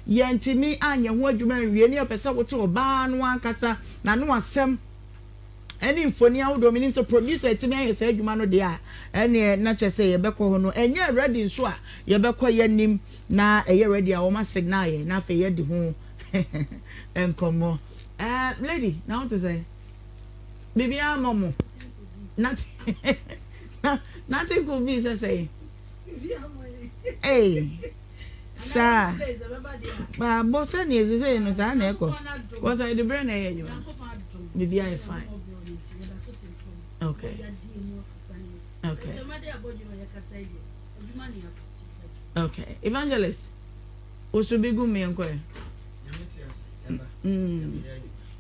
yentimi anya ho adwuma wie ne opesa wote oba no ankasa na no asem any mfoni awodo minim so producer timi ayese adwuma no de a ene na chese ye beko ho no enye ready nso a ye beko yanim na eye ready a wo ma signal ye na fe ye di ho enkomo lady now to say baby amomo nothing could be say hey sir ba boss ni say no sa na eko was I the brain na you baby I fine. Okay. Okay. Okay. Evangelist. Osubigu me enko e.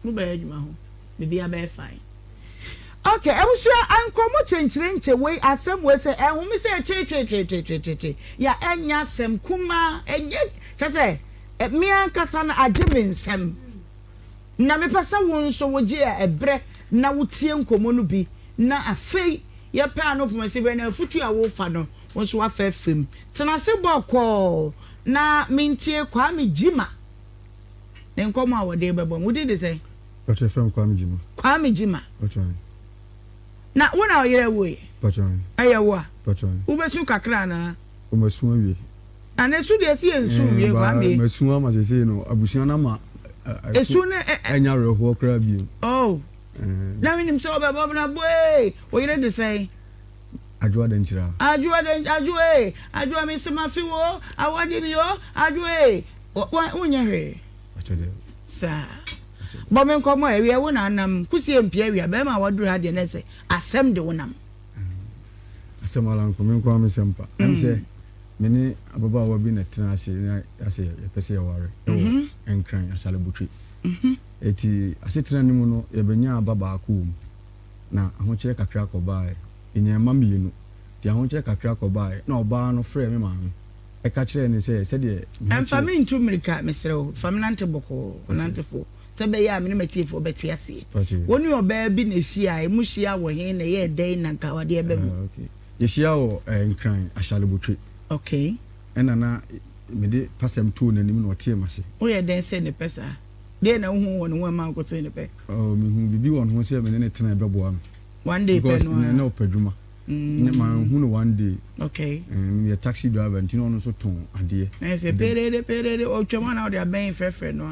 Mu ba adwuma ho. Bibi aba fine. Okay, I was sure ankomo chenchire we asem we say ehun mi say tre. Ya enya sem kuma enye kase mi ankasa na agye nsem. Na me pesa won so wogie ebre na wotie nkomo no bi. Na afei ye pa no pomase be na afutu a wo fa no won so afa fem tena se boko na mintie kwa me jima ne nkomo a wode bebo wo did say what fem kwa me jima na wona oyere wo ye ayewo a wo besu kakra na o mesu awie ana su de si ensu wie kwa me mesu ama se no abusia na ma esu ne enya reho kra bi oh na minim so baba na boy we ready to say adwa den chira adwa me se mafi wo awade mi yo adwa wonya hwe achode sa bo me nkomo ewe wo na anam kusie mpia wi aba ma waduru ha de na se asem de wonam asem ala nko me nko am sempa am se meni ababa wa bi na tena ase ye pese ye ware enkran asale butwi eti asetena nimu no yebenya ababa akum na ahokyere kakra kobae enyama mienu ti ahokyere kakra kobae na oba no frɛ me maame e ka kyerɛ ne sɛ de emfa me ntu mirika mesrew faminante boko nantefo sɛ be ya me ne matiefo beti ase woni oba bi na hia emu hia wo he na ye den na ka wade ebe mu okay ye hia wo enkran ahyale butwi okay ena na me de pasem tu na nim na otie mase wo ye den sɛ ne pesa de na hu won ho ma ko se ne pe oh mi hu bibi won ho se me ne tena bebo am one day pe no na opadwuma ne ma hu no one day okay me taxi driver ntino no so ton ade na se perere o twema na o de aben frefre no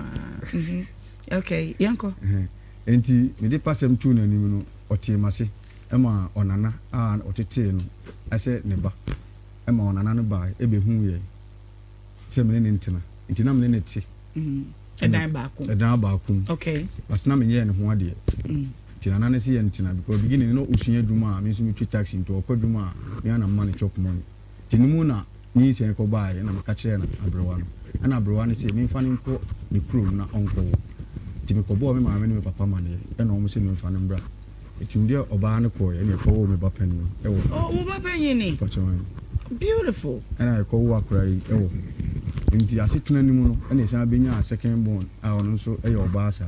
okay yanko enti me de pasem tu na nim no otie mase e ma onana a otete no ase ne ba e ma onana no ba e be hu ye se me ne ntina me ne te edan baako okay but na me ye ne ho ade tina na ne se ye ntina because beginning no usua duma me so me twi taxi into okwaduma me na money chop money tinimu na ni se ko ba ye na me ka kire na abrewa no ana abrewa ne se me fa ne nko me krom na onko timi ko bo me ma me papa ma ne e na o mo se me fa ne mbra etimde oba ne ko ye ne ko wo me ba pani e wo wo ba pani ni beautiful ana ko wo akura yi e wo nti asetuna nimu no na esa benya second born a ono so e oba sa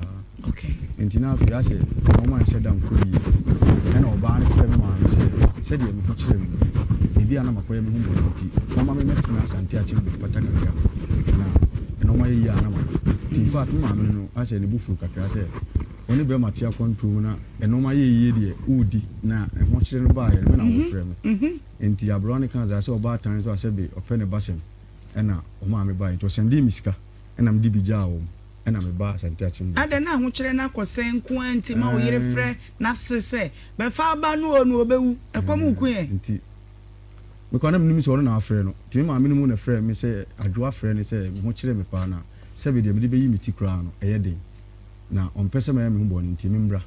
okay nti na afi ase no man shedam ko yi na oba ne frɛ me ma se de me kire me bibi ana makoye me hu bo nti mama me medicine asante a chimbe pataka ga na no ma yi ana ma ti fa tu ma me no ase ne bufu kakra se oni be matia control na no ma yi de udi na ho kire no ba ye me na wo frɛ me nti abro ne kan za se oba tan so ase be ofe ne basem ena o ma me ba into sendi misika ena mdi bija wo ena me ba asante achim ada na ho kire na kosen ku anti ma wo yere frɛ na sese be fa ba no onu obewu ekom ku ye nti me kwa na mnim so na afrɛ no ti ma me no mu na frɛ me se adwo afrɛ ne se me ho kire me pa na se be de me de be yi miti kra no eye den na on pese me ho bo nti me mbra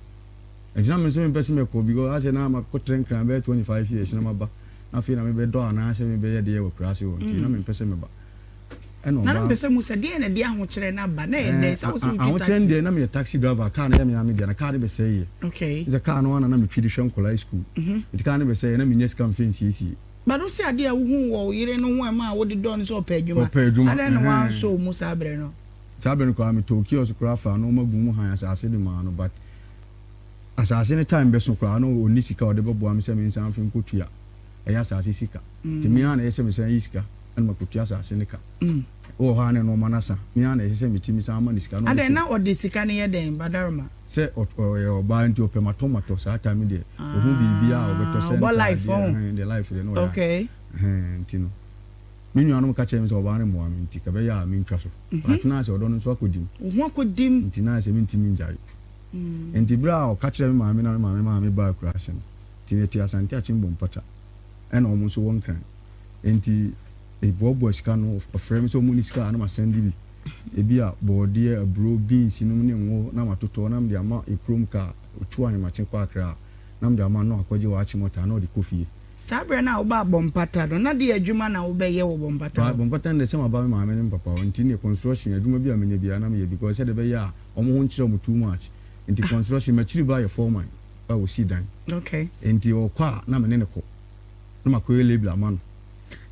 ejina me so me pese me ko because ase na ma ko tren kran be 25 years na ma ba afi na me be do ana ase me be ye de ye wo kra se wo nti na me pese me ba eno ba na pese mu se de na de aho kire na ba na ene sa wo so taxi aho kire de na me taxi driver car na me de na car de be say ye okay is a car no na me twidi hwe nkola school it car de be say na me nyes kam fancy esi ba do se ade a wo hu wo yire no ho ma wo de do no so pa adwuma ade no wan so mu sabre no sabre no ko am Tokyo so kra fa no magu mu han asase de ma no but asase ne time be so kra no oni sika o de bebo am se me nsan fin kotua eya asase sika ti me ana ese me san sika and Makutia Seneca. Oh, Hane no Manasa, Miana is a Mitimisama Niscano. I don't know what this Sicania then, Badarma. Say, or buying to tomatoes at time day. Who be Bia or what life in the life. Okay. Tino. Minion catching or one more, Tikabaya, mean Trussel. But nice or don't so could dim. What could dim? Tinaz, a minty and the brow catch them, mammy, bar crashing. Tinetias and touching bompata. And almost one kind. And the a bob was can of frames so munisca and my sandy. A beer, boardier, a bro beans, in Nama to tonam the amount a chrome car, 2 and matching quackra. Nam the amount no, could you watch him or no the coffee. Sabra now about bompata, not the Juma now obey your bompata. Bompata and the same about my man and papa, and Tina construction, I do maybe a mini because I said a year, almost too much. Into construction, material by a foreman. I will see them. Okay. Into your car, Namanenico. No, my label, man.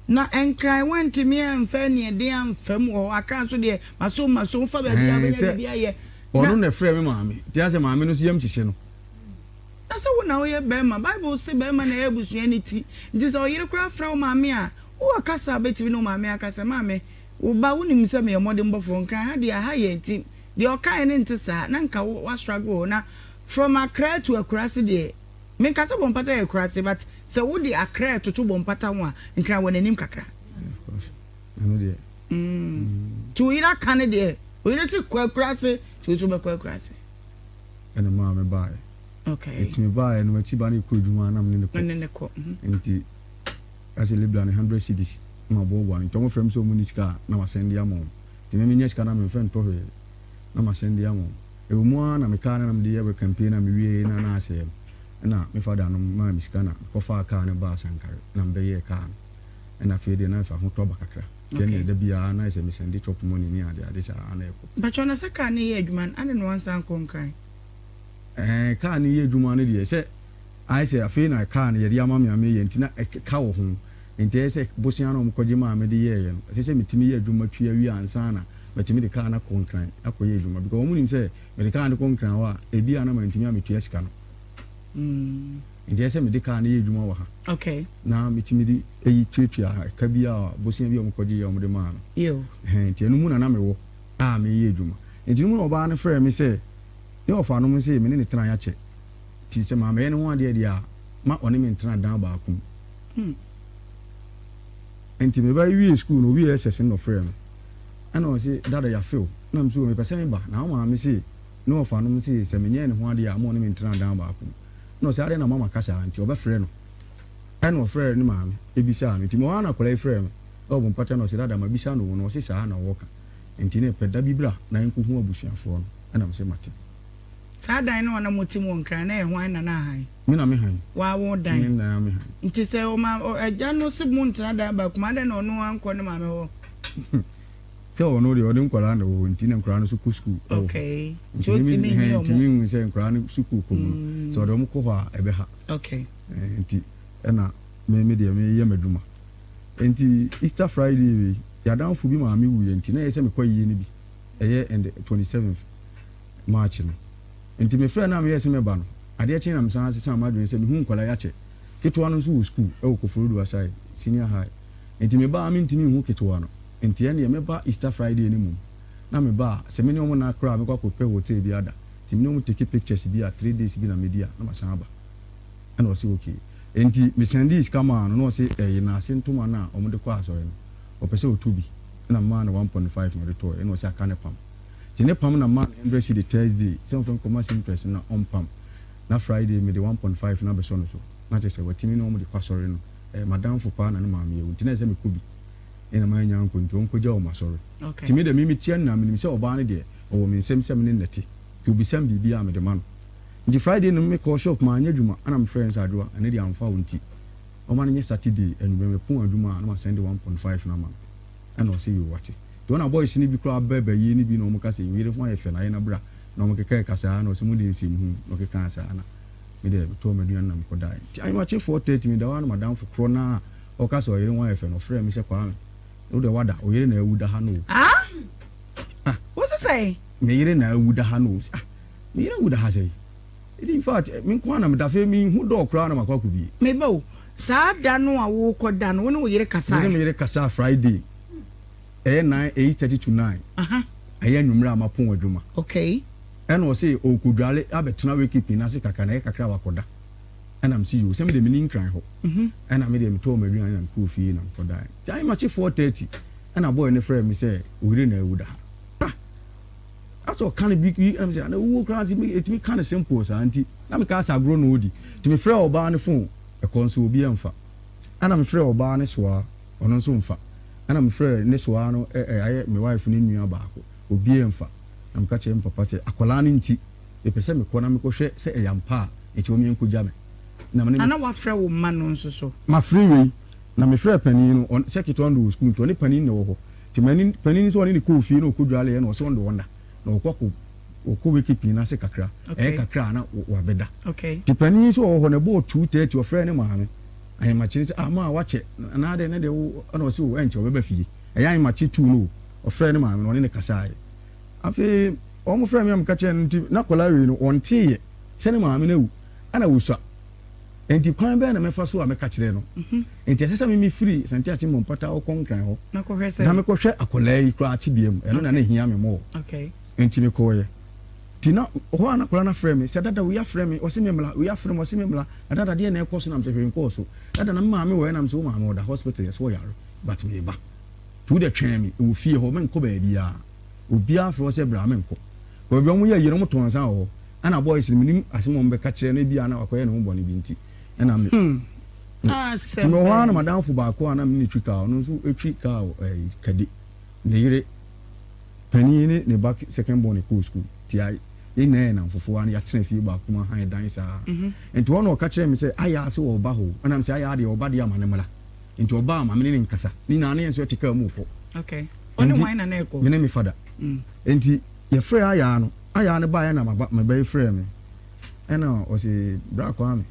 Na and cry went to me and Fanny and damn femme or I can't so dear, my son for the or no, a frame, mammy. There's a mammy, young chicken. That's how now you bear my Bible say Bearman Airbus unity. This all your craft from Mamma. Oh, a cassa bet you know Mamma Cassa Mammy. Oh, Bawunim send me a modern buffon cry, had the high team. The Okayan into Sa, Nanka was struggle now from a cry to a crassy day. Make us a bompata a crassy, but so would the Accra to 2 bompata one and cry when a name cacra. Of course. I know dear. To eat a Canada, we don't see quite crassy to super quite crassy. And a mamma buy. Okay. It's me buy and what Chibani could do one in the court. And as a live down 100 cities, my boy one, Tom from so many scar, now send the amount. The Minias can am in front of her. Now send the amount. A woman, I'm a car and I'm the ever campaign, I'm a and I say, and now, my father, my miscana, Kofa car and bass and car, number year car. And I feel the knife of Tobacca. Jenny, the beer, nice and miss and ditch of money near the others are unable. But you're not a canny edge man, and then once I'm conquering. Can't hear you money, say. I say, I feel I can't hear your mammy and me and Tina a cow home. And there's a Bosiano Kojima Median. They say me to me, do much here and Sana, but to me the car not conquering. I could hear because women say, but the car not conquering, a beer and a Timmy to Escan. And there's a medical near you. Okay. Now, me to me the A3, Cabia, Bosian Kojia, the man. You, and Tianuman and Amo. Ah, me, you. And you know about a friend, me say. Your father say, me need to try a check. Tis a mamma, anyone dear, my ornament turned down back. And to me, very school, no, we assessing no frame. I know, say, that I feel. No, I'm sure, if I say, but now, mamma, say, no father say, Seminian, one dear, monument turned down back. No, say, I don't know, Mamma Casa, and your friend. I know, friend, mamma, it be sound, it's more a play frame. Oh, one pattern said that I might be sound, no, sister, Anna Walker. And Tina Pedabibra, 9 Bush and 4, and I'm saying, Martin. Sada I know an amotimon crane, wine and I. Mina me, why won't die? It is a man or a Jano Simon Sada about Madden or no one corner mamma. So, no, the Odin Corano, and Tina Crown Suku. Okay. To me, say Crown Suku, so don't go her ever. Okay. And now, maybe dear me, Yamaduma. And the Easter Friday, you're down for me, mammy, and Tina is a quite yenny. A year and the 27th March. And to my friend, I'm yes, my ban. I dare change, I'm saying, some madman said, whom call I at it. Get one who school, oh, Kofudu aside, senior high. And to me, bar, I mean to me, who get one. And Tiani, I bar Easter Friday anymore. Now, my bar, so many women are crowd, I could pay what say the other. Tim no take pictures, be at 3 days, be a media, no Masamba. And was okay. And the Miss Andy's come on, no say, I sent to Mana, or the class or Peso to be. And a man 1.5 in the toy, and was a can of pump. Tine pam na man 100 cedi Thursday some from commercial interest na on pam na Friday me the 1.5 na be so no so na je say watimi no mo de kwasori no madam for pa na no ma me e tine say me kubi ina ma nya nkonto onkoja o masori okay timi de mimi tia na me say oba ne de o me nsem ne neti to be sam bibia me de man the Friday no me call shop ma anya dwuma ana me friends adwa ane de amfa wonti o ma ne Saturday enu me pon adwuma na ma send 1.5 na man ana o say you watch it. When a boy seen before a baby, you need to be no more casting. We don't want if I bra. No more casa, no some days in whom no cancer. Me there, told me, and could die. I'm watching 4:30 me the one, madam for Crona or Castle, you don't want if no friend, Mr. Kwame. No, the water, or you know, would the Hanu. Ah, what's it say? Me, you know, would the Hanus. Me, you know, would the Hazay. In fact, me, Quanam, the family who dog crown of a could be. Maybe, Sa da no a wo ko da no wo yere kasa. Me yere kasa Friday. 8:30 to 9. Aya nwumra amapon wadwuma. Okay. And we say o kudwale abetena we keep na se kaka na kakra wakoda. And I'm see you. Some of the meaning cry ho. And I made them told me and cool fee and for that. Time match 4:30. And a boy in the frame me say, we didn't know that. That's all kind of big. I'm saying, who crowds it me kind of simple, so auntie. Now me cast a grown woody. To me, frail bar on the phone, a console be unfa. And I'm frail bar on the soir, or no soon fa. And I'm frail, Neswano, my wife in New York, will be unfa. I'm catching papa say, a colanin tea. The person me economical share, say a young pa, it will mean kujame. I know what frail man on so. My freeway. Na me frɛ panin on second one do school to any panin no ho ti panin so on ni ko fie no ko dwale no so ndo wonda na okoko wiki pin na se kakra kakra na wa beda okay ti panin so ho na bo 2:30 o frɛ ne maame ayi ma chiri se ama wache na de ne de wo na o se wo enche o beba fie ayi ma chi 2 no o frɛ ne maame no ne kasa ayi afi o mo frɛ me am ka che nti na kola wi no on tie se ne maame na wu ana wusa enti kwan be na me fa so a me ka kire no enti asesa me free santi achi mo mpata o konkran ho na ko hwese na me ko hwe akolai kra ati biem eno na na hia me mo okay enti me ko ye ti na ho ana kola na frame se dada we ya frame o se me mla we ya frame o se me mla dada de na e koso na me hwe ko so dada na ma me we na me so ma me da hospital yes wo yaro but me ba tu de twen me wo fie ho me nko ba bia obi afro se bra me nko ko bi omu ye yire mo ton san ho ana boys ni nim asemo mbe ka kire na bia na akoye na ho boni bi nti ena me sem no wana madam fu ba ko ana me twika no so etwi ka kade ne yire pani ne back second born ko school ti ai ina na fufu an ya tena fi ba kuma han dan sa enti wono ka kire me say aya se wo ba ho ana me say aya de wo ba de amane mala enti wo ba ma me ne nkasa ni na na enso tika mu ko okay oni wine na na ko me ne me fada enti ye frɛ aya no ba ya na me ba frɛ me ena o se bra kwa me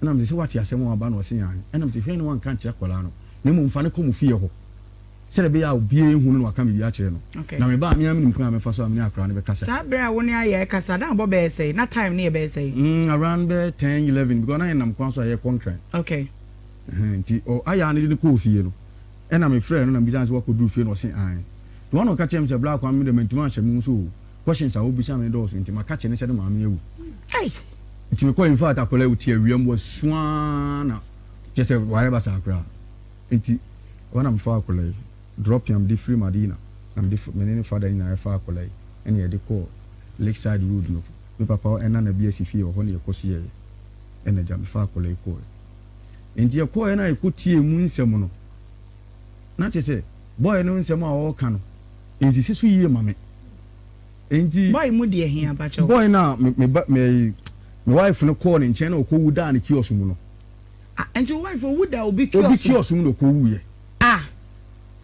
na me se wati asem wa ba na o se yan ena me se hwe ne wan kan kire kola no ne mu mfa ne ko mu fie ho se be ya obi ehunu no aka me bi a kire no na me ba me am nim kuna me fa so am ne akra ne be kasa sa bra wo ne aye kasa da bo be say na time ne be say around be 10 11 because na nam kwa so aye contract okay nti o aya ne ko fie no ena me frɛ no na bi chance wa ko du fie no o se an to one ka chem se bla kwa me de mentima hye mu so questions a obi sa me do so nti maka che ne se de ma me ewu ai nti me ko in fact akola uti awiam wo swana just whatever sakra nti when am fa akola drop him the free Madina am the menene father in na fa akola ene ye de ko Lakeside Road no me papa ena na bia si fie ho ne yekoso ye ene jam fa akola ko nti ye ko ena ko tie mu nsem no na che se boy no nsem a wo ka no nti sisu yie mame nti boy mu de hia ba cho boy na me wife no call in China ko wuda na kiosk mu no enti wife wuda obi kiosk mu no ko wuye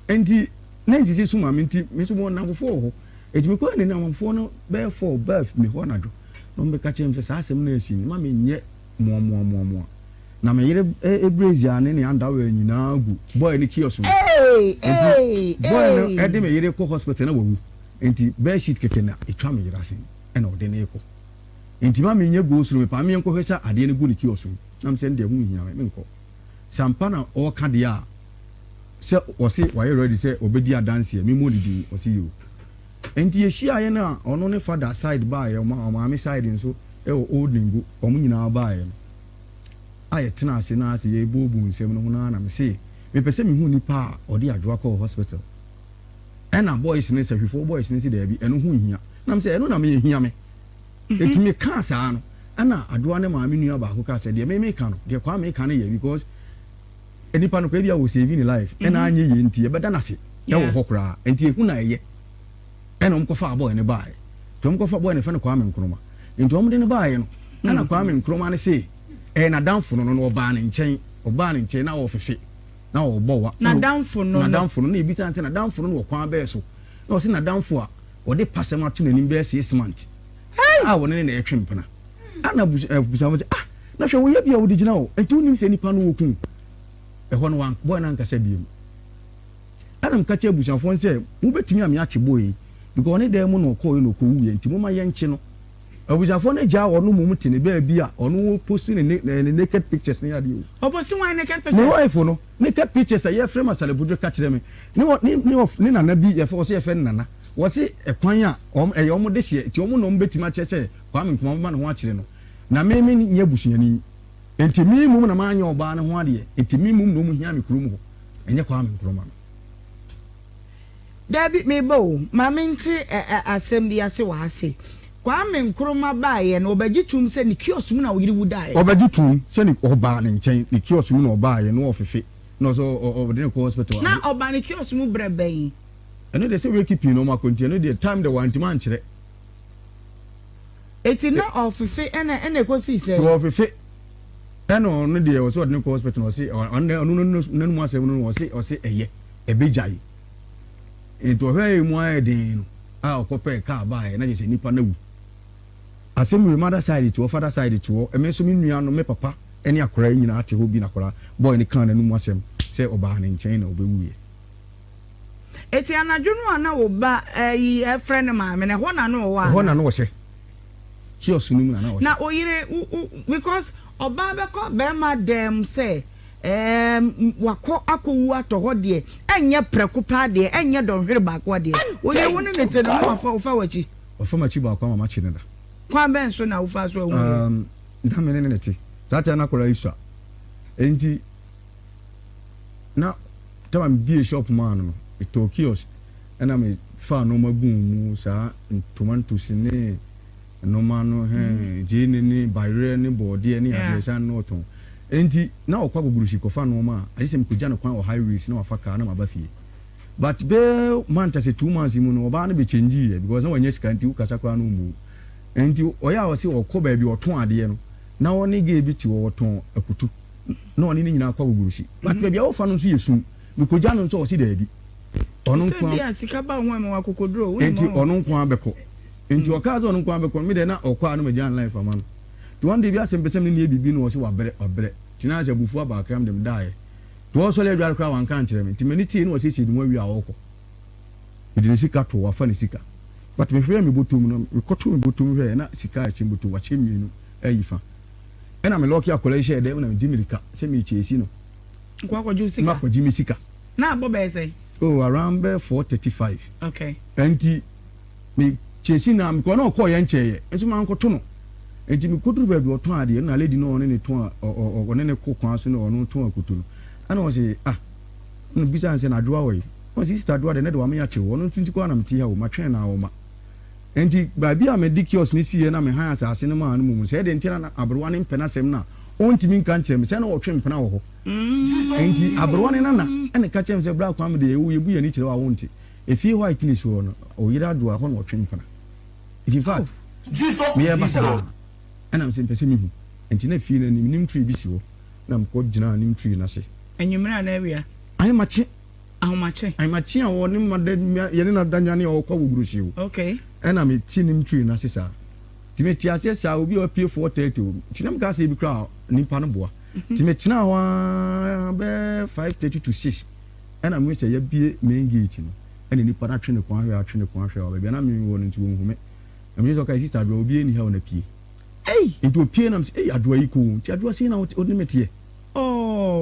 enti na nti sisu mame nti me so mo na fofo ho enti me ko ni na mamfo no be for birth me ho na do no me ka chem se sa asem na asi ma me nye mo na me yire ebrazia ne anda we nyina gu boy ni kiosk mu boy no e de me yire ko hospital na wawu enti bed sheet keke na etwa me yira sen e na ode na eko enti ma me nye go suru me pa me enko hwesa ade ne gu ni kiosk na me se nde hu hia me nko sampa na o ka de a se o se wa ready se obedi adanse me mo didi o se yo enti ye hia ye na ono ne father side ba ye ma me side nso e o old ningu o mu nyina ba ye aye tena ase na ase ye bobu nsem no na me se me pese me hu nipa o de adwa ko hospital ena boys ne se hwefo boys ne se da bi eno hu hia na me se eno na me hia me eti me ka sa no ana adwa ne ma me nua ba ko ka se de me ka no de kwa me ka no ye because enipa no kwa bia wo save in life ena anye ye nti ye beda na se ye wo hokra enti ehu na ye ena mkofa boy ne bae to mkofa boy ne fa ne kwa me nkroma enti omde ne bae no ana kwa me nkroma ne se na danfo no oba ne nchen na wo fefe na wo bowa na danfo no na ebisa nse na danfo no wo kwa be so na wo se na danfo a wo de pasem ato nanim be 6 months wo ne na etwempena ana busa mo se na hwe wo ye bia wo digina wo enti wonim se nipa no wo kun ho no wan boy na nkasa biem ana mkache busa fo nse wo betimi am ya che boy because ne dem no ko wu enti mo ma ye nche no abusafo no gya wono mumu tene ba bia ono post ne naked pictures ne ade o post one naked pictures no wife no naked pictures ye frame asalebudo ka kire me ni nana bi ye fo so ye fe nana wo se ekwan a eye omo de hye ti omo no mbetima kye se kwa me nkoma ma ne ho akire no na me nya busuani enti mi mum na ma anya oba ne ho ade enti mi mum no mu hia me kurom ho enye kwa me nkroma no David mebo maminti asem bi ase wa ase kwa me nkroma baaye na obaji tum se ni kiosk mu na oyiri wudae obaji tum se ni oba ne nchen ni kiosk mu na obaaye no ofefe no so obede ne ko hospital na oba ne kiosk mu breban eno de se we keep no ma continue the time the one man kire eti na ofefe ene ko si se ofefe eno no de o so de ne ko hospital no se no mu asem no o se eye ebejai ento hwe mu aye den a okope ka baaye na je se nipa na wu asem we mother side to father side to e me so me nua no me papa ene akora nyina ate ho bi na akora boy ne kan na nu asem se oba ne nchen na obewuye eti anadwunu ana oba yi e friend ma me ne ho na no wa ho na no wo se kiosk nu na wo se na oyire because oba be ko be ma dem say wako akowu atoho de enye preko pa de enye donhwere ba ko de oye woni ne tenu ofa wachi ofa machi ba kwa mama chi ne da kwa ben so na ufa so ewu nda me ne te zata na kola iswa enti na tama bi shop man no itokios ena me fa no magum mu sa tomatoes ne no mano jini ni bayre ni body ni adesa no ton enti na okwa gogurushi kofa no ma adise mkujja no kwan o high risk na wafaka na mabafie but be manta se 2 months mu no oba na be change because na wanya sika nti ukasa kwa no mu enti oya wose okọ ba bi oton ade no na woni ge bi ti wo ton akutu na oni ni nyina akwa gogurushi but be bia wo fa no so yesum mkujja no so osi da bi onu kwa se bia sika ba ho ma wakokodro wo enti onu kwa beko enti okazo onu kwa beko mi de na okwa no me jan life amano to one day bi asem pesem ni bibi no wo se wabre tina se bufu aba kram dem dae to wo so le dwar kra wan kan kire me ti mani ti no wo se chidu awi awoko me de sika to wa fa ne sika but me hwe me botum no me koto me botum hwe na sika a chim botum wa chemi no ayifa ena me loki akola she de na me dimirika se me chiesi no kwa kwa ju sika ma kwa jimi sika na abo be say oh around 435 okay enti me chiesi na me ko na ko ye ncheye enso man koto no enti me koduru ba bi oton ade na lady no ne ton o ne ko kwan so no no ton akutu no ana o se no bisa nse na adwa wo o sister adwa de ne de wa me ya che wo no tunti ko na mti ha wo ma twen na wo ma enti ba bi a me dikios ni siye na me han asase no ma no mu se de ntina na abrowa ne mpena sem na ontimi nka nkyerem se na wo twen mpena wo ho enti abrowa ne na ene ka kyerem se bra kwa me de ewu ye bu ye ni kyerɛ wa wo nti efie white ni so no o yira adwa ho no twen mpena in fact Jesus me ya basa ana mse mpese mihu enti na fie na nim tree bi si wo na mko gina nim tree na se enyumira na awia ai machi a wo nim made ye ne na danyane o kwa gugurushi wo okay ana me ti nim tree na se sa ti me ti ase sa obi o pie 430 o ti na mka se bi kra nipa no boa ti me tina wa be 5:30 to 6 ana me se ye bie main gate no ana nipa na twene kwa hwe atwene kwa hwe o be na me wo no nti wo nhume am so ka sister do obi eni ha na pie into pie na say adwa yi ko ti adwa say na odi metie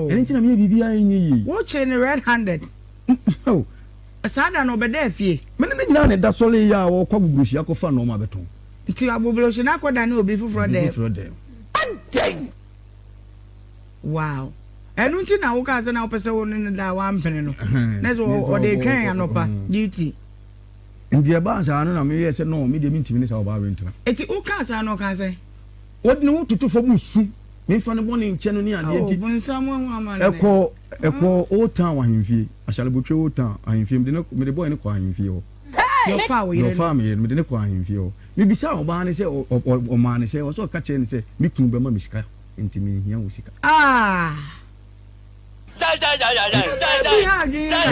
eni ti na me bibia enyi yi wo che ne red handed oh asada no be da fie me ne nyina ne da sole ya wo kwa gugurushi akofa no ma beton ti aboboloshi na koda na obi fufuro de wow enu nti na wo ka se na wo pese wo ne da wa mpene no na so o de kan anopa duty ndi ba sa no na me ye se no me de mintimi ne sa wo ba wentra eti wo ka sa no ka se odne wo tutu fo musu me fa ne boni nche no ni ade enti eko o tan wa himfie ashale botwe o tan ahimfie me de boy ne ko ahimfie ho yo fa me de ne ko ahimfie ho me bisa o ba ne se o ma ne se o so ka che ne se me kun be ma me sika enti me hia wo sika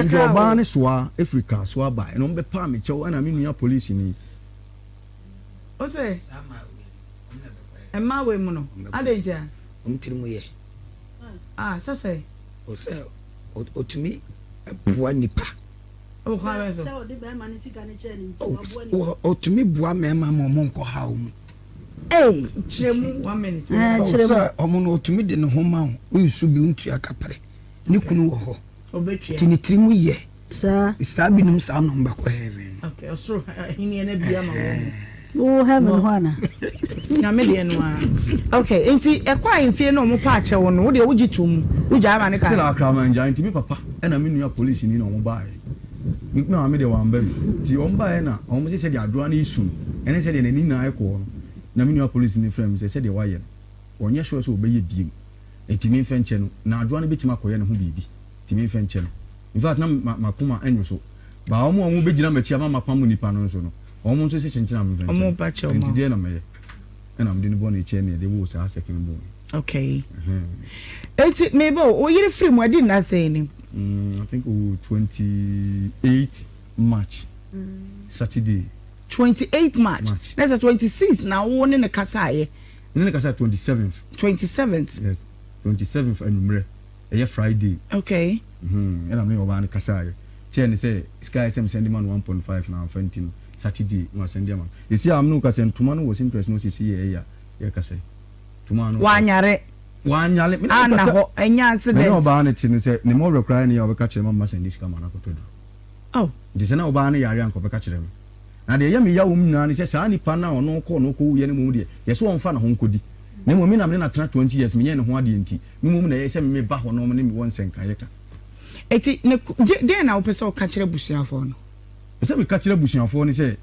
nti ọba ne soa Africa soa ba eno mbe pa me chew ana me nua police ni o se emma we mu no adenja omtirimu ye sase o se otumi bua nipa o kwa se o de be ma ni sika ne che ni nti wa bua ni otumi bua me ma mo nko ha o mu Hey, chemu 1 minute. Sir, omo to me de no homa o yusu bi untu akapre. Ni kunu wo ho. Obetua. Tini trimu ye. sir. Sa bi num sa no mbakọ heaven. Okay, osoro hini na bia ma Oh, heaven hwana. na me de no a. Okay, enti ekwa mfie no mo pa ache wo no wo de wo gitum. Wo ja ma ne ka. Still akra man giant me papa. E na me nua police ni na omo bae. Me na me de wan ba mi. Ti omo bae na omo se de adoa na isu. Ene se de na ni na ekọ no. Na me nua police ni frame se de wa ye. Onye sure so obeye biem. Enti me mfa nche no. Na adoa na betima koye ne ho bibi. Ti me mfa nche no. In fact na makoma enyo so. Ba omo begina machi ama mapamu nipa no so no. Omo nso se chenchena me mfa nche. Omo ba che omo. Enti de na me. And I'm doing born a chain near the walls. I second born. Okay. Enti maybe o yire free mo di na say ni. I think 28 March. Saturday. 28 March. That's a 26 now one in the Kasaye. In the Kasa 27th. 27th. Yes. 27th and a Friday. Okay. And I'm not over Kasaye. Chen say Sky sending man 1.5 now 20 Saturday no send man. You see I'm no Kasen tomorrow was interested no see ya Kase. Tomorrow. Wanyare ana ho enya accident. No ba na ti no say ne mo require ne ya obeka kire mama send this camera na kotodo. Oh. Di se na oba na yare anko beka kire me. Na de ye me ya wo mna ne say sa nipa na ono ko no ko ye ne mo de. Ye so wonfa na ho nkodi. Ne mo me na me na 20 years me ye ne ho ade enti. Me mo na ye say me ba ho no me ne me won senka ye ka. Eti ne de na wo pese o ka kire busuafo no. Ese me ka kire busuafo ni say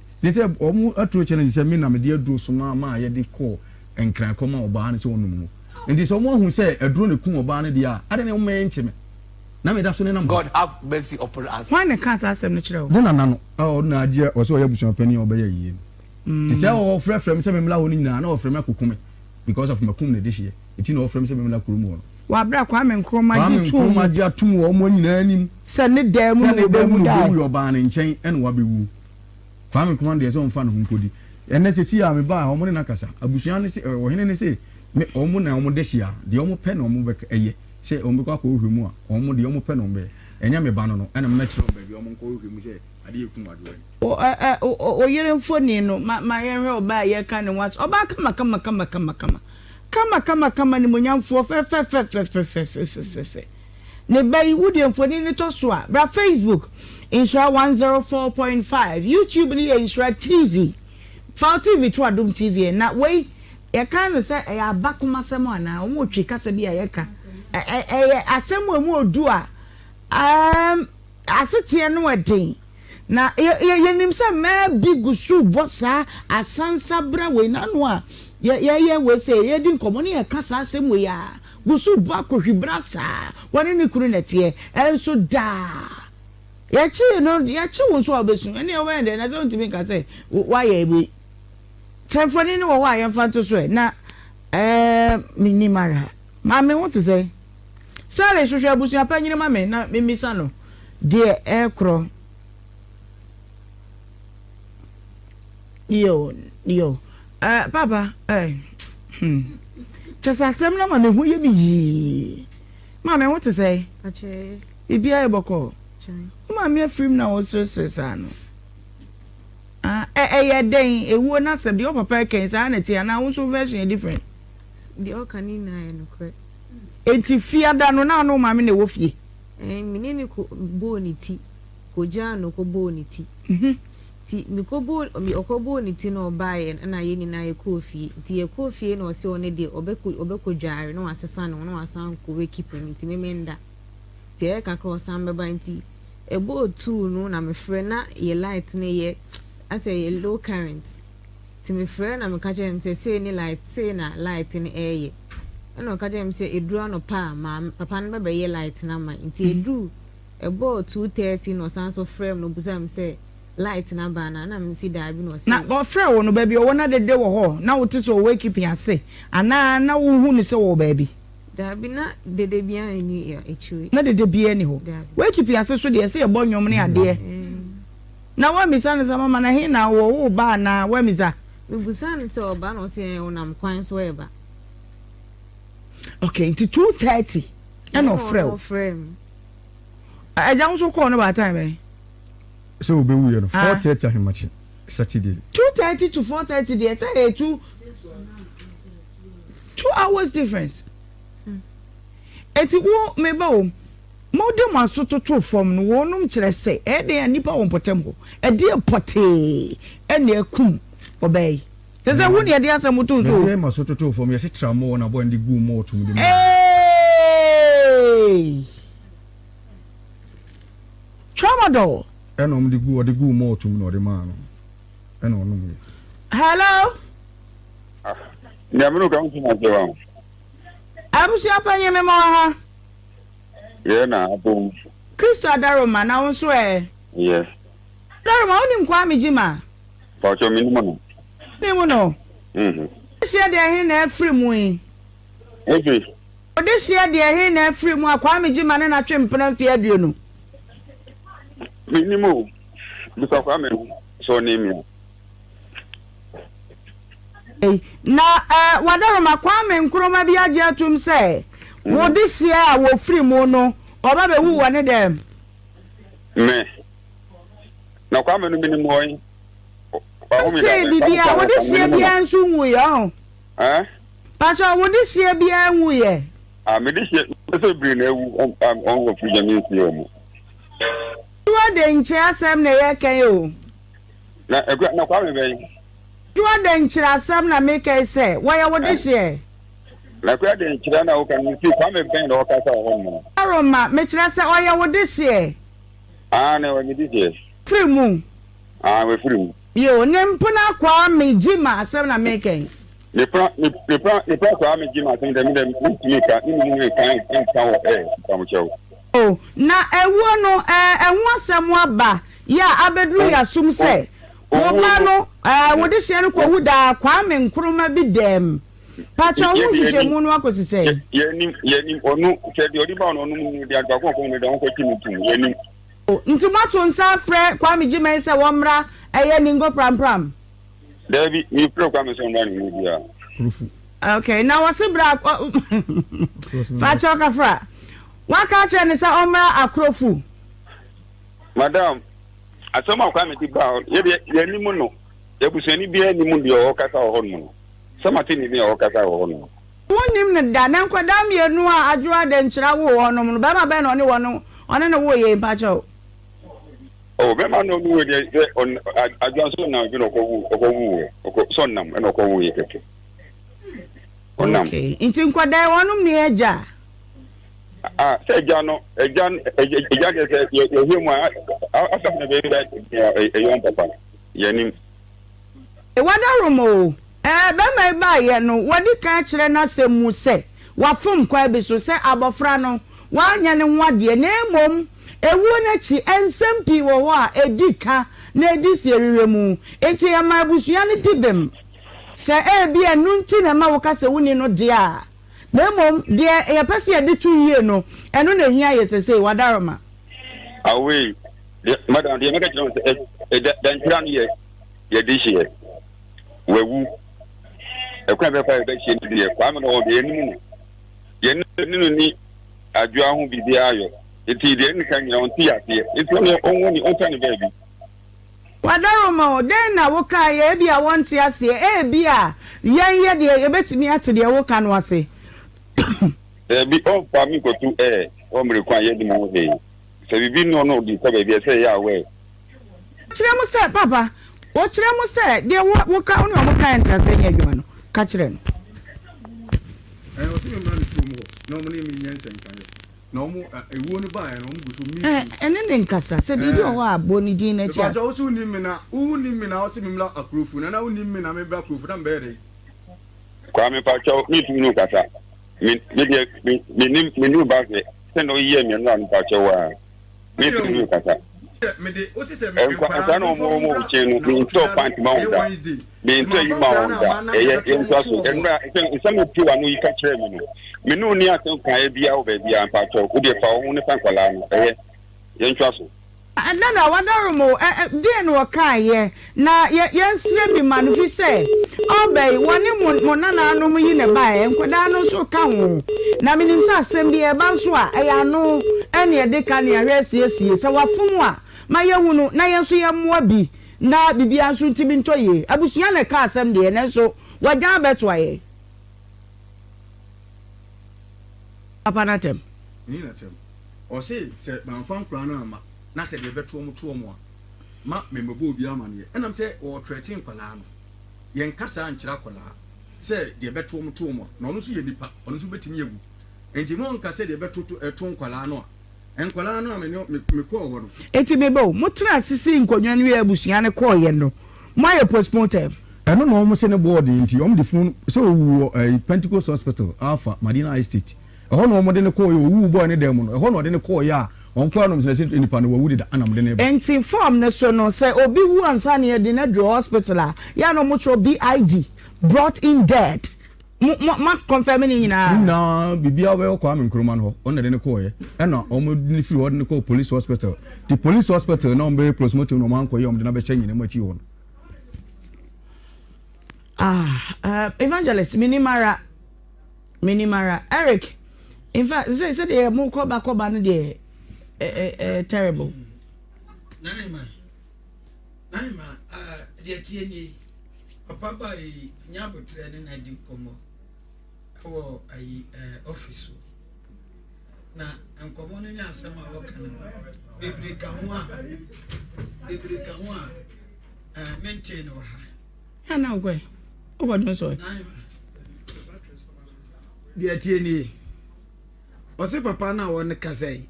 omu atro challenge say me na me de aduro so ma ye de call enkran koma oba ne say onum. Ndi so mo hu say aduro ne kun oba ne dia ade ne mo enche me na me da so ne na God have mercy upon us. Why ne cancer asem ne kire wo? De na no o na ade o so ye busuafani oba ye yie. Ti say o frɛ me say me mla ho ni nyina na o frɛ me akukume because of makum ne de hye. Enti na o frɛ me say me mla kurumu no. Wa bra kwa me nkroma gi tu ma gi atum wo mo nyina anim. Se ne da mu no be mu da. Wo oba ne nchen ene wa bewu. Kwa me command de so mfa no nkodi. Ene se si a me ba o mo ne nakasa. Abusua ne se o hene ne se me o mo na o mo de hia. De o mo pe na o mo be eye. Se o mo kwa ko ohwemu a o mo de o mo pe na o be. Enya me ba no no ene me na kire o ba bi o mo ko ohwemu se ade ekum ado ani. O yere mfoni no ma yenwe oba ye ka ne was oba kama ni monyamfo fe ne bai wudi mfoni ni to so a bra Facebook Nhyira 104.5 YouTube ni Nhyira TV Fall TV to Adom TV na we ye kan no say e abakoma sem ana o mo twi kasa bi ye ka asem mu odu a asetie no wadin na ye nim say me bigusu bossa asansa bra we na no a ye we say ye din komo ne ye kasa asem we ya gusu ba ko hwibra sa woni ne kuru netie enso da ye chi no ye chi wo so abesu ene ye we de na so ntimi ka say wa ye bi telefoni ni wo wa ye fa to so na minimara mama what to say sare hwehwe abusu apanyine mama na mimisa no de ekro yo papa just asem na man hu ye mi yi mama what to say ache ibia e boko chai mama film na wo so sa no ye den ewu na asem de your papa ken sa na ti na wo so version different the okanina no kre enti fiada no na no mama na wo fie minini ko boni ti ko jano ko boni ti ti mi okobo ni ti no bae na ye ni na ye kofi ti ye kofi no se one de obeko dware no asesa no asan ko we keep ni ti memenda ti e ka cross am be ban ti ebo tu no na me frɛ na ye light ne ye ase ye low current ti me frɛ na me ka je nse se ni light se na light ni eye no ka je me se eduru no pa ma papa no be ye light na ma ti eduru ebo 2:30 no san so frame no busam se light na bana na me si da bi no se na go frɛ wo no ba bi wo na de wo ho na wo ti so we keep ase ana na wo hu ni se wo ba bi da bi na de bia ni echiwe na de bia ni ho we keep ase so de se ye bo nwom ne ade na wa misa no sama mana he na wo ba na wa misa me busan se oba no se onam kwan so eba okay into 2:30 and no frame aja so ko no ba time so be we no 4:30 ahemachi Saturday 2:30 to 4:30 dey say 2 2 hours difference. Eti wo meba wo mo de mo aso toto fom no wo num kire se e de anipa wo potem ho e de pote e na akum obey se se wo ne de asem to so me ma so toto fom ye se tramo na bo ndi gu mo tum de tramadol e no mdi gu mo tum no de ma no e no no me hello nyamru ka mtu na jewa abusi apanye me mo ha ye na abu Kristo adaroma na won so yes daroma oni nkwa amejima pa cho minimum no ni mo no share de hin na free mu yi ebi ode share de hin na free mu akwa amejima na twem pena mfie aduonu minimum bisa kwa me so ni mi na wadaroma kwa me nkroma bi age atum se wo de share wo free mu no oba be wu wone dem me na kwa me no minimum oyin say bibia wo de share bia nso wu yo pacha wo de share bia wu ye me de share so bri na ewu on go free jam nsi o mo wo de nche asem na ye kan yo na kwa me ben wo de nche asem na me kan say wo ya wo de share na kwa de nche na wo kan nsi kwa me ben na wo ka sa ho mo aroma me kira say wo ya wo de share na wo me de share free mu we free mu yo nempuna kwa me jima asem na me kan le pra kwa me jima asem de me ka ni kan wo ka mo chewo oh na ewo no enwo asem aba ya abedru ya sum se wo ma no wo de share no ko wuda kwa me nkroma bi dem pacho wo hihye mu no akosise ye onu se de odi ba no mu de agba ko de don ko timi tum ye ni nti mato nsa frɛ kwa me gime se wo mra eye ningo pram David mi pro kwa me so ndani ni bia okay na wase bra pacho ka fra waka che ne sa omra akrofu madam asoma kwa me ti ba ye ni mu no e busani bia ni mu de o kasa ho no sama ti ni ni o kasa ho no wonim ne da na nkwada mienu a adwoa de nkyira wo ho no no ba ma be no ne wo no one ne wo ye pacho be ma no ni we de on ajanso na bi no ko wu so nam e no ko wu ye keke onam okay inti nkwada wonum ne eja se eja no eja ke se ye mu asaf na be e yon papa ye ni wadarumo be mai ba ye no wodi ka kire na semu se wafum kwa bi so se abofra no wanya ne ho ade na emom ewu na chi ensempi wo ho a edika na edisi eriwe mu enti ya mabusua ne tibem se bi enu nti na ma wo ka se wuni no de a na emom de ye pese ye de tu yie no enu na hia ye sese wadaroma awe madam de meka chiro se dan tira no ye de hie wewu ekwa be fa be hie ni de kwa me no de enu no ye ni adwa ho bibia ayo eti de ni kan yon ti ate eti no onwoni ontani baby wadaroma den na wo ka ye bia wonti ase bia ye de ye betimi ate de wo ka no ase bi on pa mi ko tu o mre kwa ye di mo he se bibi no di ko baby se ya we kire mo se papa wo kire mo se de wo ka oni o mo ka enta se ni adwuma no ka kire no o se mi mra ni tu mo no mo ni mi nyensen kan no mo ewu ni ba no mo guso mi ene ne nkasa se bibi o wa boni din na cha ba jo ni mi na o se mi mla akrofu na uni mi na me ba akrofu na mbere kwa me pa cho mi tu no kasa mi ni ba se se no ye mi na pa cho wa mi tu no kasa me de o se se me kwa no mo chenu mi to pant ma onda mi to yi ma onda ye so so enra se me tu anu yi ka kire mi no me no ni asen kan bia o ba bia pa cho o de fa o ne fa kwala no ye ntwa so na wadarumo de no ka ye na ye nsire bi manufi se obey woni mo nana anu yi ne ba enkoda no so ka ho na minim sa asem bi e ba so a ya no ene e de ka ne ahwe siesie se wafum a ma ye hunu na ye so ye moa bi na bibia so ntibi ntoye abusua ne ka asem de ne so wadwan beto aye papa natem ni natem o se manfan kura na ama na se de beto mu to mu a ma memebo obi amane enam se o threaten kwala no yen kasa ankyira kwala se de beto mu to mu na ono so ye nipa ono so betimi egu enti mo nka se de beto to kwala no a enkwala no me ko wo no enti bebo mo tra sisi nkonwa no ya busua ne ko ye no mo ye postpone time eno no mo se ne board enti om de fun so wu Pentecost Hospital Alpha Madina Estate ho no mo de ne ko ye wu boy ne dem no ho no de ne ko ye a on kwa no se nipa no wu de anam de ne ba enti form ne so no se obi wu ansa ne de ne do hospital a ya no mo cho BID brought in dead ma confirm ni na bibia we kwa Nkrumah no on de ne ko ye e na o mo ni free ward ne ko police hospital the police hospital na on be promote no man ko ye on de na be hye ma chi won evangelist minimara Eric in fact say they mo ko ba no de terrible naima de tie ni papa ba nyabotre ne na di komo wo ai office na nkomo ne asema woka na bebrika ho a maintain wa ha na ogwe obodo so de tie ni o se papa na won kasai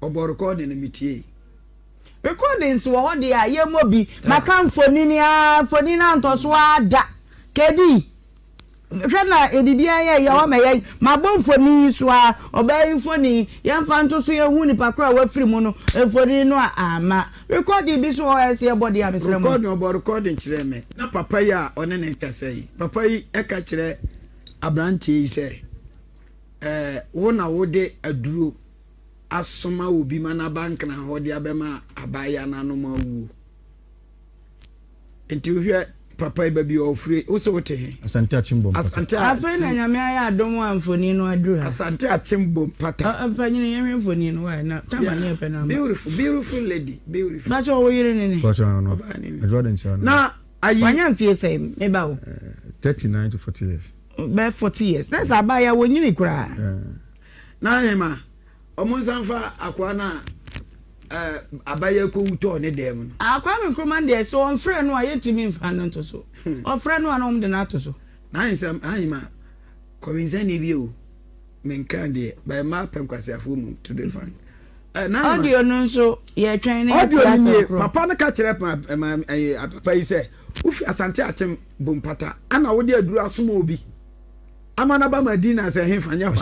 obo recording na mitie recordings wo de a ye mobi maka mfoni ni antoso ada kedi hwena edibia ye wa meye mabọ mfoni so a obey mfoni ye mfa ntoso ye hu ni pakra wa firi mu no mfoni no ama recording bi so o ese body am sere mu recording kire me na papa ya one ne kasai papa yi eka kire abrantie yi se wo na wo de aduro asoma obi mana bank na ho de abema abaya na no mawu enti hwe papa baby ofre wo se wote he asante achimbo afei na nyame aya adom amfoni no aduru asante achimbo pata apanyini yemi mfoni no wa na tamani epe na beautiful lady beautiful ba cho wo yire nini ba cho no Jordan cha na ayi wanya mfie say me ba wo 39 to 40 years be 40 years na sa ba ya wo nyini kura na hema omunsanfa akwa na abaya ko wuto ne dem no akwa me command so on frɛ no ayetimi mfa no to so o frɛ no anom de na to so na nsam ahima kɔbinsani bi o menka de by ma penkwasiafo mu to the fan na audio no so ye twɛn ne audio papa na ka kyerɛ papa yi sɛ ufi asante achem bompata ana wo de aduru asoma obi amana ba madina sɛ hemfanya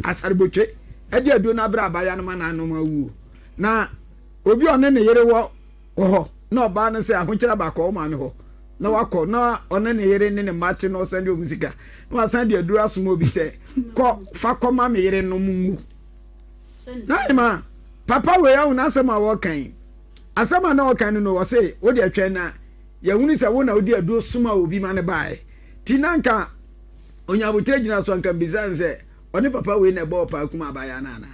asarbotwe ade aduru na bra abaya no ma na no ma wu na obi one ne yere wo ho na oba no sɛ ahokyera ba ko ma me ho na wakɔ na one ne yere ne mate no sɛ de musika na wasan de aduru asoma obi sɛ kɔ fa kɔ ma me yere no mu na ma papa we ya una asema wo kan asema na wo kan no wo sɛ wo de atwɛn na ya hunu sɛ wo na wo de aduru soma obi ma ne bae tinanka onyabotre gina so anka bizan sɛ one papa we na ba opa kuma abaya na na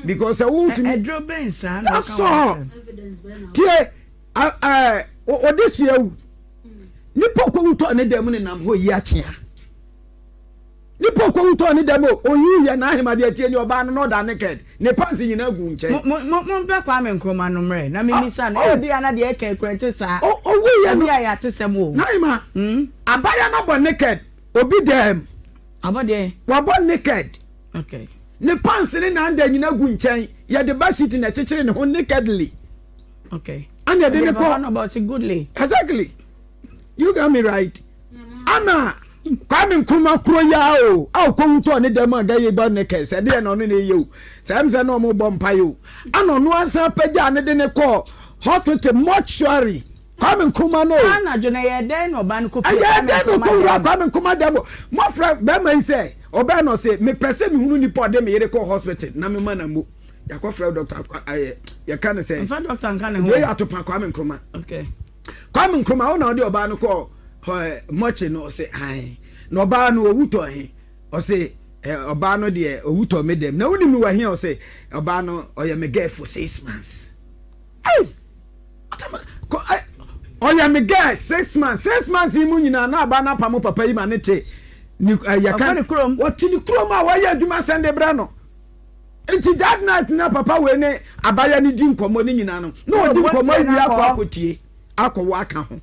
because who to me draw bensa no come tie odisi ewu nipo ko wuto ne dem ne nam ho yi atia nipo ko wuto ne dem o yi ya na ahima de tie ni oba no da naked ne pansi nyina gu nche mo be kwa me nkroma no mre na me misa na odi ana de eke kwente sa o wi ya no ya tesem o na ahima abaya no bo naked obi dem abode wa bo naked okay ne pansi ne na anda nyina gu nchen ya de bashit na chechire ne ho nakedly okay and ya de ne ko no about goodly exactly you got me right ana kwame nkuma kuro ya o aw ko wuto ne dem aga ye ba naked se de na no ne ye o sam se no mo bompa yo ana no asa pagya ne de ne ko hospital mortuary kwame nkuma no ana jona ye den no ban ko ya den no ko kwame nkuma dem mo fra be man say oba no say me pese me hunu ni po de me yere ko hospital na me mana mo ya ko fra doctor ya kan say fa doctor kan ho we atopa kwame nkuma okay kwame nkuma ona de oba no ko mochi no say ai no oba no owuto he o say oba no de owuto me dem na woni mi wa he o say oba no o ye me girl for 6 months ai atama ko oya me guy 6 months imu nyina na aba na pamo papa yi ma ne te ni yaka woti ni krom a waya adwuma sende bra no enti that night na papa we ne abaya ni di nkomo ni nyina no na odi nkomo wi akotie akọwo aka ho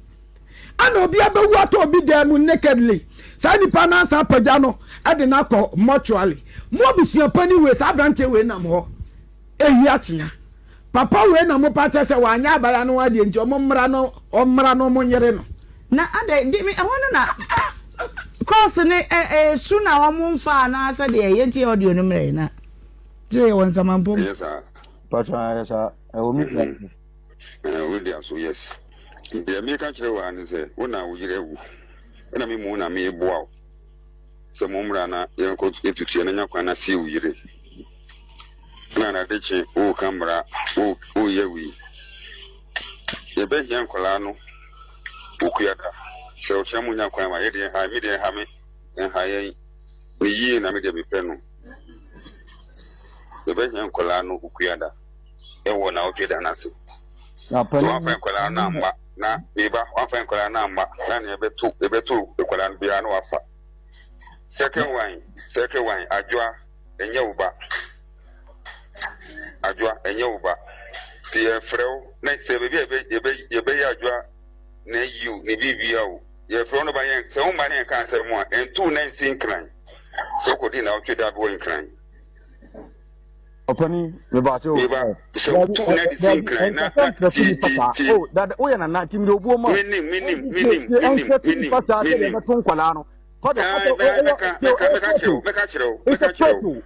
ana obi abewu ato obi dem nakedly sa nipa na sa paja no ade na akọ mortuary mo bisia pani we sa brante we nam ho ehi atia papa we na mo pa se wanya abaya no ade nti omra no mo nyere no na ade di me ehonu na course ne su na wa mo mfa na asa de yenti audio no mre na je won samampo yes sir Pacha yes sir omi William so yes the American children is a one now you rewu na me mu na me boa so mo mra na ye ko etutu na nya kwana si uyire na de chi o kamera o yewi ye be hia nkola no ukuyada so chamu nya kwana ma ye de ha mi de ha me en ha ye yi na me de me pe no ye be hia nkola no ukuyada e wo na okeda na se so afa nkola na mba na eba afa nkola na mba na ne ebetu nkola no bia no afa second one ajwa enye uba tie freu na se be ebe ya ajwa na you ni bibia o ye freu no ba yen se o ma ne kan se mo entu na nsin kran so ko di na o tweda bo nkran Opani me ba te o so tu na di sin kran na oh that o ya na tim do bo mo minim pasa de na ton kwala no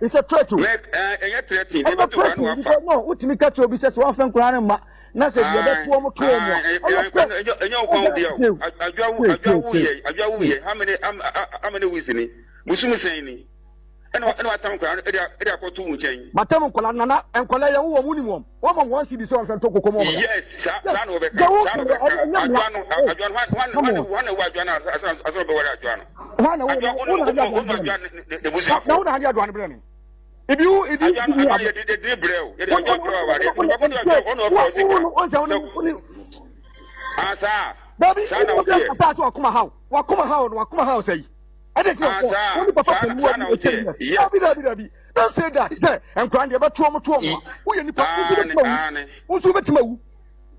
it's a threat no utimi ka cho bi se so afan kura ma na se bi be to mo to mo ajwa wuye how many weeks ni musumu sen ni eno atam kura e akoto mu chen matam kwala na enkwala ya wo mu ni mo wo mo won si bi se on san to kokomo mo yes sa na no be ka ajwa no one ajwa na aso be wara ajwa no na wo na hadi adwan bre ni ibi de breu ye de ajwa breu wa de asa baby sana o ye papa wakuma how say ade ti o ni papa ko mu dabi don't say that say enkran de be to mo wo ye nipa wo so betima wu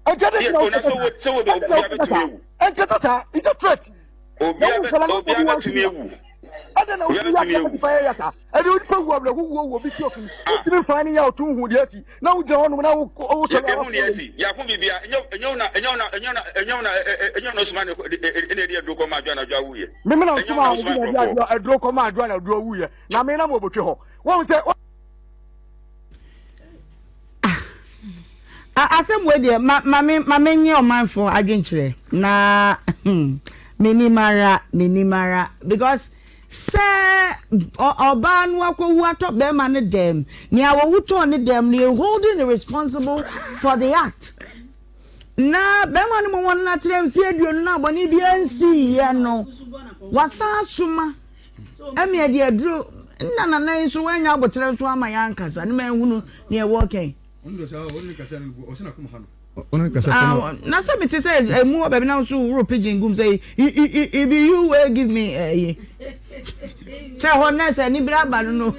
ajade ti o so wo be betima wu enkata sa is a threat obi betima wu ada na obi pa ya ta ade odi pa wu abla wo bi ti ofu ti fa ni ya otu hu de asi na wo je hono na wo so ya hu de asi ya fu bibia enyo na suma ne de do ko ma adwa na adwa wu ye me na suma wo adro ko ma adwa na adwa wu ye na me na mo botwe ho wo se asem we de ma nye o manfo adwenkyere na minimara because say oba no akwu atop be ma ne dem ni awu to ne dem ni holding the responsible for the act na be ma ne mo won na trem fie duonu na boni bia nsi ye no wasa suma emi e de aduro na nso wanya abotre so ama ya nkasa ne ma ehunu ne e wo ken ondo sa oni kasa no osina kuma hano na say me te say emu baby na so wuro pidgin gum say if you will give me tell her na say ni bra ba no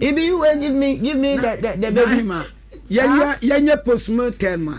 if you will give me the baby yanye postmortem ma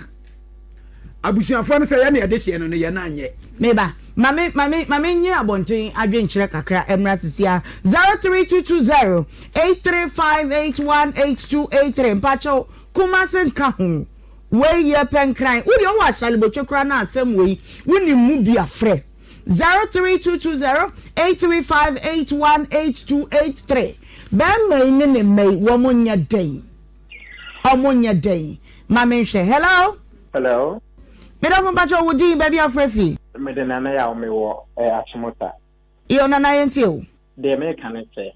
abusuafo no say ya na ya de sie no ya na anye meba mame nye abonten adwenkyere kakra emra sisia 03220 835818283 mpacho kumasen kahu we ye penkran udi o wa shalibotwe kra na asem we woni mu bia frɛ 03220 835818283 ba mai ne mai wo munya den mame hwe hello Mira mo bacho wudi baby afrefi. Me de nana ya o me wo achimota. Iyo nana yenti o. De me kan say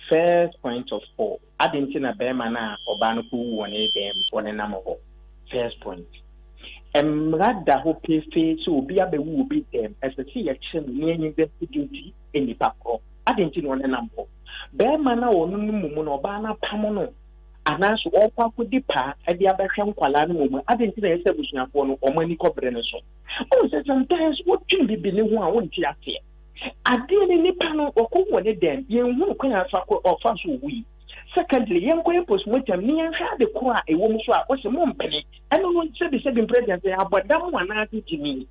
first point of all. Adenti na be ma na oba no ku woni dem woni na mo ho. First point. Emrada ho pefe so obi abewu obi dem especially ya chem ni investigate enipa ko. Adenti no woni na mo. Be ma na wonu mu no oba na pamo no. anaasɛ ɔkɔ akɔdi paa ɛde abɛhwɛ nkwalaa no mu ade nti na ɛsɛ abusuafoɔ no ɔmo ani kɔbrɛ no so ɔmo sɛ sometimes wotwe bibi ne ho a wonte aseɛ adeɛ ne nipa no ɔkɔ wɔ ne dɛm yɛnhu kwan afa ɔfa so owu yi secondly yɛnkɔ yɛ postmortem ne yɛnhwɛ ade koro a ɛwɔ mu so a ɔsɛ mo mpene ɛno no sɛbi president abɔdam wɔ anaade gyimi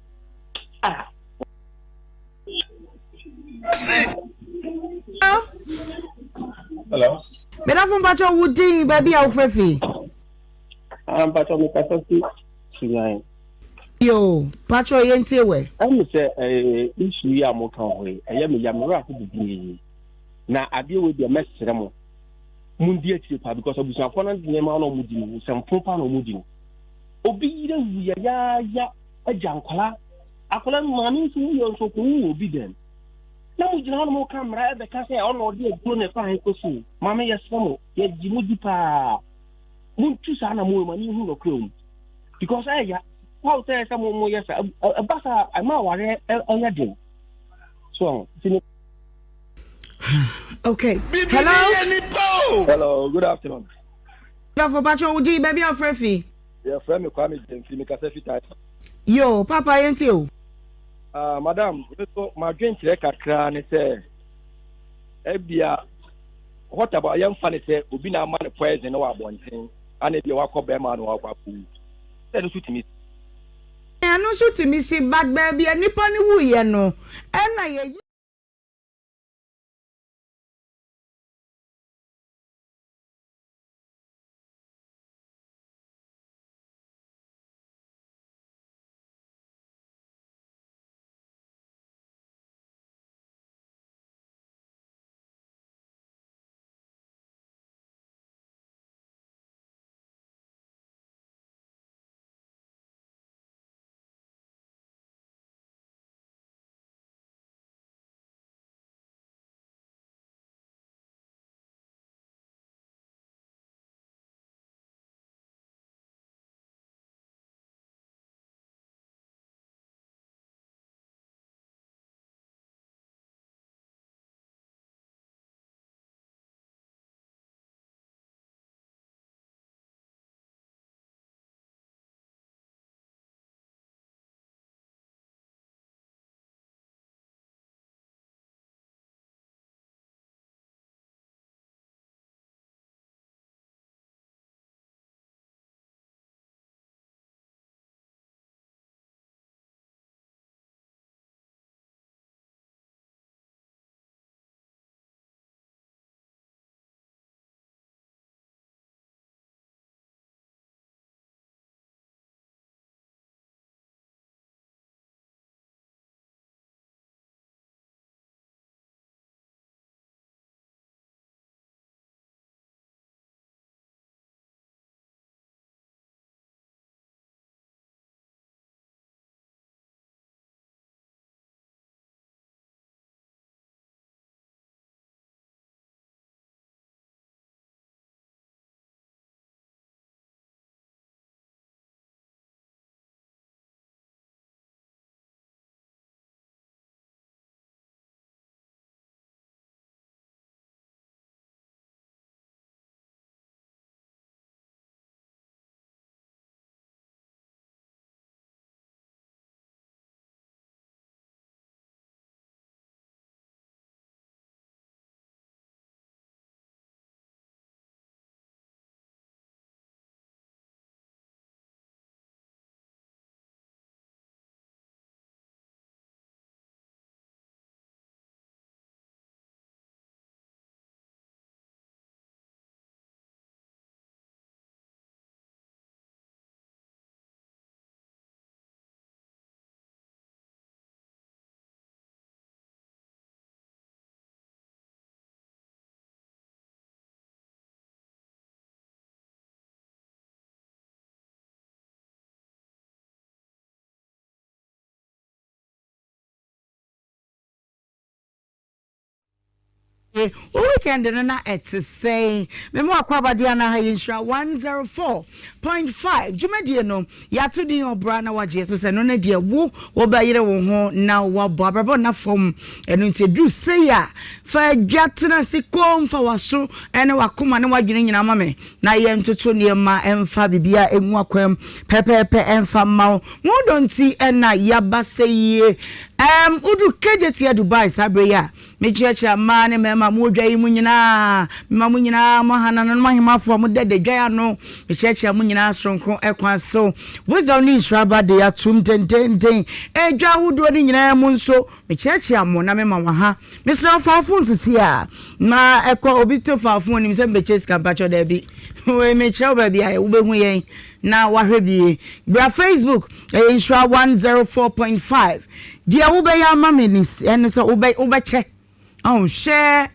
Hello. Medafo mpacho wudin baby a ofrefi. Mpacho me kasa si suyan. Yo, pacho yente we. Am say issue ya mo kan ho e me ya me ra ko bibi. Na ade we de mesere mo. Mundi ati pa because abusuafo no de ma no mudi no sempo pa no mudi no. Obi yire wu ya ajankwala. Akola ma mi nso wu yo nso ko wu obi dem. Na mo gyina no kamera ebe ka say ono de aguro ne fa han kosi mama yesemo ye gimu dipa mun tu sa na mo ma ni hu no krom because ya how say some mo yes basa ama ware enya dem so Okay, Hello, good afternoon. Medafo pacho wudin baby a ofrefi. Your friend me kwame Jensi me kasa fita. Yo, papa yente o. Madam, so my drink kakra ne say ebia what about young fan say obi na man poison no abonten and ebia wakọ be man no akwapu say no suit me Eno suit me si bad baby nipa ni wu ye no na ye day weekend na say me mo akwaba dia na ha Nhyira 104.5 dwumadie no ya to din obra na waje so se no na dia wo ba yire wo ho na wo abrabo na fom enu nti du say ya fa dwatena sikom fa waso ene wakoma ne wadwene nyina ma me na ye ntoto ne ma emfa bibia enwu akwam pepepe emfa mawo mo donti ena yaba seye udu kejeti ya Dubai sabre ya mechiacha ma ne mema mo dwa yi mu nyina ma mu nyina mo hana no ma hemafo mo dede dwa ya no mechiacha mu nyina sonko ekwa so wisdom ni Nhyira de ya tum den edwa wudo ni nyina mu nso mechiacha mo na mema wa ha mesra faafo nsisi a na ekwa obi to faafo ni mse beches kampacho de bi we mechiacha ba bia ye wo behu yen na wahwebie bra Facebook Nhyira 104.5 dia wo be ya mamenis ene so wo be che share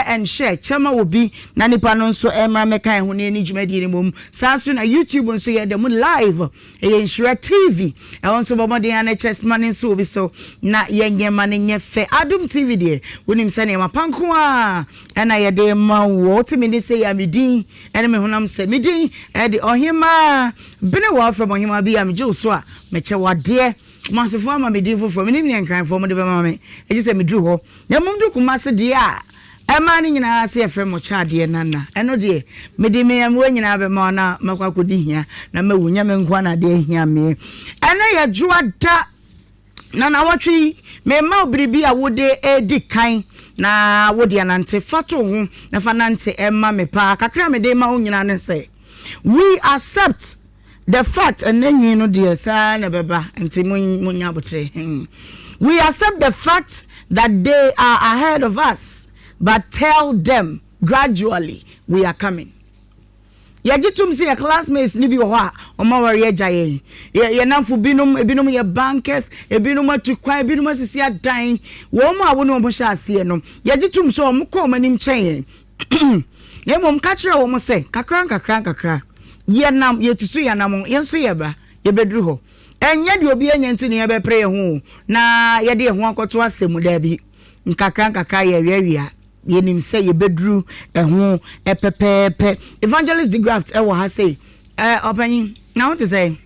and share chama obi na nipa no nso emra meka ho ne ni dwumadi ni mom sanso na YouTube nso ye dem live Nhyira TV nso bomode ya na chest man nso obi so na yenye man nye fe Adum TV de wonim se ne mapanko a na ye de ma wo timi ni se ya medin ene me honam se medin e de Ohemaa Benewaa from Ohemaa bi am jo so a meche wade Masifo ama medifo from nim ne nkran for mo de be ma me e se medru ho ya mom du kumase de a ema ni nyina se efre mo cha de nana eno de mede me am wo nyina be ma na makwakodi hia na mawunya me nkwa na de hia me eno ya juada na watwi me ma obribi a wode edi kan na wode anante fato ho na fanante ema me pa kakra me de ma wo nyina ne say we accept the fact and then you know dear son baba until we accept the fact that they are ahead of us, but tell them gradually we are coming. Ya gitum see your classmates ni bi ho a o ma wari ajaye ye namfo binum ye bankers binum atukwan binum asisi adan wo mo awo no mo sha ase no ya gitum so o mo ko manim chen ye mom ka kire wo mo say kakra yenam yetusu yanam yenso yeba yebedru ho enye de obi enyanti ne yebepre ho na yede ho akoto asemu da bi nkaka ye wiawia yenim se yebedru ho epepepe evangelist the graft e wo ha say opanyin na what to say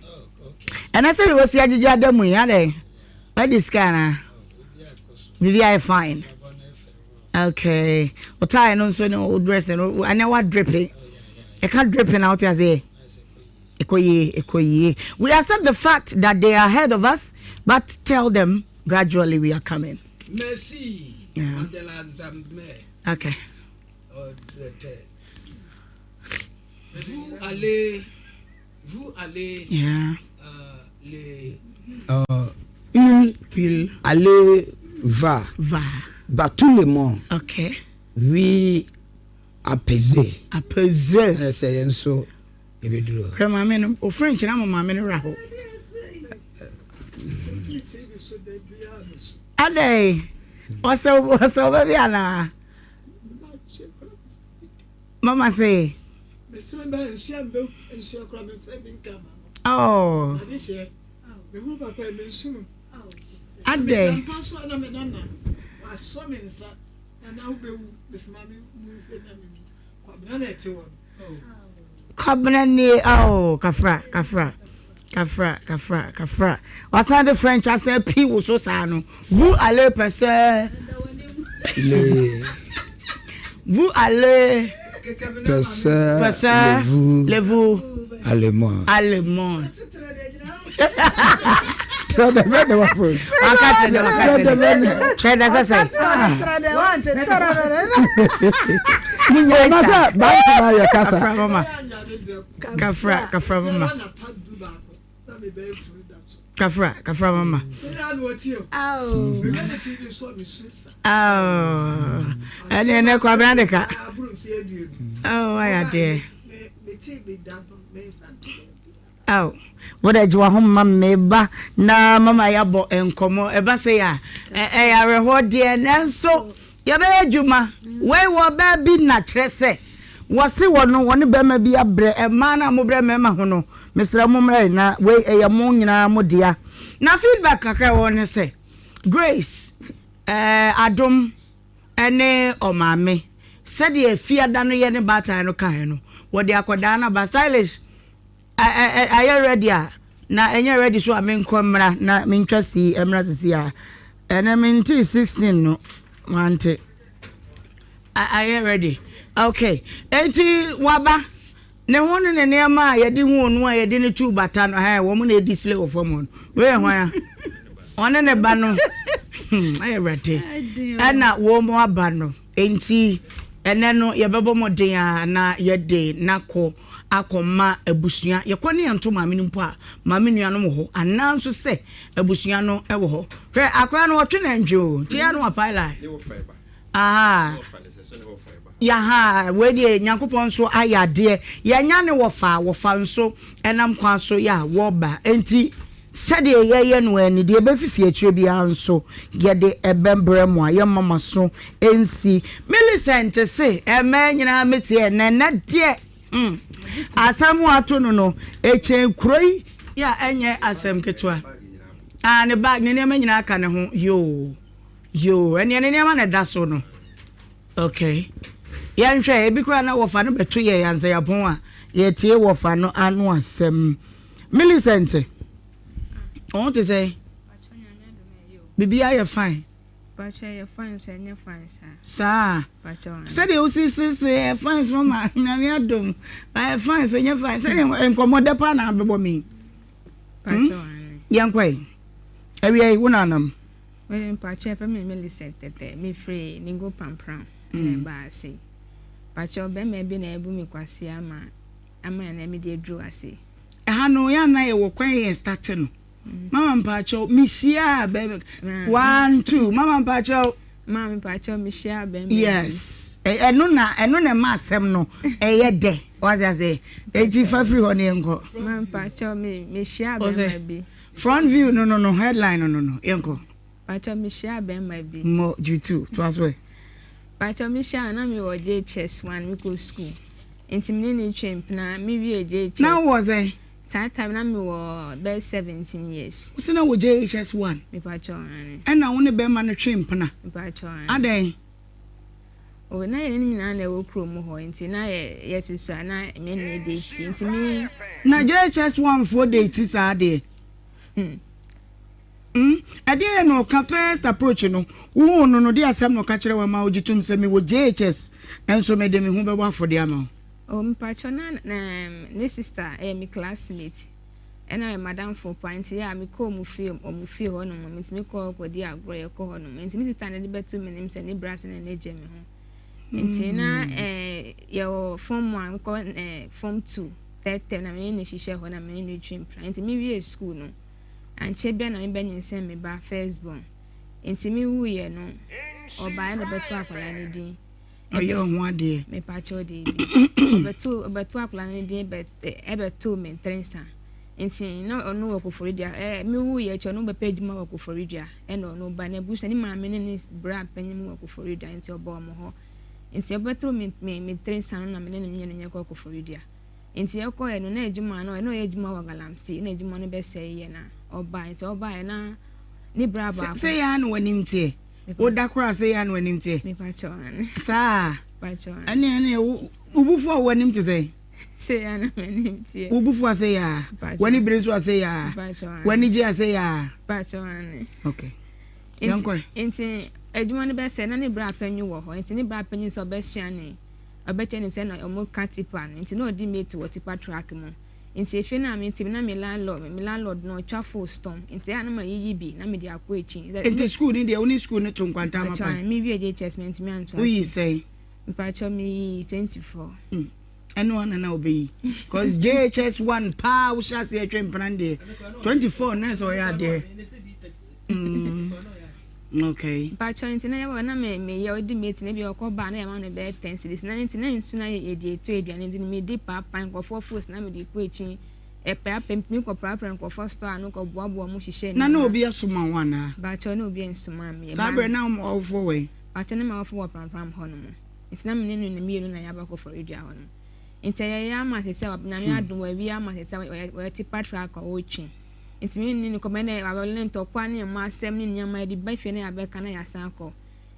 and I say we see agija adamu ya dey what this kana we fine okay what I no so no dress no and what dripping I can't dripping out as a Ekoye. We accept the fact that they are ahead of us, but tell them gradually we are coming. Merci. Yeah. Okay. Vous allez. Yeah. Il aller va. Bah tout le monde. Okay. Oui. Apaiser. C'est un so. Mama o French na mama no raho. Ade. Oso baby ana. Mama say. Oh. Ade. Kabnani kafra wasan de French asa pi wo so sa no vous allez passer vous allez passer le vous allemand Kafra mama. Ene kwa brandeka. Why there? What I do home mama na mama ya bo enkomo eba say ya ya reward there na so ya be adwuma we wo ba bi na kire se wose wono woni be ma bi abre e ma na mo bre mema ho no mesra mo mre na we e ya mo nyina mo dia na feedback kakra woni se Grace Adom ene o maame said ye fiada no ye ne bata no kan no wo de akoda na ba stylish are you ready na enye ready so amenkomra na mentwasi emra sisi a ene menti 16 no mante are you ready okay enti waba ne hono ne nema ye de hu no ye de ne tu bata no ha wo mo na display of form we hwan one ne ba no are you ready ana wo mo aba no enti ene no ye bebo modin a na ye de nako akoma abusua ye kone yanto maame nimpo a maame nua no mo ho ananso se abusua no e wo ho hwe akora no wotwe na ndwo ti ya no apaila ya ha we de nyankopon so ayade ye nya ne wofa nso enam kwa so ya wo ba enti sade ye no ani de befifi akire bia nso ye de ebembre mo a ye mama so ensi Millicent se ema nyina metie na de asamu ato no eche kroi ya enye asem ketwa ne bag ne nema nyina aka ne ho yo ene ne nema na da so no okay ya nhwe ebi kwa na wofa no beto ye yanza ya bon a ye tie wofa no anu asem Millicent I want to say, Bibi, are you fine? But you're fine, sir. You're fine, sir. Said you see, fine, Mama. I don't. I fine, so you're fine. Said you incommode the pana before me. Young way. Every one on them. Well, in Pacha, for me, Millicent, me free, Ningo Pampram, and Bassy. But your Ben may be able to quasi a man an immediate drew, I say. I know ya na wo kwan yen starting. Mama mpacho mishia baby 1 2 mama mpacho mishia baby. Yes. Eno na ma asem no eye de. What I say? 85 free honey enko. Mama mpacho mishia baby. Front view no headline no enko. Pacho mishia baby. Mo G2 to as well. Pacho mishia na me wo JHS 1 me go school. Intimini ni champ na me wie JHS. Now was I that time na me was about 17 years. What's na wo JHS 1? Me pacho ane. And na woni be ma no champ na. Me pacho ane. Aden. O na ye ni na wo krom ho nti na ye yesusu na me ne dey nti me na JHS 1 for date is ade. Ade no ka first approach no wo no dey asem no ka kire wa ma ogitum se me wo JHS enso me de me hu be wa for dey ama. O mpacho na ne sister me classmate ena madam for point ya me ko mu fie ho no mo me ko di agro ye ko ho no nti ne sister na de betu me nim se ne brass na ne je me ho nti na yo form 1 ko form 2 third term na me ne shishe ho na me ne dream plan nti me wie school no anche bia na me be nyin me ba first born nti me wu ye no oba na betu akwala ne din Oyo nwa de me pacho de obetu akwala ne din bet ebetu me trensta nti no onu wako foridia me wu ye cho no be pedima wako foridia eno no ba na busa ni ma me ne bra panyim wako foridia nti obo mo ho nti obetu me trensta no na me ne nye wako foridia nti e ko e no na ejuma no e no ejuma wa galamsi na ejuma no be sei ye na oba nti oba ye na ni bra ba say ya no wanimtie o da kra say ya no wanimtie me pacho ane sa pacho ane ubufu a wanimtie say say ya no wanimtie ubufu say ya wani brezu say ya wani je say ya pacho ane okay yanko nti ejuma no be sei na ni bra panyu wo ho nti ni bra panyu so be hia ni obeteni se na omo katipa nti no di mate wo tipa track mo nti efe na me nti na me landlord no twa full storm nti ana ma yiyi bi na me di akwa echi nti school ni de oni school ni to nkwanta ma pa me wie JHS nti me anto we say mpacho me 24 eno na obeyi cause JHS 1 pa wo sha se atwe mpran de 24 na so ya de okay mpacho nti na ya na me ye odi mate na bi okoba na ya ma no be 10 cities na nti na nsu na ye di eto eduane nti me di papa nko force na me di ko echi epe apem mi ko prapra nko for store anu ko boabo mu hihye na obi asoma wana mpacho na obi ensoma me sabre na o for we mpacho na ma for pram ho no mo nti na me ne me na ya ba ko for edu ho no nti ya ma se na me adum wa wi ama se we ti patra ko ochi nti me ni ko me na abele ntokwa ne ma asem ni nyama di ba fie na abeka na ya san ko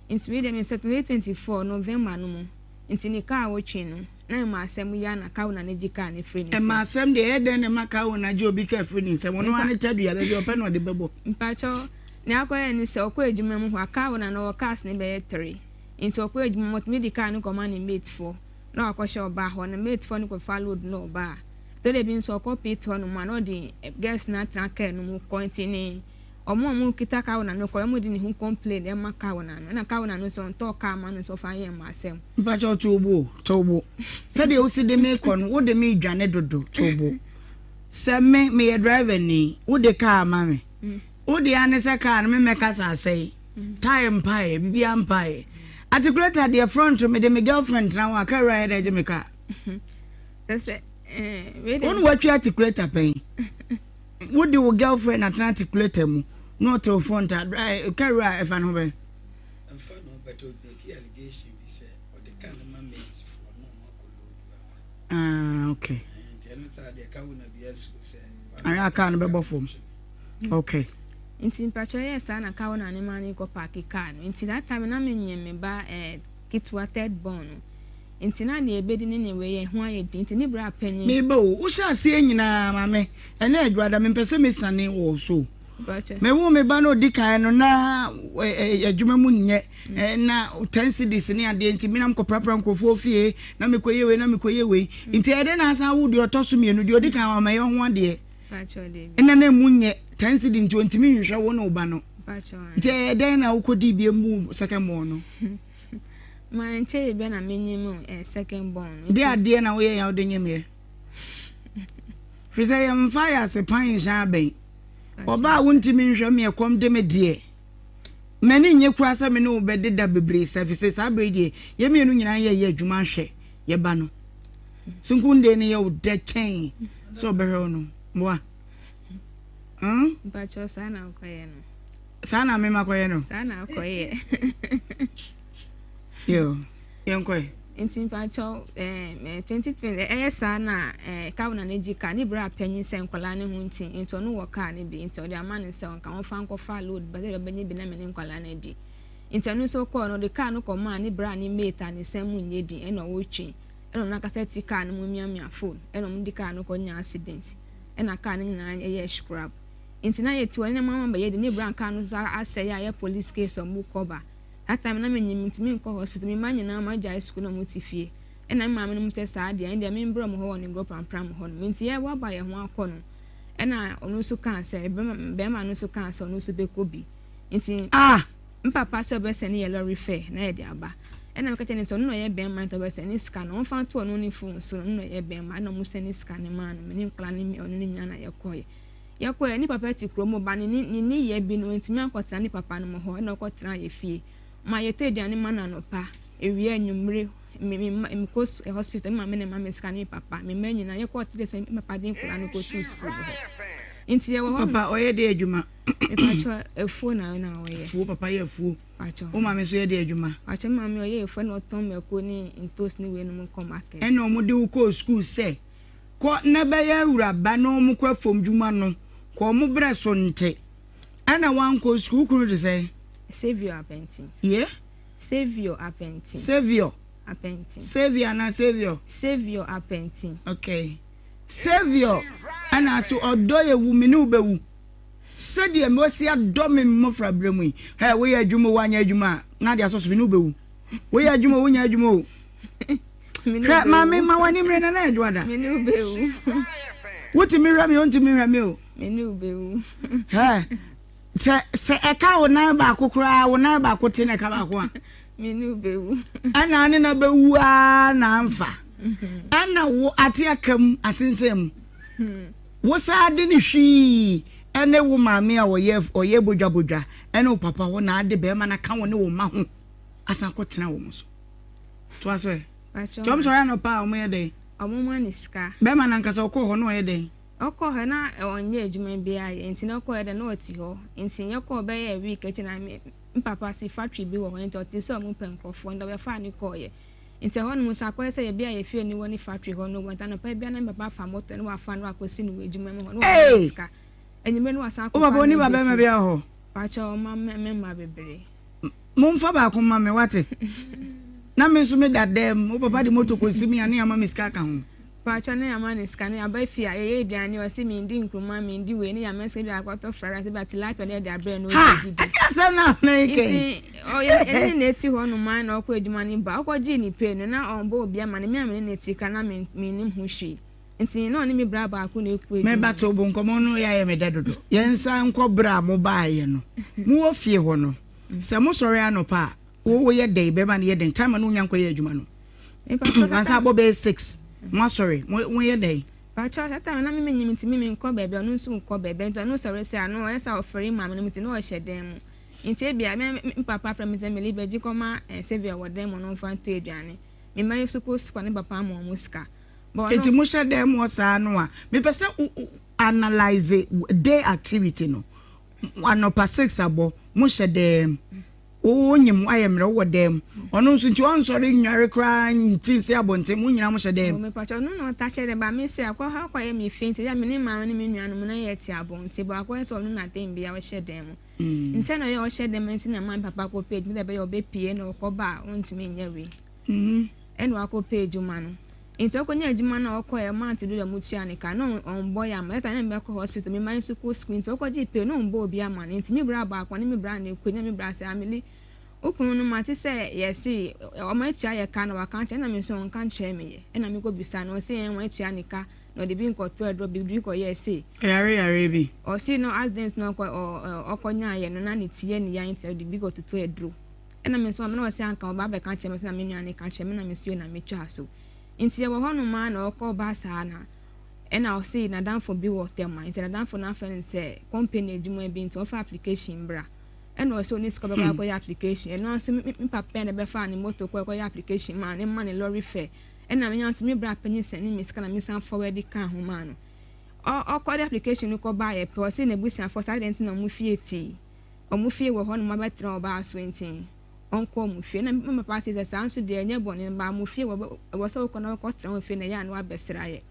nti we dem in 24 November no mo nti ni ka wo twe no na ma asem ya na ka na ji ka ne free ni ma asem de eden na ka wo na je obi ka free ni nsem no ane tadu ya be open no de bebo mpacho ni akoye ni se okọ ejuma mu ho ka wo na no cast ne be 3 nti okọ ejuma mo me di ka no koma ni mate 4 na akọhye oba ho na mate 4 no ko follow no oba tele bi nso okọ pit ho no ma no di guest na tracker no mu continue omo kita ka wona no ko mo di ni hu complain e ma ka wona no na ka wona no so nto ka ma no so fa ye ma asem ba cho tobo se de o si de me ko no wo de me dwane dodo tobo se me ye driver ni wo de ka ma me wo de ane se ka no me ka sa sei time pie bibia mpae articulator the front me de me girlfriend na wa ka ride de me ka se won wa twa articulator pen wo de wo girlfriend at articulator mu not to front carry if an hobe but make allegation be say or the kind of man makes for no okay and the the ka wona be as say I can be bofom okay nti mpacho yes na ka wona ne mani ko park car no nti that time na menye me ba kitwa third born nti na na ebedi ne we ye ho aye din nti ne bra panyin me ba wo sha se nyina mame ene adwada me pese me sane wo so me wo me ba no dikan no na adwuma mu nye na 10 cedis ne ade nti minam ko prapra nkofo fie na me koye we nti ede na asa wo de otoso mienu de odikan wa me ho ade ene na mu nye 10 cedis nti ontimi nhwe wo no ba no nti ede na wo kodi bie mu second mo no man che be na menyim second born de ade na wo ye ya de nyem Frise yam fire se pan sha ben oba wontimi nhwe me ekom de me de mani nye kura se me no be de da bebre services abredie ye me no nyina ye adwuma hwe ye ba no sunkunde ne ye wo de chen so be hwe no moa ba cho sana ukoye no sana me makoye no sana ukoye yo yenkoi ntin pa cho 2020 sana ka wona na jika ni bra panyin se nkola ne hu ntin nto no wo ka ne bi nto de amane se onka won fa nko fa load ba de benye bi na me nkola na di nto no so ko no de ka no ko ma ni bra ni mate ani se mu nye di e no wo twi e no na ka se ti ka no mu mia phone e no mu di ka no ko nya accident e na ka ni na ye scrap ntina ye ti wona mama ba ye de ni bra ka no ase ya police case o mu cover that time na me nyimintimi nko hospital me manya na ma jai school na mutifie e na mama no mse saa dia ndia me mbro mo ho ne group ampram ho no nti ye wa ba ye ho akọ no e na onu so cancer be ma no so cancer onu so be kobi nti mpapa so be se ne ye lorry fare na ye dia ba e na me kete ne so no ye be ma to be se ne scan no fa to no ni phone so no ye be ma na mo se ne scan ma no me ni kla ni onu ni nya na ye koye ni papa ti kromo ba ni ye bi no nti me akọtra ni papa no mo ho e na akọtra ye fie ma yete diane mana no pa ewie anwumre me ko hospital ma me ne ma me scan papa me manyi na ye ko test me papa din kula no ko to school ho nti ye wo papa oye de adwuma e pa cho efu na oye fu papa ye fu pacho o ma me so ye de adwuma pacho ma me oye efu na oton me ko ni ntos ni we no mo come market eno mo de ko school se ko na be ya wura ba no mo ko fom dwuma no ko mo bre so nte ana wan ko school kunu de say Savior Apenting. Yeah? Savior Apenting. Savior Apenting. Savior na Savior. Savior Apenting. Okay. Savior. Ana so odoye wu me no bewu. Said me si adọ me mofra bremu yi. Hey, we adwuma wanya adwuma. Na dia so so me no bewu. We adwuma wonya adwuma o. Ma me ma wani mre na adwada. Me no bewu. Wuti mi hwa me onti mi hwa me o. Me no bewu. Ha. Se eka wona ba kokura wona ba kote na ka ba ko a me nu bewu ana ne na bewu a na amfa ana wo ate akam asensem wo sa de ni hwi ene wo maame a oye bodwa ene wo papa wo na ade be ma na ka wo ne wo ma ho asan ko tena wo mo so to aso e jom so ya no pa o mo ye de o mo ma ni ska be ma na nkasa ko ho no ye de oko he na onye adwuma bia ye nti na oko he de na oti ho nti nye ko be ye week echi na papa si factory bi wo ho nti oti so mo penkrofo ndo be fa ni ko ye nti ho no musa ko se ye bia ye fie ni woni factory ho no wanta no pa bia na papa fa moto no afa no akosi no adwuma mo ho no ska enyime no asa ko o baba oni baba me bia ho pa cha o ma me ma bebre Mumfa ba ko ma me wate. Na me nso me dadam, o papa de moto ko simi ane ama me ska ka ho. Pacha na ama ne ska na aba fia ye aduane o se mi ndi nkruma mi ndi we ne ya meska bi akwato frara se ba tilapia de abre no di. Asa na na ike. O ye ne ti ho no man na okọ adwuma ni ba okọ ji ni pe no na on bo bia ma ne me ne ti kra na me nim ho hwe. Nti na oni me bra ba ko na eku me ba to bo nkomo no ya ye me dedodo. Ye nsa nko bra mo ba ye no. Mu ofie ho no. Se mo sori anopa wo ye dey be ba ne ye den time no nya nko ye adwuma no. Ansa bo be 6. Mo sorry mo ye dey. Ba cha ta na me nyim nti me nko bebe onu nso nko bebe nti onu sori se ano e sa ofere ma me nti no hye den mu. Nti e bia me papa from se me libe ji koma se bia wo den mo no fa nta aduane. Me ma yesu ko sukwa ne papa mo muska. Eti mo hye dem wo sa no a me pese analyze day activity no. Anopa 6 abo mo hye dem o nyim ayemre wo dem ono nso nti on sori nware kra nti se abonte mo nyina mo hye dem me pacho no no ta hye dem ba me se akwa ha kwa ye me fenti ya me ne ma ne me nuanu mo na ye ti abonte ba akwa so no na dem bia wo hye dem nti na ye wo hye dem nti na man papa ko page me da be ye obe pie na ko ba ontimi nyawe eno akọ page ma no nti okonya adwuma na okọ e ma nti do mutua ne ka no on boy am leta na me ko hospital me man school screen nti okoji pe no mbo obi ama nti me bra ba akwa ne me bra na ekonya me bra se amili okunu no mate se yesi o ma tua ye ka na waka nche na me so nka nche me ye na me ko bisa no se en wa tua ne ka no de bi nko to edro bi ko yesi yare bi o si no accidents no ko okonya ye no na ne tie ne ya nti de bi ko to edro na me so me no se anka o ba be ka nche me se na me nua ne ka nche me na me so na me twa so nti ye wo hono ma na okọ ba sa na ena o say na danfo bi wo tema nti na danfo na fa nse company adwuma bi nti offer application bra ena o so ni skobe kwa ya application ena so mi papa na be fa ni moto kwa ya application ma ne ma ne lorry fare ena me nyanse mi bra panyi se ni mi ska na mi san forward ka ho ma no o kwa the application ko ba ye pe o say na busia for accident na mu fie ti o mu fie wo hono ma be tra o ba so nti onko mu fie na me papa say say anso de enye bone ba mu fie wo so ko na ko tra mu fie na ya no abesra ye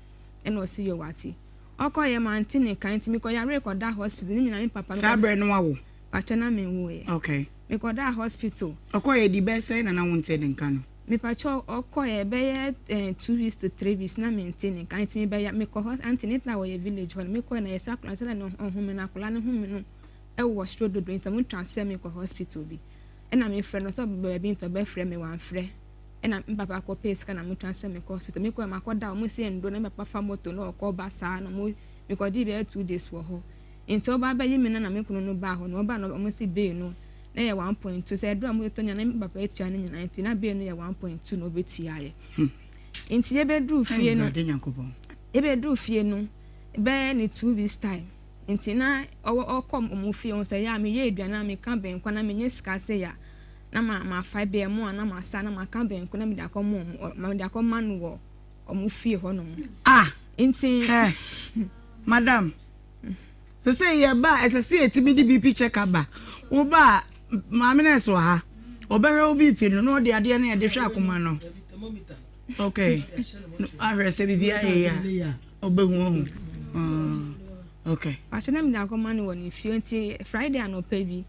ena o si yo wati oko ye man tini kan ti mi ko ya record hospital ni nyina me papa sabre no wawo atena me wo ye okay me ko da hospital oko ye di be say na na wonte den kan me pacho oko ye be ye 2 weeks to 3 weeks na me tini kan ti mi be ya me ko antinata wo ye village ho me ko na ye sakura say na ho me na kula ne ho me no e wo strodo do intamu transfer me ko hospital bi ena me frɛ no so be bi nto be frɛ me wan frɛ ena papa ko pay sika na mo transfer me ko hospital me ko ma ko da mo se ndo na me papa fa moto no ko ba sa no mo me ko di be 2 days for ho nti oba ba yi me na me kunu no ba ho no oba no mo si be no na ye 1.2 se do mo to nya na me papa etia ne nyina nti na be no ye 1.2 no betia ye nti ye be du fie no ye be du fie no be ni 2 weeks time nti na okom mo fie on se ya me ye aduana me ka ben kwa na me nye sika se ya na ma 5 be mo na ma sa na ma ka ben kwa na me da ko mo ma da ko manu wo omo fie ho no nti madam so say ye ba ese etimi di BP check ba wo ba ma me na so ha obere obi BP no no de ade na ye de hwa akoma no okay ahwe se bibia ye ya obehu okay achana me da ko manu wo ni fie nti Friday anopa bi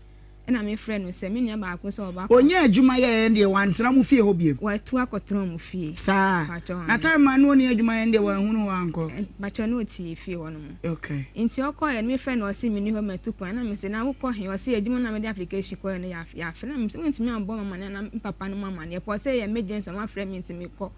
na me friend no se me nya ba ko so ba onye adwuma ye ndie wantena mu fie ho biem wa tu akotena mu fie sa na time man no ne adwuma ye ndie wa hunu wa anko ba cho no ti fie wo no okay nti okoye me friend no se me ni ho metu point na me se na wo ko he o se adwuma na me de application ko ne ya fe na me se ntimi ambo mama na papa no mama ne po se ye emergency ma friend me ntimi ko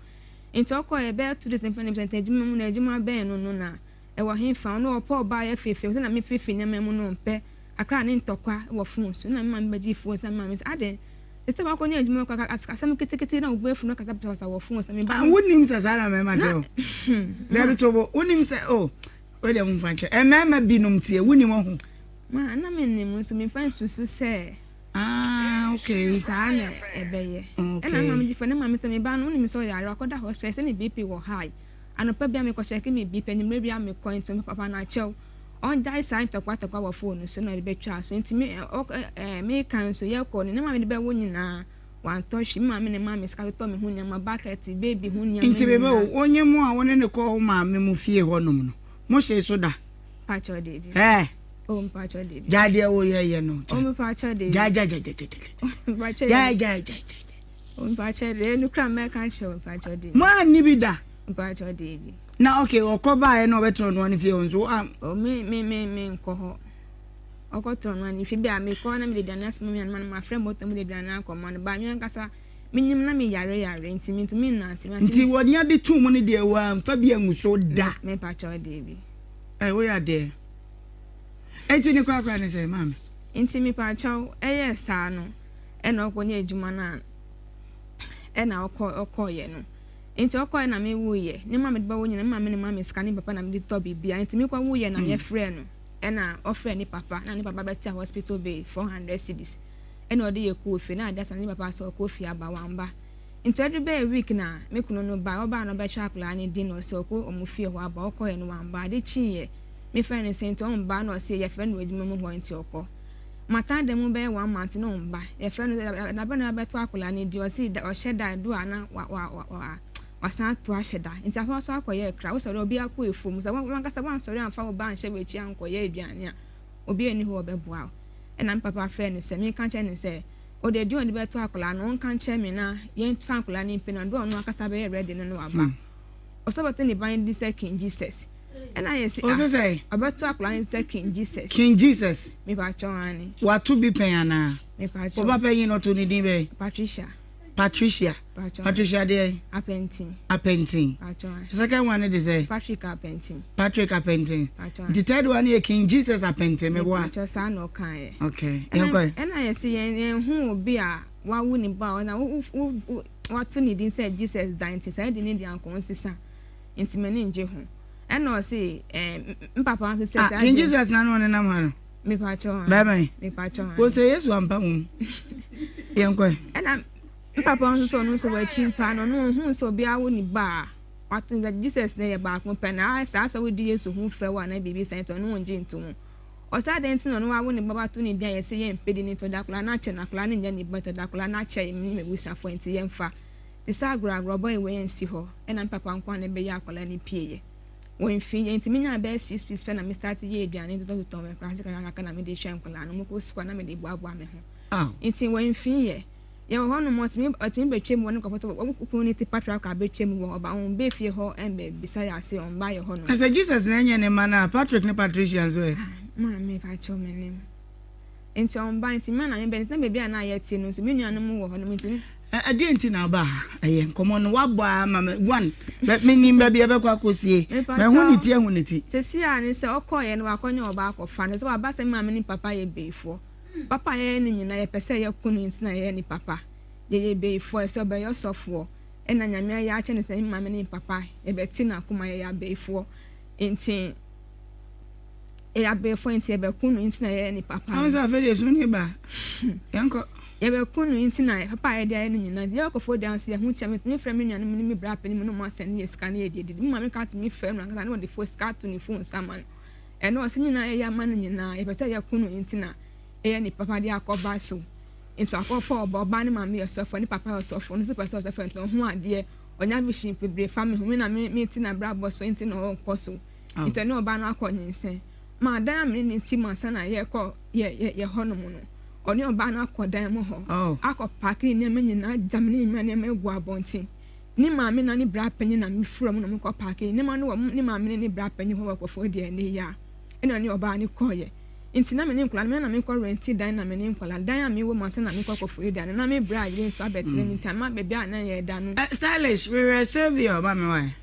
nti okoye be 2 days in front of adwuma mu na adwuma ben no na e wo he fa no opo ba ye fefe se na me fefe ne me no mpe akra ne ntokwa wo fun so na me mbaji fun so na me ade ese ba ko nya adwuma ko asam kitikiti na obu fun no kata pesa wo fun so me ba wonim se sara me ma tell there to bo wonim se we dem fanche ma binum tie wonim ho ma na me nim so me fan susu se okay sa na ebeye e na ma me di fun na ma me se me ba no wonim so ya akoda hospital se ni BP wo high anopa bia me ko check me BP ni me bia me coin so me papa na chew on die sign to kwata kwa phone so na be twa so nti me kan so ye ko ni na ma me be wo nyina wan to shi ma me ne ma me ska to me hunya ma bucket baby hunya nti bebe onye mu a woni ne ko ma me mu fie ho nom no mo hye so da pa cho de bi Oh, mpacho de. Jade wo ye no. Oh, mpacho de. Ja. Mpacho. Ja. Oh, mpacho de. Nu kra me kan show mpacho de. Ma ni bi da. Mpacho de bi. Na okay, okoba e no betro no ani fie onzo am. Oh, me nko ho. Okotro no ani fi bia me ko na me de danas me man ma frem moto me de danas ko man ba nyan kasa minyim na me yare ntimi na ntimi. Nti woni ade tu mu ne de wa mfa bia nguso da. Me mpacho de bi. We are there. Enti ni kwa ne say mama. Enti mi mpacho eye sa no. E na okonye ejuma na. E na okoye no. Enti okoye na me wuye. Ni mama de ba wonye na mama ne mama sika ni papa na me de to bibia. Enti mi kwa wuye na ye frɛ no. E na ofre ni papa na ni papa beti hospital bay 400 cedis. E na ode ye kofi na ada ni papa so kofi aba wamba. Enti every day week na me kuno no ba oba no be twa akla ni din no so ko omufie ho aba okoye no wamba de chiye. Me friend is saying to on ba no say your friend we mu ho nti okọ mata dem be 1 month no mba your friend na be na be to akola ni di o see o sheda do ana wa san to asheda nti afa so akoye kra wo so obi akọ efom so wan kasa wan sorry amfa wo ba nhye we chi ankoye aduane a obi eni ho be boa e na papa friend say me kan che ni say o de di on be to akola no kan che me na yen fa akola ni pe na do no akasa be ready no aba o so but ni bind this King Jesus. And I say, what say? About to apply King Jesus. King Jesus. Me pachoni. What to be paying na? Me pachoni. Oba paying not to need be. Patricia. Patricia there. Apenting. Pachoni. The second one is say Patrick Apenting. The third one is King Jesus Apenting. Me boy. Pachosa no kan. Okay. And I say who be a wa wuni ba na what to need say Jesus dying say the need an consistent. Intimate nje ho. And no say papa want to say King Jesus na no na ma no. Me pacho. Bye. Me pacho. Go say yes ampa hu. Yenko. And papa want so no so we chimfa no hu so bia wo ni ba. What that Jesus na back mo pen I say we di Yesu hu frɛ wa na bibi say to no nje ntomu. O sa den tin no wa wo ni baba to ni dia ye say ye mpedi ni to dakula na che na kula ni nya ni ba to dakula na che mi me busa fo enti ye mfa. Isa agro boy we nsi ho. And papa nkwa na be ya akola ni pie. When fin intiminya be 6 piece pen na me start ye aduane to to me class kan aka na me de hwe nkola no mo ko sukwa na me de boaboa me ho inti when fin ye ho no mo timi betwem won ko foto ko ni ti patra ka betwem wo oba on be fie ho en be bisa ya se on ba ye ho no as Jesus na nye ne mana Patrick ne Patricia zo e ma me fa cho me nim inti on ba inti ma na me be na be bia na ye ti no so me nua no mo wo ho no inti adenti na ba aye nkomo no wabwa mama one me nim ba bia be kwa kosie me hu ni ti sesi a ni se okoye no akonye oba akofa no so aba se mama ni papa ye beifo papa ye ni nyina ye pese ye kunu ntina ye ni papa ye beifo so be yo sofo e na nyame ya ache ni se mama ni papa ye beti na kuma ye ya beifo enti e ya beifo enti ye be kunu ntina ye ni papa am sa fe so ni ba yanko yebe kunu intina papa ye dia ni nyina ye okofo dia so ye hu chame me frɛ me nuanu me bra pani me no ma send ye scan ye de ma me ka me frɛ no kan na de first card to ni phone saman e no so nyina ye ya ma ni nyina ye pese ye kunu intina e ni papa dia akoba so inso akofo oba ni ma me yosofo ni papa yosofo no so pese yosofo nto hu ade onya vision pebre family hu me na me intina bra boss so intina o koso intene oba no akonyinse ma dan me ni ti ma sana ye ko ye hono mu no oni oba na akodan mu ho akopaki ni menyina jamni me na egu abontin ni maame na ni bra panyi na me fura mu no ko paki ni ma no ni maame ni bra panyi ho wakofo de ni ya ena ni oba ni koye intina me ni nkola me na me ko renti dan na me ni nkola dan a me wo ma se na me ko kofo de na me bra yire so abetre ni time ma bebi ana ye da no stylish we were savior ba me why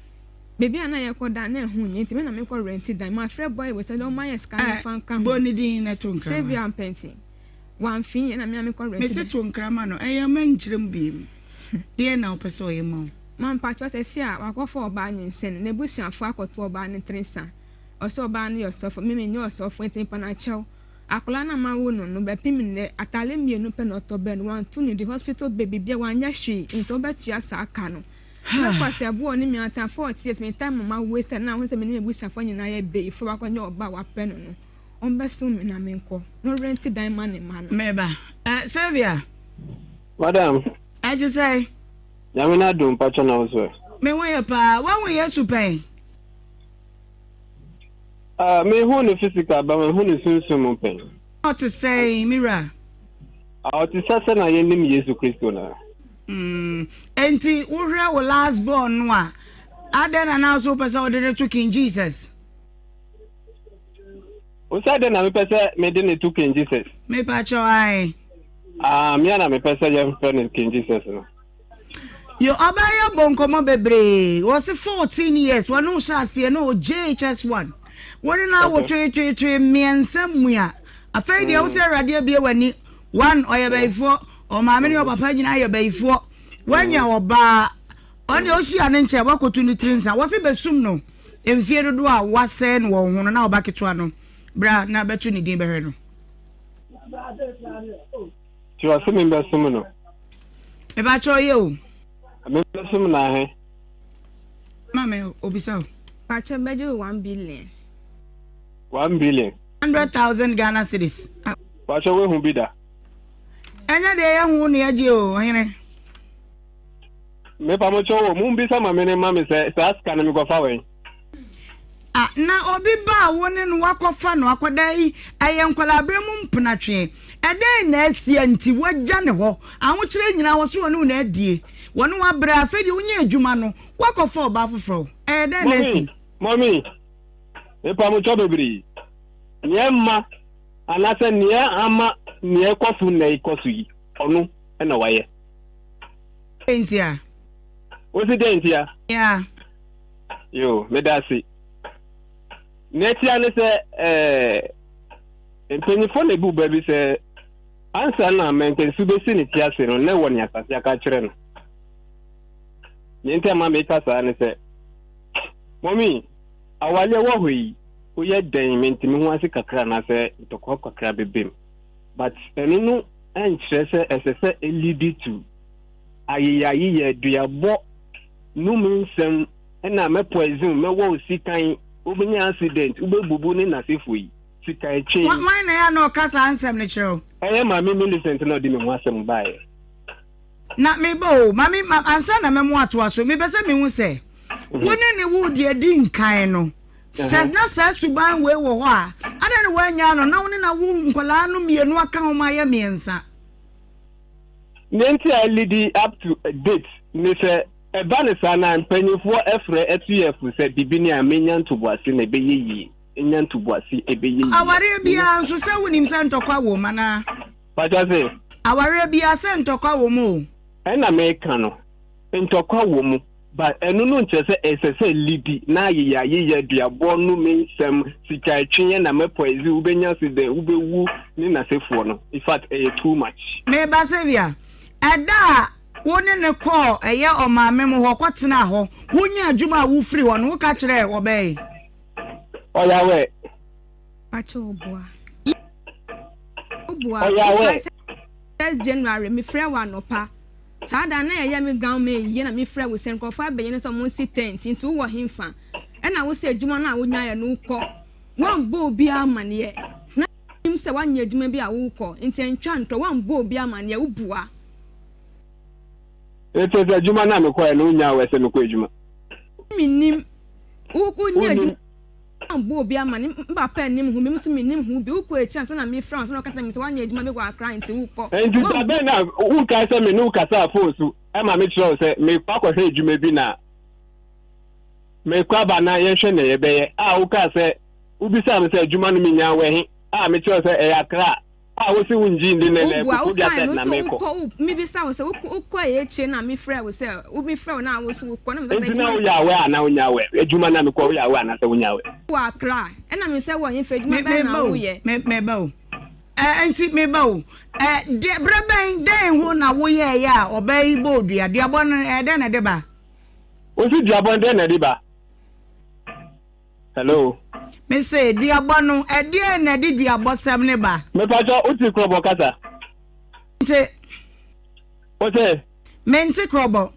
bebi ana ye ko da na hu nyi intima na me ko renti dan ma frɛ boy we say don my scan fan kam boni din na to nkra savior am painting one thing na me ko renti me se to nkrama no e ya mankyerem biem de na opese o ye mo man patwa se si a wakofo oba nyi nsen na busuafo akoto oba ne tresa oso oba ne yosofo me nyi osofo etin pana chew akola na ma wo no be pim ne atale mienu pe no to be no wan tu ni the hospital baby bia wan nya hwe into betua sa aka no na kwase abo ni mi ata 40 years me time ma waste na ho se me ne busuafo nyina ye be ifo wakonya oba wa pe no no on be so me na me nko no rent dan man man meba Sylvia madam I just say Yamina dum pacho na ozo me won ye pa wa won ye super Me who the physical, but me who the sunsun pen. What to say, Mira? To say na ye nim Jesus Christo na. Enti uhra wo last born no Aden na so pesa odere to King Jesus. O say den na me pesa me de to King Jesus. Me pa cho ai. Me na me pesa ye friend King Jesus no. Yo abaya bonkomo bebre. Was 14 years. Wanu sha se no JHS1. Wori na wo twe miensam mua. Afei de wo se radio bia wani one oyebaifo o maame ne papa nyina yebaifo. Wanya oba on the ocean and chair, walk to the trains. I was it the sum no. In fear to do a was saying, well, when I back to one, bra, now bet you need to be here. You are swimming by summoner. If I show you, I'm a summoner. Mamma, Obiso. Pacha bedu 1 billion. 1 billion. 100,000 Ghana cedis. Pacha, where who be that? And ya there, who near you, Me pa mo chowo mu mbisa ma mene ma me se aska na me go fa wen. Na obi ba woni no wakofa no akodai ayenkwala abremu mpunatwe. Eden na asia nti wagya ne ho. Ahokire nyina wo so wonu na adie. Wonu wabra afedi wonye adwuma no wakofa oba foforo. Eden na asi. Mommy. Me pa mo chowo bebiri. Nyemma anase ne ama ne kofu na ikosu yi. Onu na waye. Entia. What's it here? Yeah. Yo, me da si. Next year, say, in 24 nebu baby say, answer na maintain subesi ni tiase no ne woni asase aka kire no. Yente ma make us and say, mommy, awale wo hoyi, wo ye den mentimi ho ase kakra na say tokwa kakra bebem. But enu no enchire say esese lead to ayiyayi ye duabo no minsem na me poison me wo sikan obinya accident ubebubu ni nasefo yi sikan chain why na ya no kasa ansem ne chiro ma me Millicent no di me ho asem bae na me bo mami ansa na me mo ato aso me pese me hu se woni ne wo di edi nkan no se na sa suban we wo ho a ada ne wanya no na woni na wo nkola no mienu aka ho ma ya miensa Nenti lead up to a date me say e ba ne sana mpanyifo efre etuf se bibini amenya ntoboase na ebeyeyi enya ntoboase ebeyeyi aware bia nso se wonim se ntokwa wo mana pacha se aware bia se ntokwa wo mu na me kan no ntokwa wo mu ba enu no nche se esese lidi na ayeya duabo no mensem sika twenye na mepoezi ubenya se de ubewu ni na sefo no in fact too much me ba se bia ada woni ne call eye o maame mu ho kwatena ho wonya adwuma wo free ho no ka kire wo be oya we pacho obua oya we 1 January me frɛ wa nopa sada na eye me ground me ye na me frɛ wo sen ko fa be ne so mo si tent nti wo himfa e na wo se adwuma na wonya ye no kɔ wan bo obi amane na im se wanya adwuma bi a wo kɔ nti ntwa nto wan bo obi amane wo bua Ete se juma na me kwa no nya we se me kwa juma. Minim. Uku nya juma bo bia ma mba pa nim hu me musu minim hu bi uku e chance na me France no kata me se wanya juma be kwa client uko. Enju da be na u ka se me no ka sa fosu. E ma me chiro se me kwa kwa se juma bi na. Me kwa ba na ye hwe na ye be ye. U ka se u bi sa me se juma no mi nya we he. Me chiro se e akra. Wo se wunji ndi ne ku dia se na me ko mi bi sa wo se ukọ ye che na mi frɛ wo se wo mi frɛ wo na wo so ukọ na me se na wo ya we ana wo nya we ejuma na me ko wo ya we ana se wo nya we wa kra e na me se wo yin feduma ba na wo ye me ba o enti me ba o de braben den ho na wo ye ya obai bo duabo no de na de ba o si duabo de na de ba hello me say duabo no e na de duabo sam ne ba me pa jo uti krobo kasa nti o se menti krobo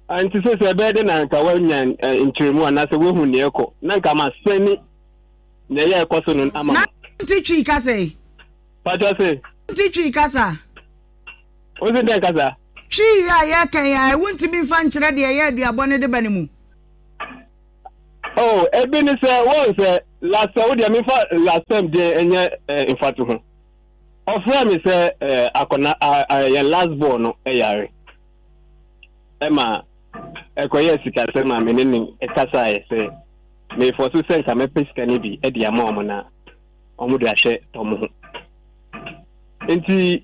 anti se be de na nka wanya ntremu ana se we hu ne eko na nka ma sani ne ye eko so no ama na nti twi kasa pa jo se nti twi kasa o se de kasa twi ya kan ya wonti bi fa nkyere de ye duabo ne de ba ne mu oh ebi ni se wo se last time de enye infatu ho ofra me say akona ya last born no eyare ema ekoye sika se ma menene ekasa ye say me for so sense am pesika ni bi e dia ma omo na omo de ahye tomo ho enti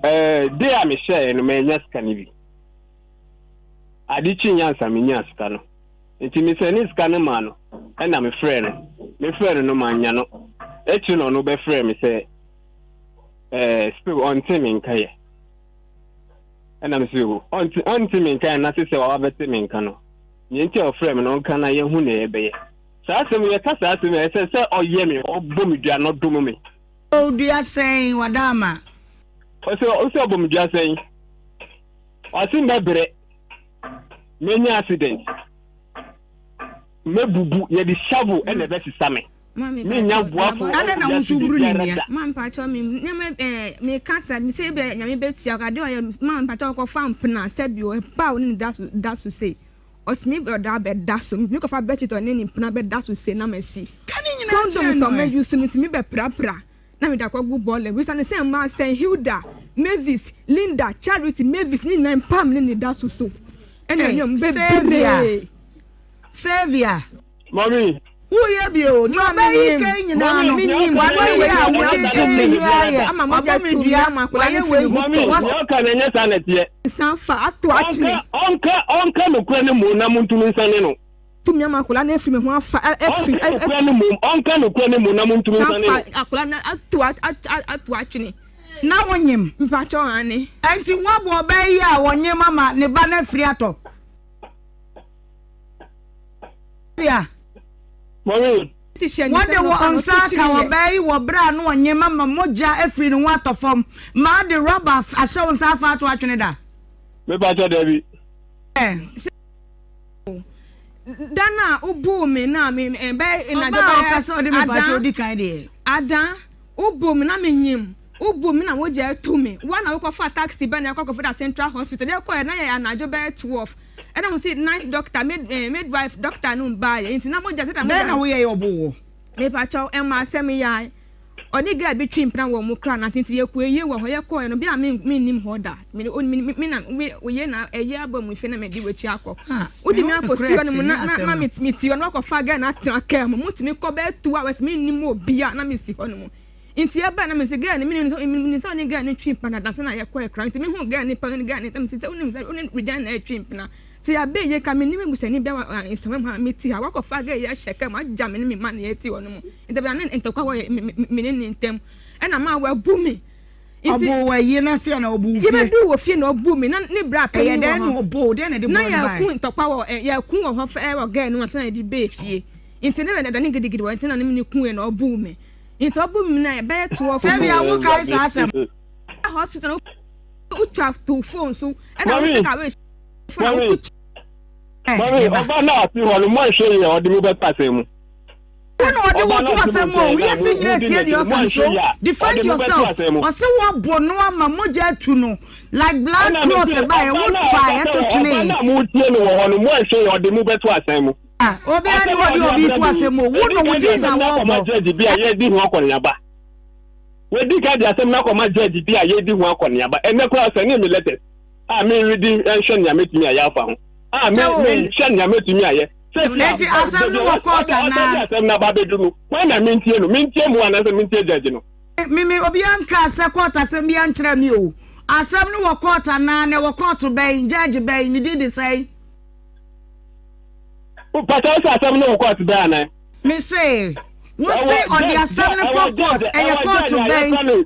de am share no me nya sika ni bi adi chi nyansa me nya sika no enti me se ni sika no ma no e na me friend no ma nya no e chi no be friend me se spirit on team nkaye e na me se on team nkaye na se wa be team nka no nyenti o friend no nka na ye hu na e be ye sa asem ye ka sa asem e se oye me obomdua no dum me o dua sen wadama o se obomdua sen o si mebre menya accident mebubu ye di shovel e na be sisame me nya buafo ada na usubru ni ya mam pacho me kasa me se be nya me betia ka de o mam pacho ko fam pna se bi o pa o ni that to say osmi be da be daso me ko fa bechi to ni pna be daso say na mesi kani nyina condom so me use me be pra na me da ko gu ball we say say ma say Hilda Mavis Linda Charity Mavis ni na pam ni daso so ene nyom be Savia mommy who ye bi o no be ken nyina no wa we ya wo de ama mo ja tu ama ko ye we mommy yo ka na nya sanet ye sanfa ato achine onka no kura ne mu na muntu nsane no tumi ama ko la na efi me ho afa efi kura ne mu onka no kura ne mu na muntu nsane no akola na ato achine na wonyem mpacho ane anti wabo be yi a wonyem ama ne ba na firi ato ya mommy what the on saka wo bai wo bra no onyema ma moja afiri no atofom ma the rubber asha won sa fa to atwene da me ba cho David dana ubu me na me be na joba ka so de me ba cho di kan de ada ubu me na me nyim ubu me na wo je to me wa na wo ko fa taxi be na ko for that central hospital dey ko na ya na jo be 12 and I say night doctor midwife doctor no buy into na mo just say na we ye obo me pa chow e ma se me ya oni ga bi twim plan wo mu kra na tinti ye ku ye wo ho ye ko no bia me nim ho da me na we ye na eye abam fe na me di wechi akọ udi me akọ si no na me ti no akọ fa ga na aka mo mutimi ko be 2 hours me nim obia na me si ho no mo inti ya ba na me se ga ni me so ni ga ni twim plan na na ye ko e kra inti me hu ga ni pa ni ga ni tam si te unim redan na twim plan se ya be ye ka me ni me busani be insama ma meti ha wako fa ga ya sheka ma jam ni me ma na yeti wono mo ente be na entokwa wo me ni ntem e na ma wa bu me obo wa ye na se na obu ye be du wo fie na obu me na ni bra pe ye den no obo den na de mo na ya ku entokwa wo ya ku wo ho fa e wo ga no atana di be fie ente ne be na ni gidigidi wo ente na ni ku e na obu me ente obu me na be to wo se bia wo kai sa asem hospital u trap to phone so e na wo ka we Mami, ọba náà ti wọ̀ ló mọ̀ ṣe yẹ ọdún mi bẹ́ pàṣẹ mu. Wọ́n ọdún wọ́n tún wá sẹ́ mọ́, wíyá sí nyina tiẹ̀ di ọkàn so, defend yourself. Ọ̀sẹ̀ wọ́n bọ̀ ní wọ́n ma mọ́jà ẹ̀tù nù, like black cloth ẹ̀ báyìí, wọ́n tù à ẹ̀ tó kyerè. Ọba náà mo tiẹ̀ ní wọ̀ ló mọ̀ ṣe yẹ ọdún mi bẹ́ tó àṣẹ mu. Obi á ní wọ́n di obi tó àṣẹ mu, wọ́n nà wọ́n dín náà wọ́n bọ̀. Wọ́n di káàdì àṣẹ mi náà kọ̀ máa jẹ́ ìdí bí ayé dín wọn kọ̀ níyàbá. Ẹ̀mẹ́ kọ́ ọ̀sẹ̀ ní èmi lẹ́tẹ̀. Àmì ìrídí ẹ̀ṣẹ̀ ní àmì tì mí àyà fà hàn. Me shan ya metumi aye leti asem no wakota na asem na babedu no when na mintie no mintie mu ana se mintie judge no mimi obi anka se kota asem bi ankyere mi o asem no wakota na na wakoto ben judge ben ni did say o pata o asem no wakota ben na me say we say on the asem no court e ya court ben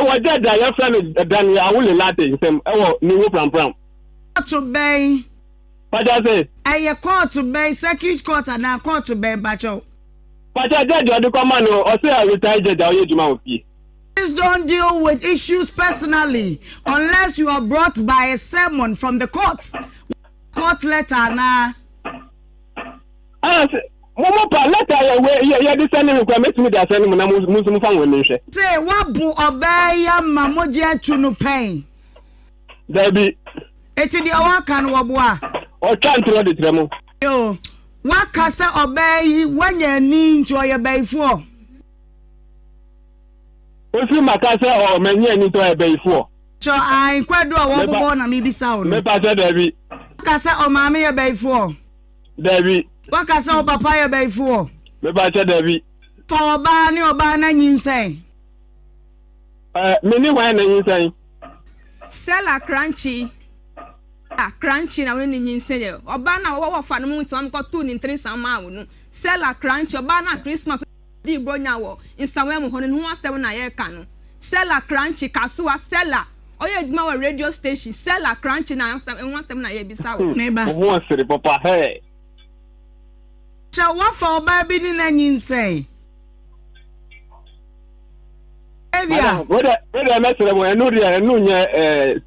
wa judge ya friend dan ya wule late nsem e wo ni wo pram court ben Pajase. Aye court bay circuit court na court bay bacho. Pajase jodi command o say I retire judge oye juma ofie. Please don't deal with issues personally unless you are brought by a sermon from the court. Court letter na. Momo pa letter ye dey send me kwa metumi dey send me na musumu fa won nhwe. Say wabu obey ya mamoje atu no pain. Dabi. Eti di awaka no wobo a. O chantro de tremo. Yo, wakasa obey wanya ni nto ye bayfo osi makasa o menye ni to e bayfo cho ai kwado wo bobo na mi bisa wo me pa se David wakasa o maame ye bayfo David wakasa o papa ye bayfo me pa se David fa oba ni oba na nyinsen me ni wa na nyinsen Sella crunchy crunchy na when nyinsen ye oba na wo fa no mu tum ko tu ni 3 sama wo no Sella crunchy oba na Christmas di bronya wo instagram ho no ho asem na ye ka no Sella crunchy kasuwa Sella oye adwuma wa radio station Sella crunchy na ho asem na ye bisa wo neba ho sere papa he cha wa fa oba bi ni na nyinsen Whether mesere mo enu ria enu nye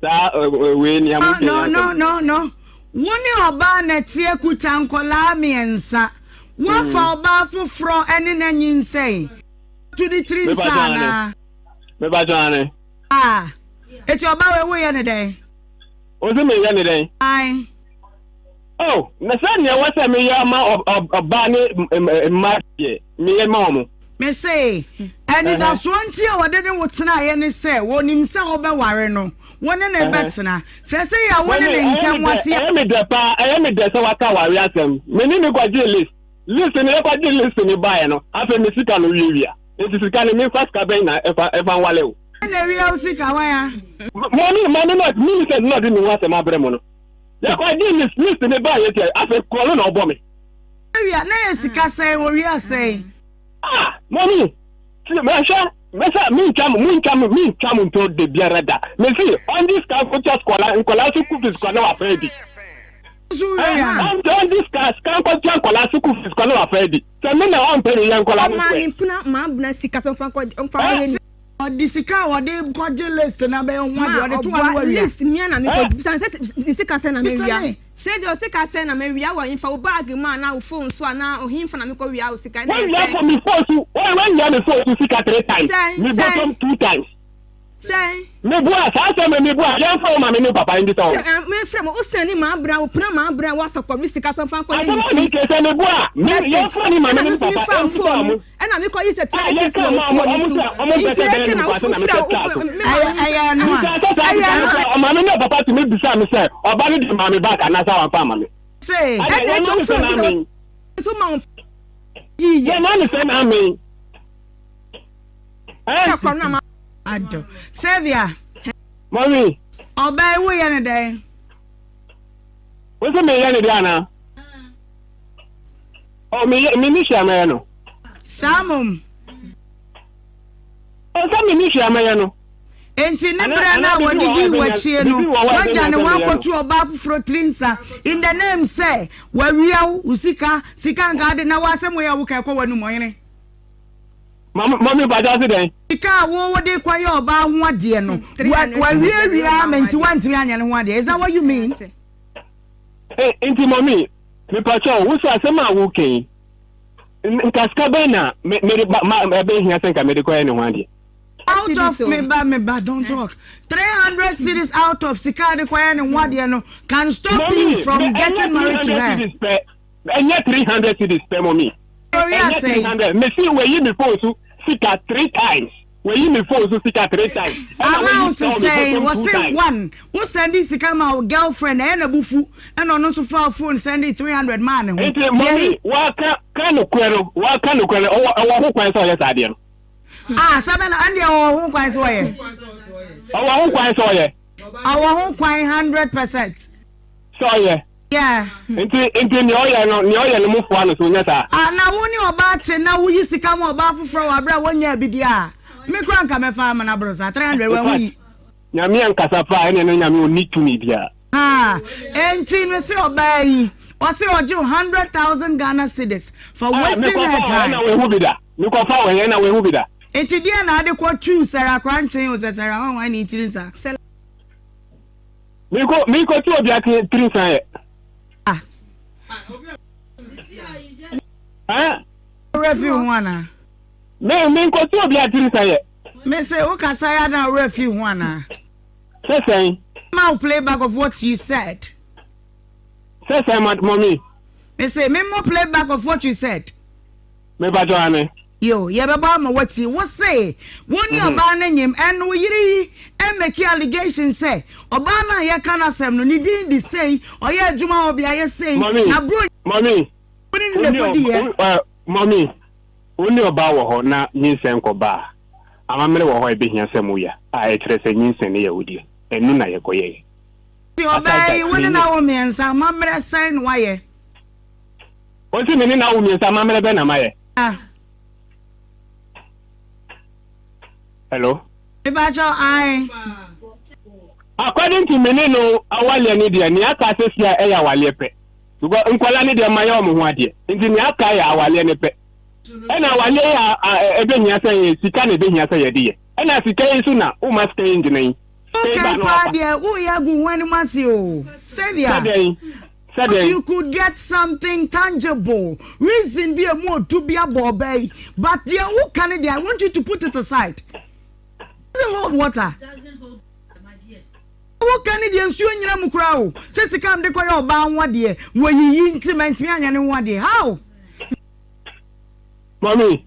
sa we ni amu no woni oba na tie kuta nkola miensa wa fa oba foforo ene na nyinsei to the three sana me ba jane eti oba we ye ne den o se me ye ne den ai oh na sa ne wa se me ya ma oba ne ma ye me ye ma omo me say ani da so nti a wode ne wotena ye ne se wonim se obeware no wone ne betena se ya wone ne ntam wate e me de pa e me de se waka ware asem me ni me kwaje list ne kwaje list ne bae no afa me sika no wiewia enti sika ne me fast ka ben na efa wale o na wiya usika wa ya mo not me said not ni wa se ma bre mo no ya kwaje list ne bae tie afa kolo na obo me wiya na ye sika sai wo wiya sai mommy, me come to the biarada. Me see on this car for just Colasu Cookies Color Freddy. On this car, Scamper Colasu Cookies Color Freddy. So, me now on Penny Young Cola. Man, Sika from Disika or they got list and I be on one list. Me and I Sika send a said your Sika send a Maria or in for bag man now phone so now or him for Namiko Ria Sika. When you have me force you, when you have me force to Sika 3 times, me bottom 2 times. Say, me boy, I say me boy, young for my new papa in this town. Me from Osani Mabra, Prama Bra was a commistic from Fanco. I don't need to say me boy, me young for my new papa. And I'm calling it a papa to me beside me, sir, or body to mommy back and that's our family. Say, I don't know. Yeah, man, say, I mean, Ado. Sevia. Mommy. Obey we any day. What's the me Diana? Oh, me Nisha Mayano. Samum. Oh, some Nisha Mayano. Enti nebra na wodi di wachie no. Waja ne wankotu oba fufro trinsa. In the name say, we wiaw usika, sika ngade na wasem we awu kai kwa wanu moyene. Mommy Bajazi then. Ika wo de kwa yo ba ho ade no. Wa wiawia menti wantimi anya ne ho ade. Is that what you mean? Enti mommy, me pacho, wo so asema wo ken. Nkaska be na me be hia senka me de kwa ne ho ade. Out of me ba don't talk. 300 cities out of sika de kwa ne ho ade no can stop you from getting married to her. And yet 300 cities per mommy. Me see where you before so Sika 3 times. Where you before so Sika 3 times. Amount to say was say one. Who send this Sika my girlfriend and a bufu and on also for phone send it 300 man. Mommy, what kind of quero? What kind of quero? Or who quite saw yes idea? Seven and your home quite way. Our home quite saw ye. Our home quite 100%. Saw ye. Yeah. Into Nyoya no move one so nyata. Na woni oba na wo yisika mo oba foforo wa bra wonya bidia. Me kura nka me fa na brosa 300 wa wi. Nyame ankasa fa ene no nyame oni tumi bia. Enti no se oba yi. O se oje 100,000 Ghana cedis for wasting her time. Na we hu bida. Me ko fa we na we hu bida. Enti dia na ade ko tu sara kranchen o sara wan ni tirinsa. Me ko tu obi ake tirinsa ye. Refi wana. Me ko tu obi atirisa ye. Me say o kasa ya na refi wana. Say ma play back of what you said. Say mommy. Me say me more playback of what you said. Me ba joane. Yo, ye be ba ma what you what say? Won your ba na nyim and wo yiri and make allegation say oba na ye kan asem no ni din di say oye adwuma obi aye say na bro mommy mommy only oba wo ho na nyinsen ko ba amamere wo ho e be hia semu ya a e kire se nyinsen ne yahudi enu na ye koye ti oba yi woni na wo miensa amamere sai no aye o ti meni na wo miensa amamere be na maye hello Ibajo I according to meni no awale ni de ni aka sesia e ya wale pe because nkwala ni de maye o mo ho ade nti ni aka ya awale ne pe ena wale ya ebe hia se sika na ebe hia se ye de ena sika yisu na o ma sika yin dinai okay pa de o ya gu wani masi o Savior but you could get something tangible. Reason be a more to be a bobby. But dear, who can it? I want you to put it aside. Doesn't hold water. What can it do? You in your crowd. Says you come to call your bound one day. When you intimate me and one day. How? Mommy.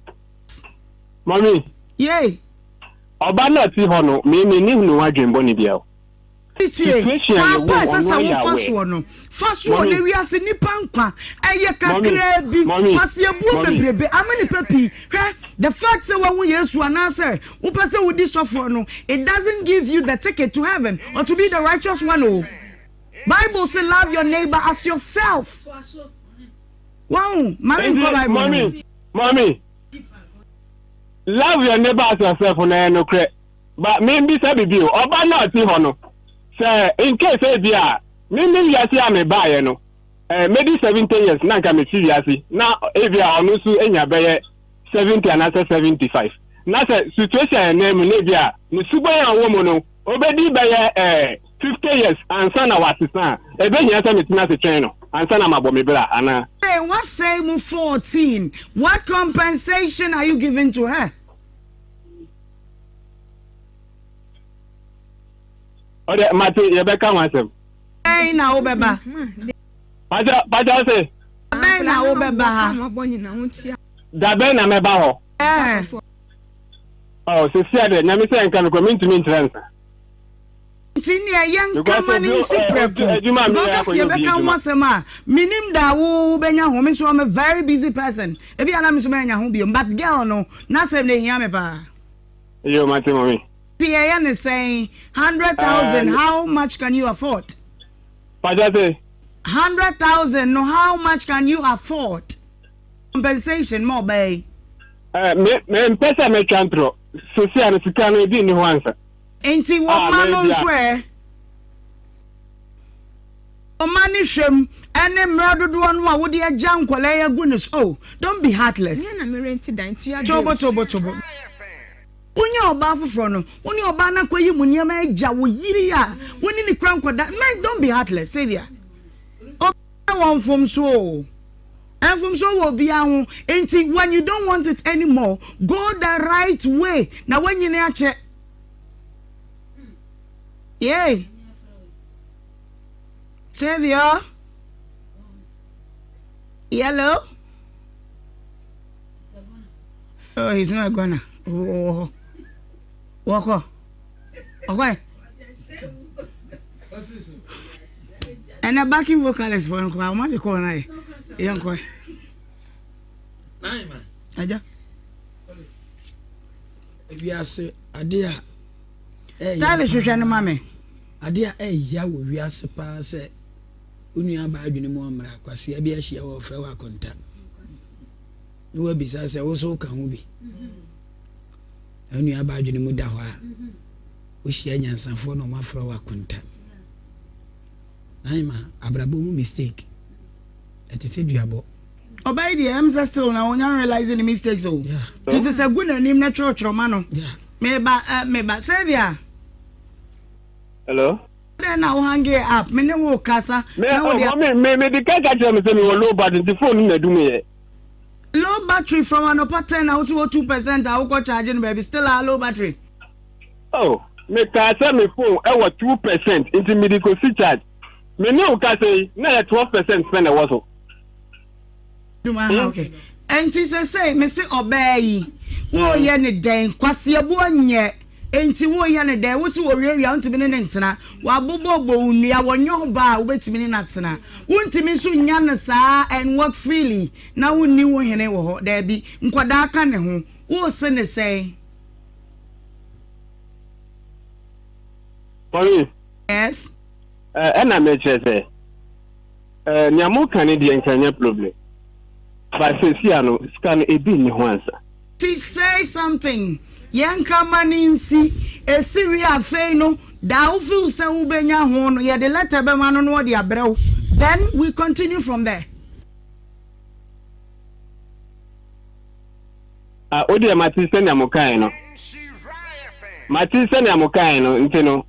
Yay. Obana ti hono. Me ni no wadwen boni bia. First one, we are seeing Nipanka, Ayaka, Pasia, Amani Pepi. The fact that when we use one answer, Upasa with this offer, it doesn't give you the ticket to heaven or to be the righteous one. Oh, Bible says, love your neighbor as yourself. Wow, mommy, love your neighbor as yourself on no credit. But maybe Sabi Bill, or by not Tihono. In case maybe I see I'm a buyer, no. Maybe 70 years, now come see. Now, if you are also in your bay 70 and after 75. Now, the situation name Libya, the super woman, obedi by 50 years, and son of what is now. A baby has a channel, and son of my bomibra, Anna. Hey, what say 14? What compensation are you giving to her? Ode mate ye be kan wasem eh na wo beba paja se eh na wo beba ha da be na me ba ho oh se sia de nyame se enka no community intrensa tini yan kamani si prepo because ye be kan wasem a minim da wo benya ho me so am a very busy person e bi ana me so benya ho bi but girl no na sem ne hia me pa yo mate mommy TAN is saying 100,000. How much can you afford? 100,000. No, how much can you afford? Compensation, more bay. Me pesa me chantro. Social sikano di ni wansa. Enti what man on swear? O mani shem ene mrado do one wa wodi agya nkwala ya gunus. Oh, don't be heartless. Chobo. Unya oba fufro no uni oba na kwayi munyama agya wo yiri a woni ni krankoda man don't be heartless Savior oba won from so and from so will be ahun enti when you don't want it anymore go the right way na when you na ache yay Savior yellow oh he's not gonna oh Wako. Okay. And a backing vocalist for Uncle. I want to call an young boy. Aja. We are say, Adia. Stylish, you can, mammy. Adia, ya, we are supposed to say, Unia Badunimora, Quasia Biashi or Flower contact. You will be says, also can be. Only about you mudawa. We share Yansan for no more flower contact. Naima, Abrabu mistake. It is a diabo. Obey the M's still now, not realizing the mistakes. Oh, yeah. This is a good name, natural Romano. Yeah. Maybe, Savior. Hello? Then I'll hang it up. Me no casa. Me the catch me say me low but the phone na do me. Low battery from an upper 10, I was 2%. I will go charging, baby. Still a low battery. Oh, me can say me phone, I was 2% into medical charge. Me no can say, na 12% spend a was. Okay. Enti say me say obey wo ye ne den kwase abo nye enti wo ye ne den wo si wo wiawia ntimi ne ntena wa bobogbo unua wonyo ba wo betimi ne natena wontimi so nya ne saa and work freely na wonni wo hene wo ho da bi nkwada aka ne ho wo se ne say Mommy. Yes. And I make sure say nyamu kan di enkanya problem. But say no scan e bi ni ho ansa. Say something. Yanka maninsi e siri afei no da wo feel say wo benya ho no ye de letter be ma no no de abrew. Then we continue from there. Odi mati se nyamu kan no. Mati se nyamu kan no ntino.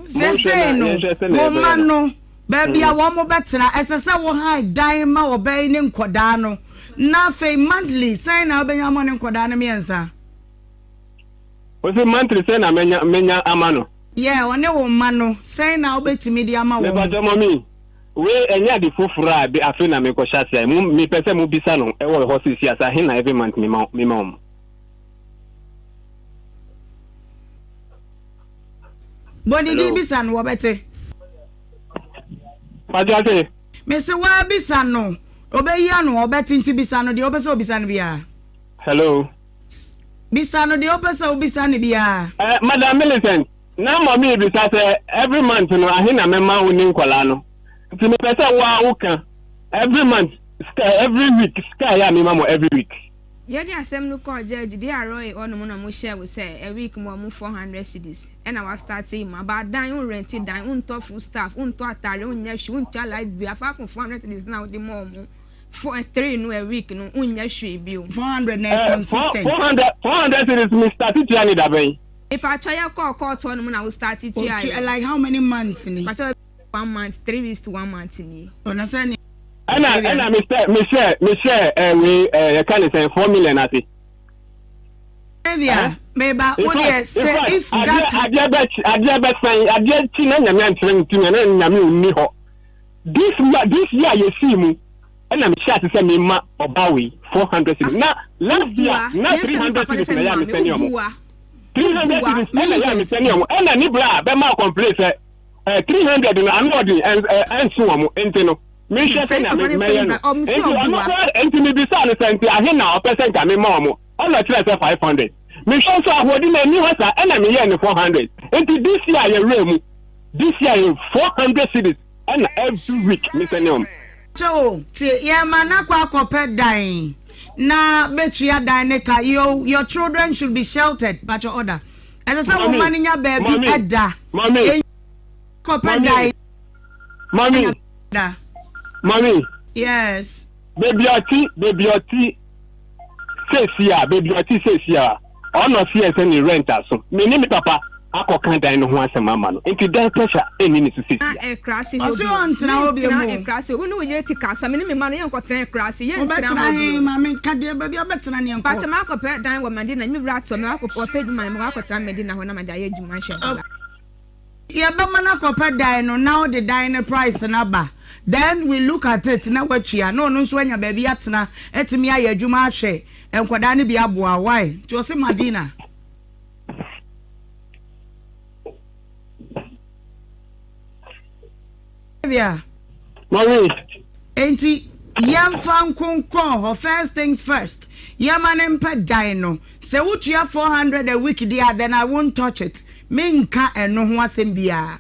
Say no. Woman no. Baby a wo mo betena esese wo han dan ma wo be ne nkoda no. Na fe monthly say na obenya mo ne nkoda no miensa. O se monthly say na menya amano. Yeah, one wo ma no say na obetimi di ama wo. Me ba mami. We enya di fufura bi afi na me ko shasia. Mi pese mu bisa no e wo ho sisi asa hin na every month mi ma. Boni di bisa no wo bete. Pajate. Me se wa bisa no. Obeya no obeti nti bisa no de obesa obisa no bia. Hello. Bisa no de obesa obisa no bia. Madam Millicent, na mommy bisa say every month no ahina mema woni nkola no. Nti me pese wa uka every month every week sky ya me mama every week. Yeah, the asem no call judge the arroy on mo na mo share we say a week mo 400 cedis. And I was starting my about dan un rented dan un to full staff un to atare un nya hwe un to light bi afa from 400 cedis now the more for 3 no a week no un nya hwe bi 400 na consistent 400 cedis me start to any da ben if I try call to no na we start to like how many months ni 1 month 3 weeks to 1 month ni ona say and me share we can say 4 million ati yeah maybe what say if that adia bet ti na nyame antrem ti na nyame unni ho this year you see mu and I'm sure to say me ma obawe 400 cities na last year na 300 cities na ya me send you 300 cities na ya me send you and ni bra be ma complain say 300 na anodi and so am entino me sure say na me no enti me bisa no senti ahe na o person ka me ma omo all na try say 500 me sure so ahodi na ni wasa and me here ni 400 enti this year you remu this year 400 cities and every week me send you so yeah mana kwa kope dying na betria dynamica your children should be sheltered but your order as I say woman in your baby ada mommy kope dying mommy yes baby oti says here ono see any rent aso me ni papa akokan dan no ho asem ama no enti dan pressure eni ni sisi e krasi ho so antena obi mu e krasi obi no ye tikasa me ni me ma no ye nkotan krasi ye ntena he ma me kade baby obetena ne enko pa chama akopɛ dan wo mande na me bra to me akopɔ pɛ dwuma me akɔtra me di na ho na ma da ye dwuma hwɛ ye ba mana akopɛ dan no now the dan price na ba then we look at it na watchia no no so anya baby atena etimi aye dwuma ahwɛ enkoda ne bi aboa why to o se madina yeah mommy enti yam fan konkon first things first yamanem pa dino se wutua 400 a week there then I won't touch it minka eno ho asem bia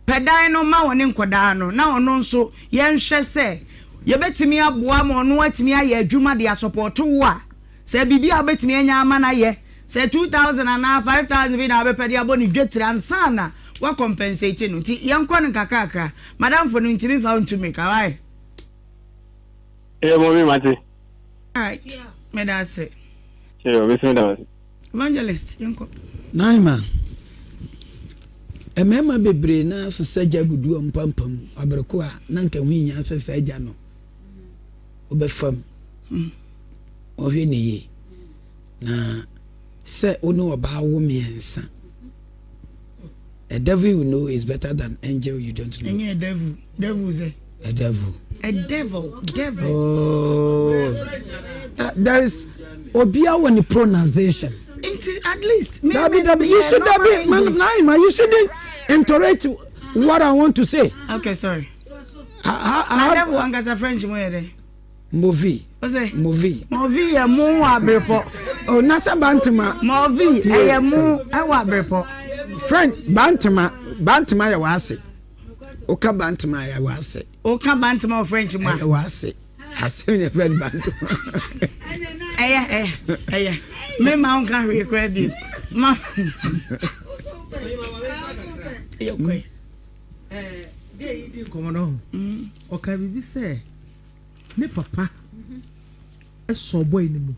pedan no ma woni nkoda no na ono nso ye nhwe se ye betimi aboa ma ono atimi aye adwuma de support wo a se bibia betimi anya ama na ye se 2000 and 5000 bi na be pedi aboni dwetira ansana wa compensate no ti yankɔ no kakaka madam for no ntimi fa ntumi ka why mommy mate right me da say evangelist yankɔ naima emema bebre na sosaja gudu ampampam abreko a na nka hu nya sosaja no obefam ohwe ne ye na se ono oba wo miensa. A devil you know is better than angel you don't know. Any devil say. A devil. A devil. Oh. There is Obia when the pronunciation. At least. You shouldn't interrupt what I want to say. Okay, sorry. I have one as a French movie. Movie. Movie ya mu abrepo. Oh, nasa bantama. Movie ya mu awa abrepo. French bantama ya wase. Oka bantama ya wase. Oka bantama of French ma. Ya wase. Ase ne friend bantama. Aya. Me ma on kan record this. Ma. Yo kwe. Dey di komono. Oka bibi say ne papa so boy ni mu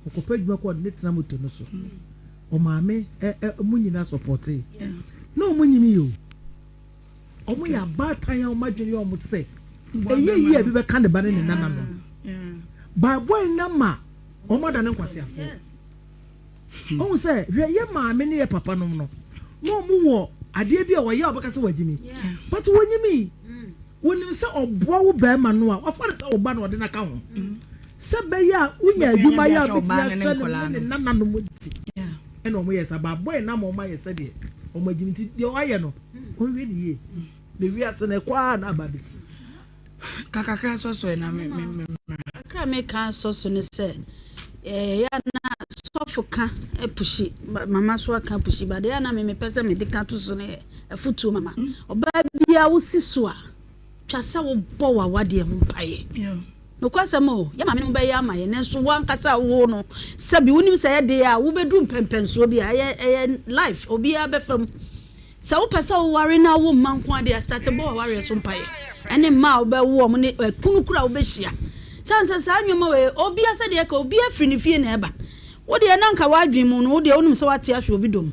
okopa djuma ko ne tena moto no so o maame mu nyina support na o mu nyimi yo o mu ya batan o madwene o mu se eyi bi be kan de ba ne nana no ba boy na ma o ma da ne nkwase afo o se hwe ye maame ne ye papa no no no mu wo ade bi a wo ye obaka se wagimi but wonyimi wonim se oboa wo ba ma no a wafare se wo ba no de na ka ho se be ya unya adwuma ya betia se ne nana no muti e no mo yesa ba boy na mo ma yesa de o magimi ti de o aye no o we ni ye le wi ase na kwa na ba bisi kakakra so na me akra me kan so ne se ya na sofoka epushi mama so aka pushi ba de ya na me pese me de ka to so ne afutu mama oba bia wo siso a twasa wo bo wa wade ho paye no kwasamo ya mama no be ya amaye ne so wan kasa wo no sabi wonim se ye de ya wo bedu mpempenso bi a life obi a befam sa wo pesa wo ware na wo manko ade start bo wa ware so mpaye ene ma wo be wo mo ne kunukura wo be hia sansa sa anwoma we obi ase de ka obi afiri ne fie na eba wo de na nka wadwen mu no wo de wonim se wate ahwe obi dom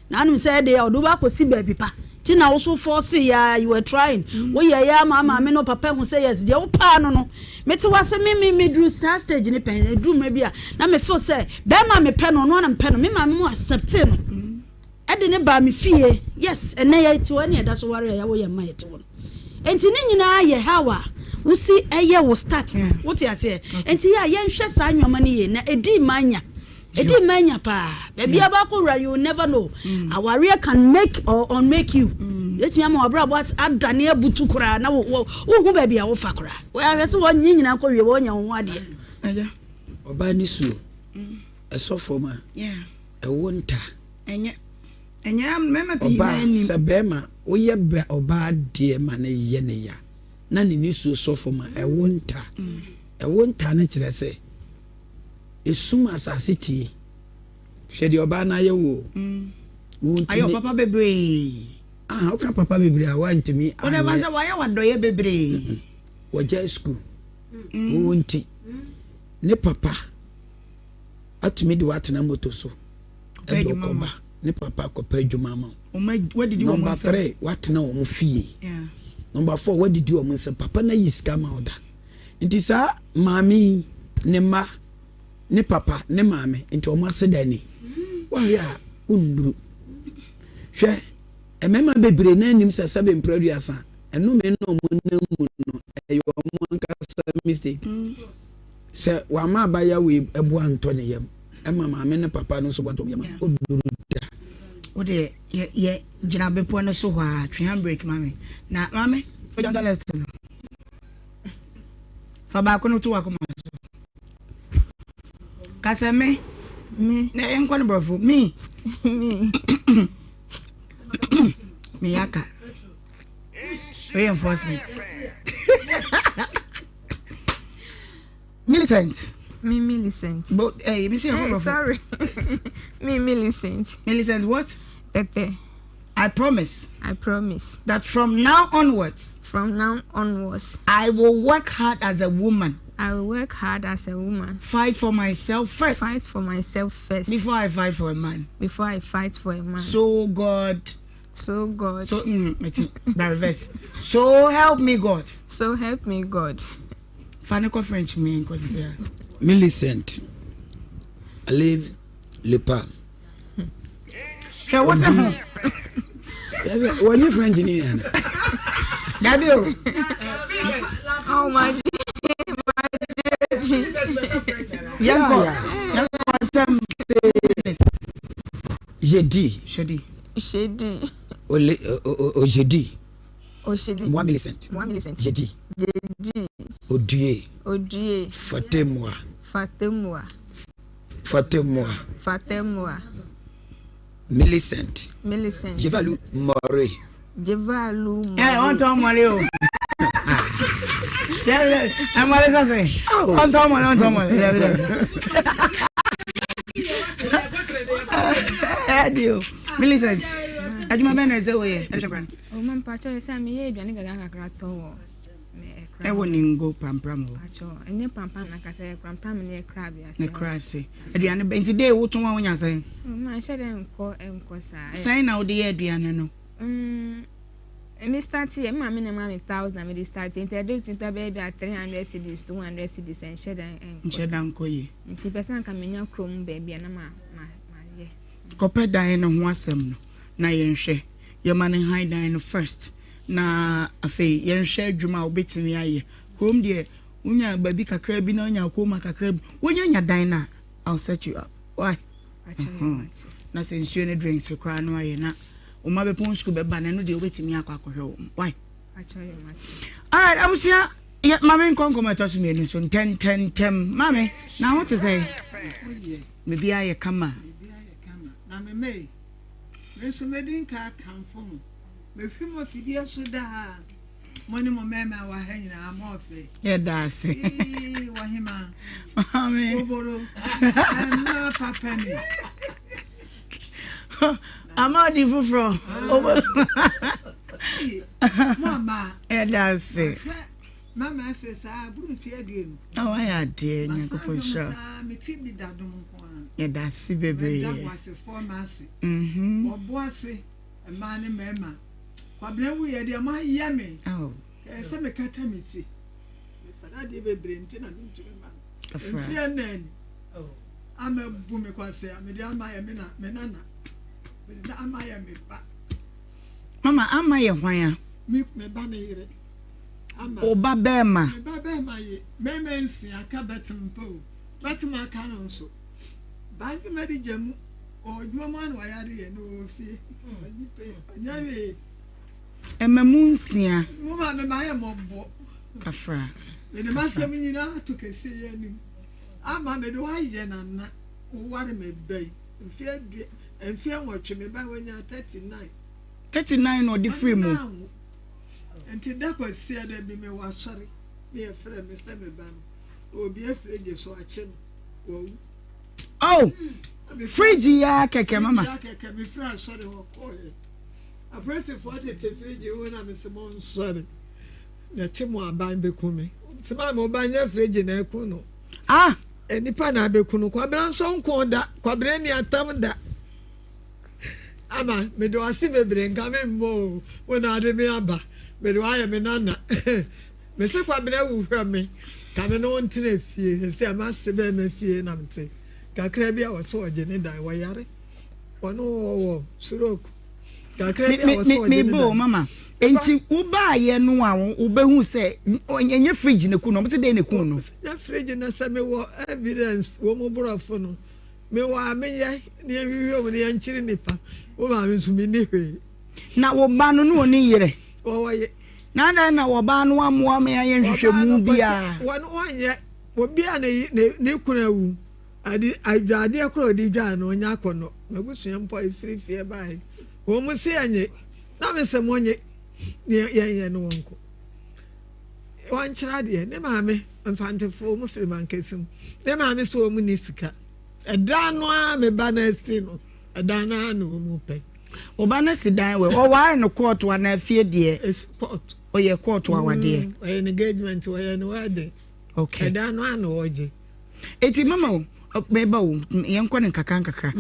na anum se de ya odo ba kosi ba bi pa tina wo so force ya you were trying wo ya mama me no papa hu say yes de wo pa no meti wase me drew stage ni pen drew me bia na me feel say be ma me pen no na me pen no me ma me mu accept no e de ne ba me fie yes ene ya ti woni e da so ware ya wo ya ma yeti won enti ni nyina ye hawa wo si eye wo start wo ti ase enti ya ye nhwe sa anwoma ni ye na edi manya pa baby abakura you never know our career can make or unmake you let me am abra boss adane abutu kura na wo hu baby a wo fa kura we are so won nyina ko wie wo nya wo ade aja oba ni su esofo ma e wonta enye mema pi oba sebema wo ye be oba de ma ne ye ne ya na ni su sofo ma e wonta na kire se esum asase tie hwede oba na ye wo ayo papa bebre oka papa bebre a wantimi o de manza wa ya wadoye bebre waja school wonti ne papa atumi de watena moto so edo koba ne papa kopa adwuma ma what did you number 3 watena wo fie number 4 what did you say papa na yiska ma oda nti sa mami ne ma ne papa ne mame nti omo asedani wa ya unduru hwe emema bebre na anim sese empradu asa eno me no mo namu no eyo omo ankasa mistake se wa ma ba ya we ebu anto ne yam ema mame ne papa no so gwato yam unduru da o de ye gina bepo ne so hwa twe handbrake mame na mame for just left no fa ba ko no to wa ko kasa me na enkwa no brofo me yaka reinforcement Millicent but me say sorry Millicent what Pepe I promise that from now onwards I will work hard as a woman. Fight for myself first. Before I fight for a man. So God. So by reverse. So help me God. Faniko French me because Millicent. I live Le Palm. Okay, what's that? Yes, when you French in here. Daddy. Oh my God. Jeudi. Moi Millicent. Jeudi. Odie. Fatemwa. Millicent. Jevalu More. On t'en malé. I'm Melissa say. On t'en malé. Adio. Millicent. Adjuma bena say we. Oh man, pacho say me ye aduane gaga kakra to wo. E woni ngo pampram ho. Pacho, enye pampam na ka say pampam ne crab ya. Ne crab say. Aduane be nti dey wo to wa wonya say. Man shede enko sa. Say na wo dey aduane no. Me start here, me na 1,000 me start into do tinta baby at 300 cedis 200 cedis and sheda nko ye. Nti person ka menya krom baby na ma ye. Kope dan no ho asem no. Na yenhwe. Ye man high dan no first. Na afei yenhwe adwuma obetimi aye. Krom de unya baby kakra bi na unya koma kakra bi. Wonya nya dan na I'll set you up. Why? Na se nsuo ne drinks kra no aye na Oma be pon school be ba na no de obetimi akwakohwe wo. Why? Alright, abusia ya mame nkonkomo etoso me so 10 mame na what to say? Me bia ye kama. Na me so me din ka kanfo mo. Me hwimo fidie so da moni mo mema wa ha nyina amofe. Ye da se. Wahima. Mame. Oboro. Na papa ni. Amadi fufro. Mama. That's it. Mama fesa buru fi aduenu. Oh, I had dear Nyankopon sha. Me tibi dadum ko an. Yeah, that's it, baby. That was a 4 months. Oboase e ma ne mema. Kwabena wu ye de ma ye me. Oh. E se me kata me ti. Me fada de bebre nti na me ntire ma. Afra. Fi anen. Oh. Ama bu me kwase, me de ama ye me na me nana. Mama, ama ye hwan me ba na yire. Ama. Oba bema. Me ba bema ye. Me nsi aka betimpo. Betim aka no nso. Bank medi jemu. O dwuma no yare ye no fie. Nyawe. Ememu nsia. Mama me ma ye mobbo. Kafra. Me de masem nyina to kese ye nim. Ama me do aye na na. O ware me bai. Mfie Enfia watch me by when you're 39. 39 or the free mo. And that was said that me was sorry. Me a friend, Mr. Meban. Or be afraid so I chin. Oh, fridge ya keke mama. Keke me friend sorry or call it. I press it for it to fridge when I'm Simon sorry. The chimo aban bekumi. Sama mo banya fridge na ekuno. Ah, enipa na bekunu kwabran so nko da kwabran ni atam da. Ama me do asi bebre nka me mo wona ade me aba me do aye me nana me se kwabra wu hwa me ka me no ntine fie se ama se be me fie na mte kakra bia wo so oje ne dan wo yare wono wo suroku kakra bia wo so oje ne dan mama enti wo ba ye no a wo behu se enye fridge ne ku no mo se dey ne ku no ya fridge na se me wo evidence wo mo borofo no me wa me ye ne wiwo mo ne nchiri nipa wo ma me sumi ni hwe na wo ba no no ni yire wo ye na wo ba no amoa me aye nhwehwe mu bia won wanye wo bia ne kuna wu ade adwade akro de dwa no nya akono magusua mpo ifiri fie bai wo mu se anye na me se monye ye no wonko wan kira de ne ma me mfantefo mu firi mankesim ne ma me so mu ni sika edano a me ba na esti no edana no mu pe oba na sidan we o wa no court wa na afie de court o ye court wa wade o ye engagement o ye no wade okay edano ano oje eti mama me ba o ye nko ne kakaka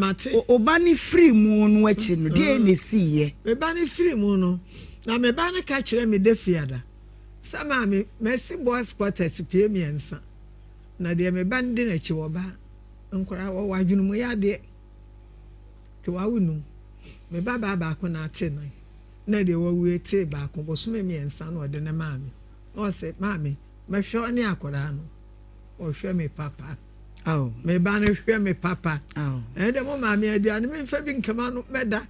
oba ni free mu no achi no de na si ye me ba ni free mu no na me ba na ka kire me de fiada sama me mercy boys quarters pie me ensa na de me ba ndi na chi wo ba nkora wo wadwunu mu ya de ke wa wunu me ba ko na ate na de wo wi ate ba ko bo so me ensa na ode na maami o se maami me hwe ni akoda no o hwe me papa me ba no hwe me papa e de mo ma me aduane me fa bi nkema no meda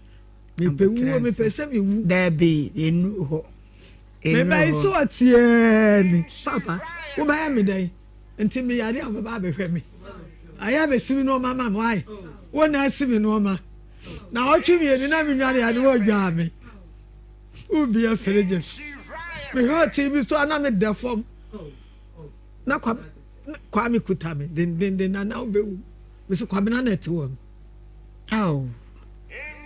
me pe wu me pe se me wu da be enu ho me ba iso atie ni papa wo ba ya me dai nti me yare ababa be hwe me aya be simi no mama mo ai wo na simi no ma na o twi me ni na me nyare ade wo dwa me ubi a fereje me ho ti bi so na me da fom na kwa me kuta me den na na obewu me so kwa me na net wo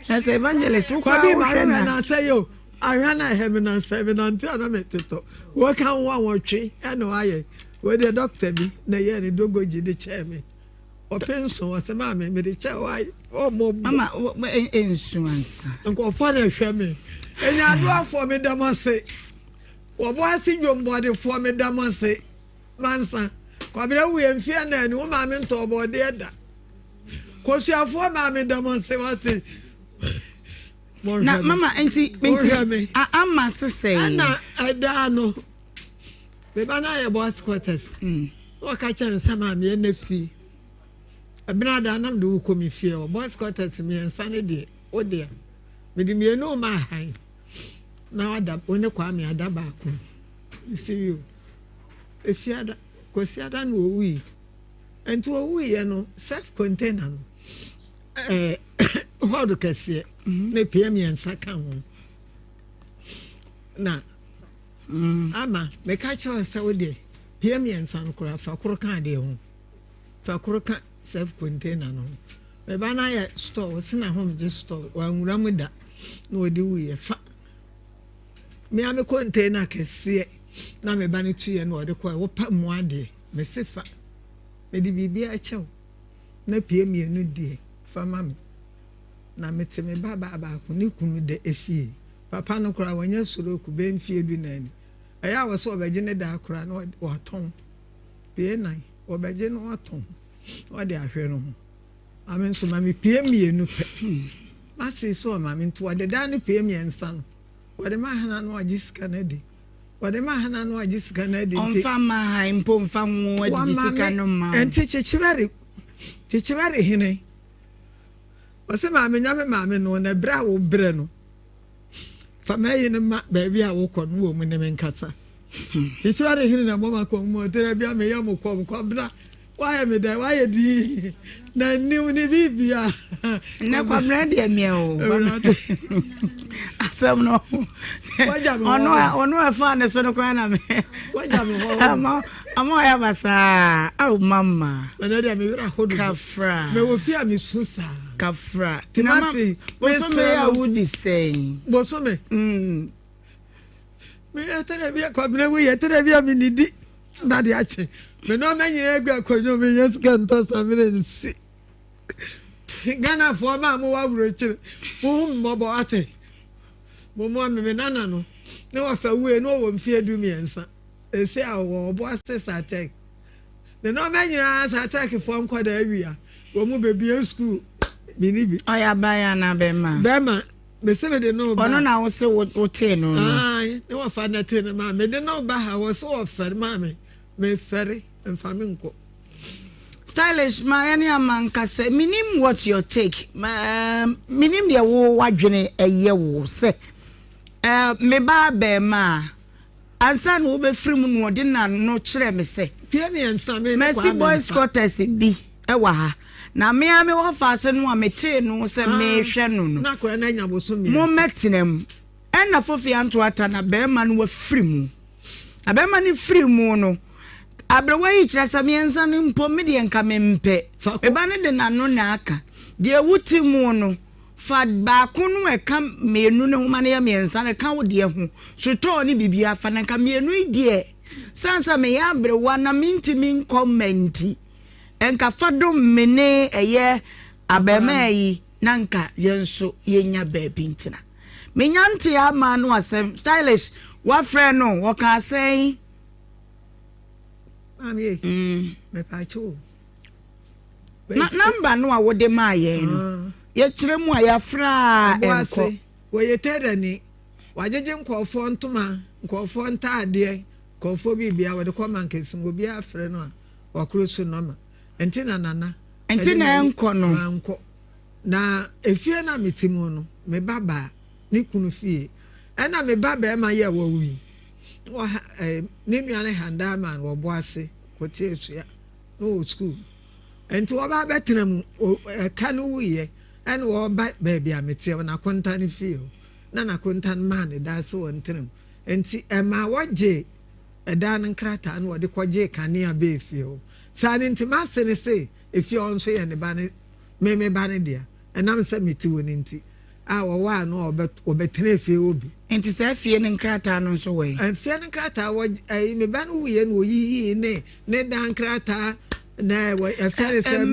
as evangelist kwa bi ma na say yo ahwa na he me na say me na nti na me teto wo kan wa wotwe e no aye we the doctor bi na ye ni dogoji de che me openso wase ma me de che wai o mo mama insurance nko fa na hwe me enya do afọ me damase wo bo asi dwombo de fo me damase mansa kwa bere wu emfia na ni wo ma me ntobo de eda ko si afọ ma me damase wate na mama enti ama sese ana ada no be bana ye boss quarters o ka chan sama me na fi abina da nam de wo komi fi o boss quarters me nsane de o de me di me no ma han na ada one kwa me ada ba ko see you efiada ko si ada no wi ento wi ye no self container no how do ka see me PM yansa kan ho na ama me ka cha sa wo de PM yansa no kura fa kuro kan de ho fa kuro kan self container no me ba na ya store sina home just store wa nwura mu da no de wi fa me ame container kese na me ba ne tuye no de kwa wo pa mu ade me sefa me di bibia chew na PM yenu die fa mami na mete me baba ko ni kunu de efie papa no kura wanya soro ku be mfie du nani aya wo so obeje ne da kura no waton be nan obeje no waton o de ahwe no amen so mami PM yenu pe masi so mami nto de da ne PM yensa no wode ma hana no agiska na de wode ma hana no agiska na de onfa ma ha impo mfa nwo agiska no ma enti chichiware hine wase maame nyame maame no na bra wo bre no fa mayi ne ma ba bia wo kɔ no wo mu ne menkasa chichiware hine na mama kɔ mu tere bia me yam kɔ bra why me da why di na niu ni bibia na kwa brand ya me o asam no ono afa ne so no kwa na me ama ya basa au mama na dia me wira hodo kafra me wo fia me susa kafra timasi boso me ya wudi say boso me me etere bia kwa bra we etere bia me nidi na dia che me no me nyire egu akonyo me yes kan to samire si Ghana for ma mo wa bro chire mo bo ate mo me nana no ne wa fa we no wo mfie du miensa ese a wo bo assess attack me no me nyira attack for nkwada awia wo mu bebi school binibi oya baya na bema me se me de no ba ono na wo se wo te no ai ne wa fa na te no ma me de no ba ha wo so wo fer ma me ferry enfaminko stylish ma yani amanka se minim what your take minim ye wo wadwene eye wo se me ba be ma ansa no be free mu no de na no kire me se pia me ansa me Mercy Boys Quarters bi ewa ha na me ame wo fa se no amete no se me hwe no na kora na nya boso me mo metinam na fofi anto ata na be ma no wa free mu abema ni free mu no abrewa yi kira samienza ni mpo mede enka mempe eba ne de nano na aka de wuti mu no fa ba kunu eka menu ne homa ne ya miensa ne ka wo de ho so to ni bibia fa na ka menu ide sansa me ya abrewa na minti min commenti enka fado mene eye abema yi nanka yenso yenya baabi ntina menyante ama no asem stylish wa friend no wo ka say me pacho na number no a wo de ma ye no ye kire mu a ya fra enko wo ye tere ni wajeje nkofo ntoma nkofo ntaade kɔfo bibia wɔde kɔ mankesim obi afrɛ no a wakoro so nɔma enti na nana enti na enko no anko na efie na metimu no me baba ne kunu fie ɛna me baba ma yɛ wɔ wi ne nuane handa man wɔ boase kote esua no school enti wɔba bɛtena mu ka no wuye ɛna wɔba baabi a metie na konta ne fie na konta man da so wɔ ntenam enti ɛma wɔgye ɛda no nkrata no wɔde kɔgye kanea be fie o saa ne nti mase ne se efie on so yɛ ne ba ne me ba ne dia ɛnam sɛ meti wɔ ne nti a wɔwa no ɔbɛtena fie obi enti sɛ fie ne nkrata no nso wɔ yi fie ne nkrata wɔ me ba no wuye no oyiyi ne da nkrata na wɔ ɛfɛ sɛ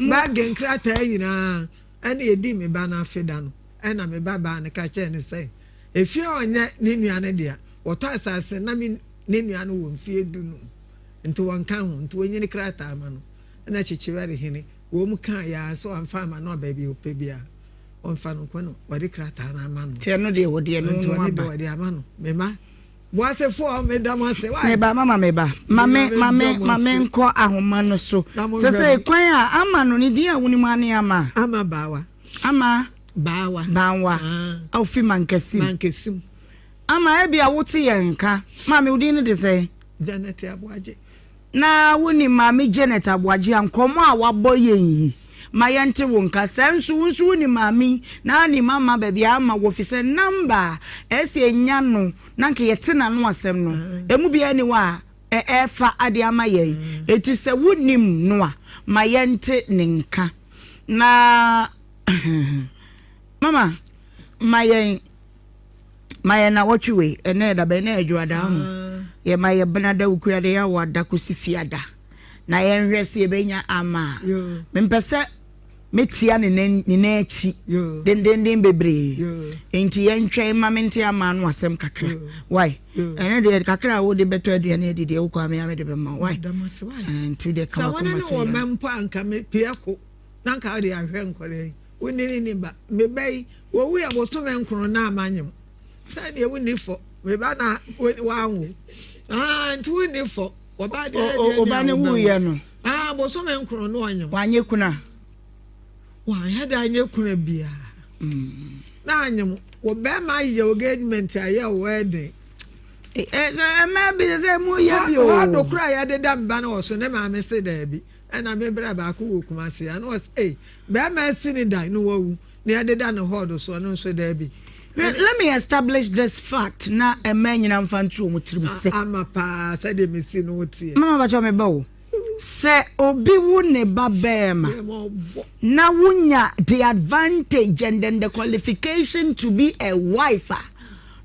bag nkrata nyinaa ɛna edi me ba na afeda no ɛna me ba ne ka kyɛ ne sɛ efie ɔnyɛ ne nua ne dia wɔtɔ asase na me ne nua no wɔ mfie du no nti wɔnka ho nti wɔnyine krata ama no ɛna kyekyeware hene wo mu ka ya so amfa ama no baabi opɛ bia onfa no kono wɔde krata na ama no tie no de wɔde no no aba wɔde ama no mema boase fo me dam ase wa me ba mama mame nkɔ ahoma no so sɛ kwan a ama no ne din a woni mu ane ama bawa au fi mankesim ama ebi a wote yenka mama udin no de sɛ Janet Abuaje na woni mama Janet Abuaje ankomo a wabɔ yenyi ma yente wonka sensu woni mama na ni mama baby ama wo fi sɛ number ese nya no na nke yete na no asɛm no emu bia ni wa ɛfa ade ama yɛ eti sɛ wonim no a ma yente ne nka na mama mayen na watchwe ene da be na adwada ho ye maye benada ukuade ya wada kusifiada na ye nhwese benya ama mempese metia ne na echi den bebre enti ye ntwe ma mente ama no asem kakra why ene de kakra wo de beto aduane de de wo kwa me de be ma why enti de kama kuma so wona no mempo anka me piako na nka de ahwe nkore woni ni ba me bai wo wi aboto me nkro na amanyem sai de woni fo me ba na wa anwo nti woni fo wo ba de ba ne wu ye no aboto me nkro no anyem wa nye kuna wa ya da nye kuna bia na anyem wo be ma ye engagement aye wedding ma bi se mu ye bi o wa do kura ya de da mba na wo so ne ma me se da bi ena me bra ba ko wo kuma se an was be ma sini da no wo na ya de da no hold so no so da bi. Let me establish this fact na a man in Amfantu Mutrim say. I'm a pa said the missing note. Mama Bacha Mebo say obi wune babema. Na wunya the advantage and then the qualification to be a wife.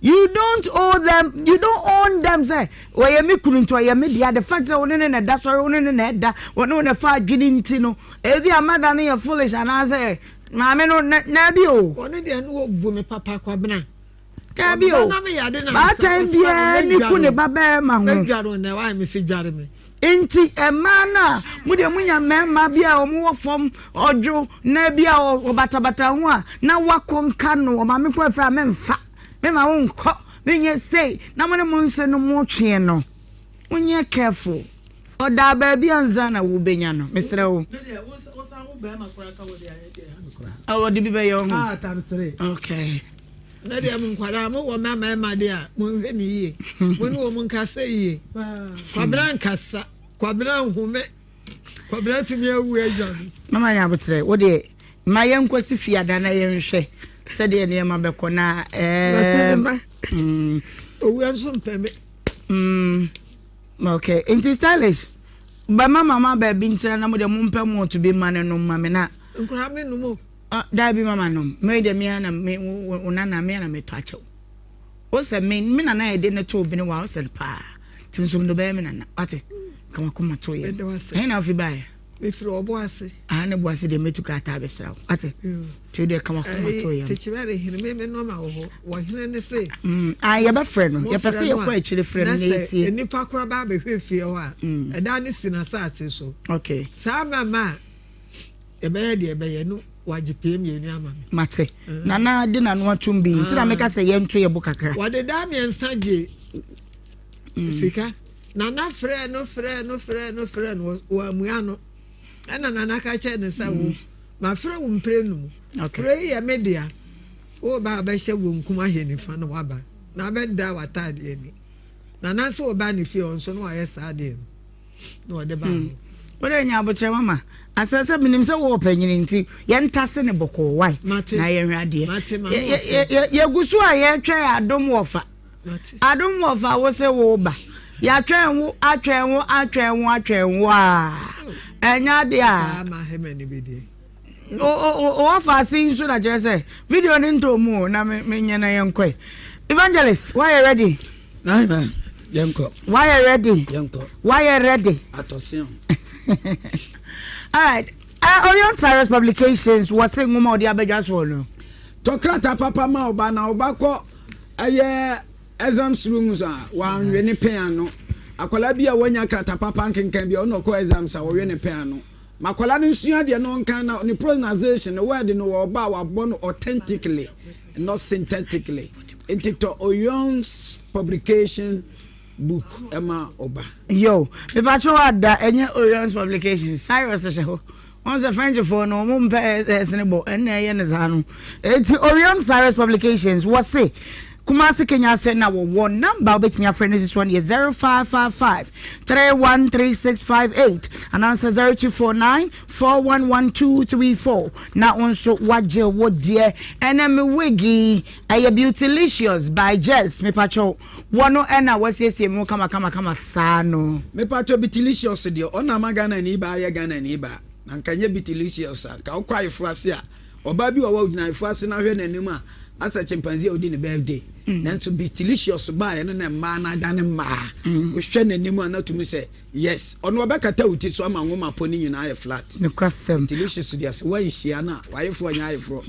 You don't own them say o ye me kunu to ye me dia the fact say one na da so one na da one na fa adwini ntino e bi amada na ye foolish and I say mama no na bi o one dia no bu me papa kwabena da bi o ba time bia ni kunu baba ma ho dwaro na wa me se dware me enti emana mu de munya mema bia o mu wofom ojo na bia o batabata ho a na wakonka no o ma me kwa fra me mfa me ma wonko me nye say na mo ne mo nse no mo twe no unye careful o da ba bia nza na wo benya no mesre wo awo di bibe yo ho times 3 okay na dia mun kwara mo wo mama ma dia mo hwe mi yie mo ni wo mun kasa yie kwabran kasa kwabran hume kwabran tumi awu ajan mama ya botre wo de mayen kwasi fiada na ye nhwe sede ne ma beko na owu anso mpeme okay into stylish ba mama ba bi ntira na mo de mo mpem to be man no mama na nkura me no mo da bi mama no me de me na me unana me na me to achew o se me na na e de na to obi ne wa o se pa tinsum do be me na ate kama kuma to ye he na fi ba ye me firi obo ase ne bo ase de metuka ta besra ate ti de kama kuma to ye te chiware hine me no ma wo hine ne se ya ba frɛ no ya pese ye kwa chire frɛ no ne tie nipa kora ba be hwefie ho a da ne sina saate so okay sa mama e be ye de e be ye no waje pem ye ni ama mate na de na no atum bi nti na meka se ye nto ye bo kakra wade da me nsaje sika na frɛ no wa muano ɛna nana ka kyɛ ne sa wo ma frɛ wo mpre no mu frɛ yɛ media wo ba bɛhyɛ wo nkum ahɛ nifa no waba na bɛda watade ani nana so wo ba ne fie on so no ayɛ saa de no de ba wode nya abotre mama asase minim se wo panyini nti ye ntase ne boko wai na ye hwade ye gusu a ye twen adom wofa wo se wo ba ya twen wo atwen wo enya de a ma hemani bedi o fa sin so na jese video ni nto mu na me nyana ye nkoi evangelist why you ready na man yenko why you ready atosion all right Orion Cyrus Publications was saying ngoma odi abedwas for no tokrata papa ma oba na oba ko aye exams rooms a wanwe ne pen no akola bia wanya krata papa nkenkan bia ono ko exams a wowe ne pen no makola no nsua de no nkan na ni pronunciation word no oba wabɔ no authentically not synthetically into Orion's publication book Emma Oba. Yo, the patrol ada enye Orion's Publications. Cyrus sheho. Once a French for no mum senebo ene ye ne zanu. Eti Orion Cyrus Publications was say Kumasi Kenya said now one number between your friends this one is 0555 313658 and answer 0249 411234. Now also waje what dear enemy wiggy a beautylicious by Jess me pacho one ena was yes mo kama sano me pacho beautylicious dear ona magana ni ba ya gana ni ba na nkanye beautylicious ka okwa ifrase a oba bi wa ugina ifrase na hwe nanim a asa chimpanzee odi ne birthday nanto beautylicious ba ye na ma na dane ma wo hwe nanim a na tumi say yes ono obekata uti so ama nwoma poni nyina aye flat the custom delicious yes why shia na why for nya aye fro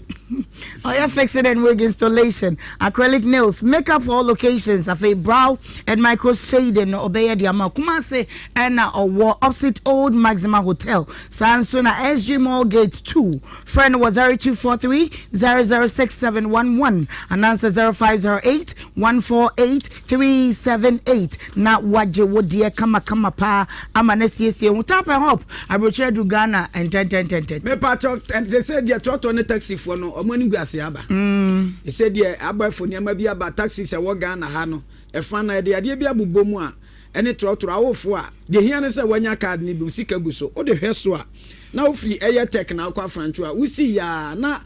oh yeah fixing and wig installation acrylic nails makeup for all locations of a brow and micro shading obey the ama kuma say na owo opposite old Maxima Hotel Sansona SG Mall Gate 2 friend was 0243 006711 and answer 0508 148 378 na waje wodie kama pa amanesie utap and hope abroche du Ghana and 10 me pacho and they said the toto ne taxi for no omani guase aba they said the aba for niam bi aba taxi se wo Ghana ha no e fa na de ade bi abubomu a ene trotro awofo a de hia ne se wanya card ne bi usika guso o de hweso a na ofri eye tech na akwa francho a usi ya na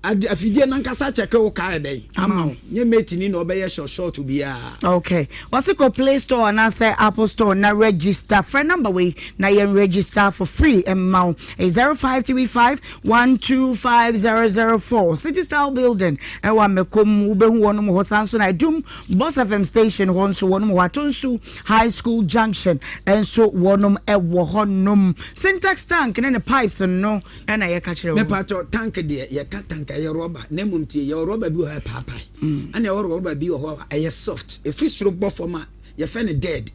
afidie nankasa cheke wo ka dey ama nye metini na obeye short bia okay what's it called Play Store and say Apple Store na register friend number we na yen register for free amount 0535 125004 City Style Building e wa mekom ubehu wonum ho sanso na dum Boss FM station wonso wonum watonsu High School Junction and so wonum e wo honum syntax tank ne pipes no e na ye ka kire me pato tank de ye ka tank ye rubber nemum tie ye rubber bi ho papai ana ye rubber bi ho ye soft e free stroke bo forma ye fe ne dead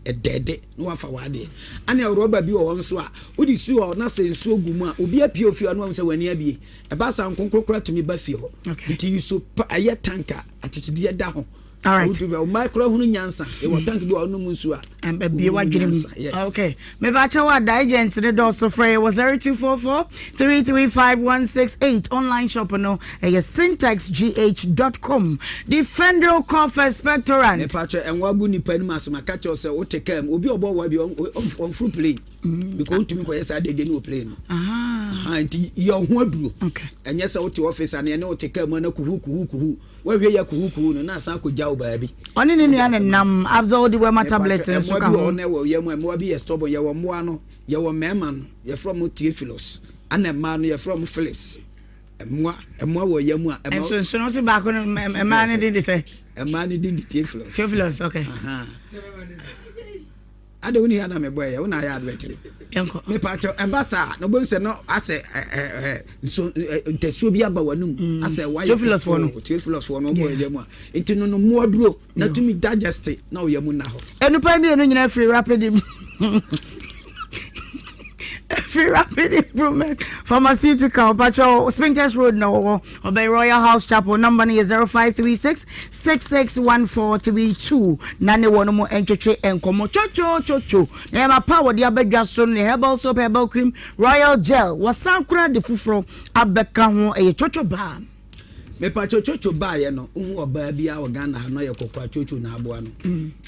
no wafa wade ana ye rubber bi ho nso a odi su o na se nsu ogumu a obi apie ofi anu am se wani abie e ba sa nkonkokora tumi ba fi ho nti so aye tanka atitide da ho. All right. Micro hunu nyansa e wo tank bi onu munsu a be wadwene okay me ba cha wa agents the door so free was 0244 335168 online shop no syntexgh.com Defender Coffee Spectorant me pa cha enwa gu nipa ni masema ka cha se o take am obi obo wa bi on fruit play because to me ko yesa de no play no anti yo ho aduro okay enye se o to office an ne o take am na kuhu wa hwe ya kuhu no na san ko jaw baabi oni ni nua nam absorb the wema tablet so ka ho na wo ye mo bi ye stop ye wo mo ano ye wo mema no ye from Theophilus ana ma no ye from Philips emwa wo ye mu a so no se ba ko ema ne din say ema ne din Theophilus okay ade woni ya na me boy ya wona ya advert no yanko me pa cho embasa no bon se no ase so ntesuo bi aba wanum ase why Theophilus for no boy dem a enti no mo aduro na tumi digest na o yamu na ho enupa mi enu nyina free rapid Free rapid improvement pharmaceutical Pacho Spintex Road no Obey Royal House Chapel number is 0536 661432 Nane one more entry and como chocho Nema power the abedja son herbal soap herbal cream royal gel wasan kura de fufuro abeka ho e chocho ba me pa chocho ba ye no hu oba bia o Ghana no ye kokwa chocho na aboa no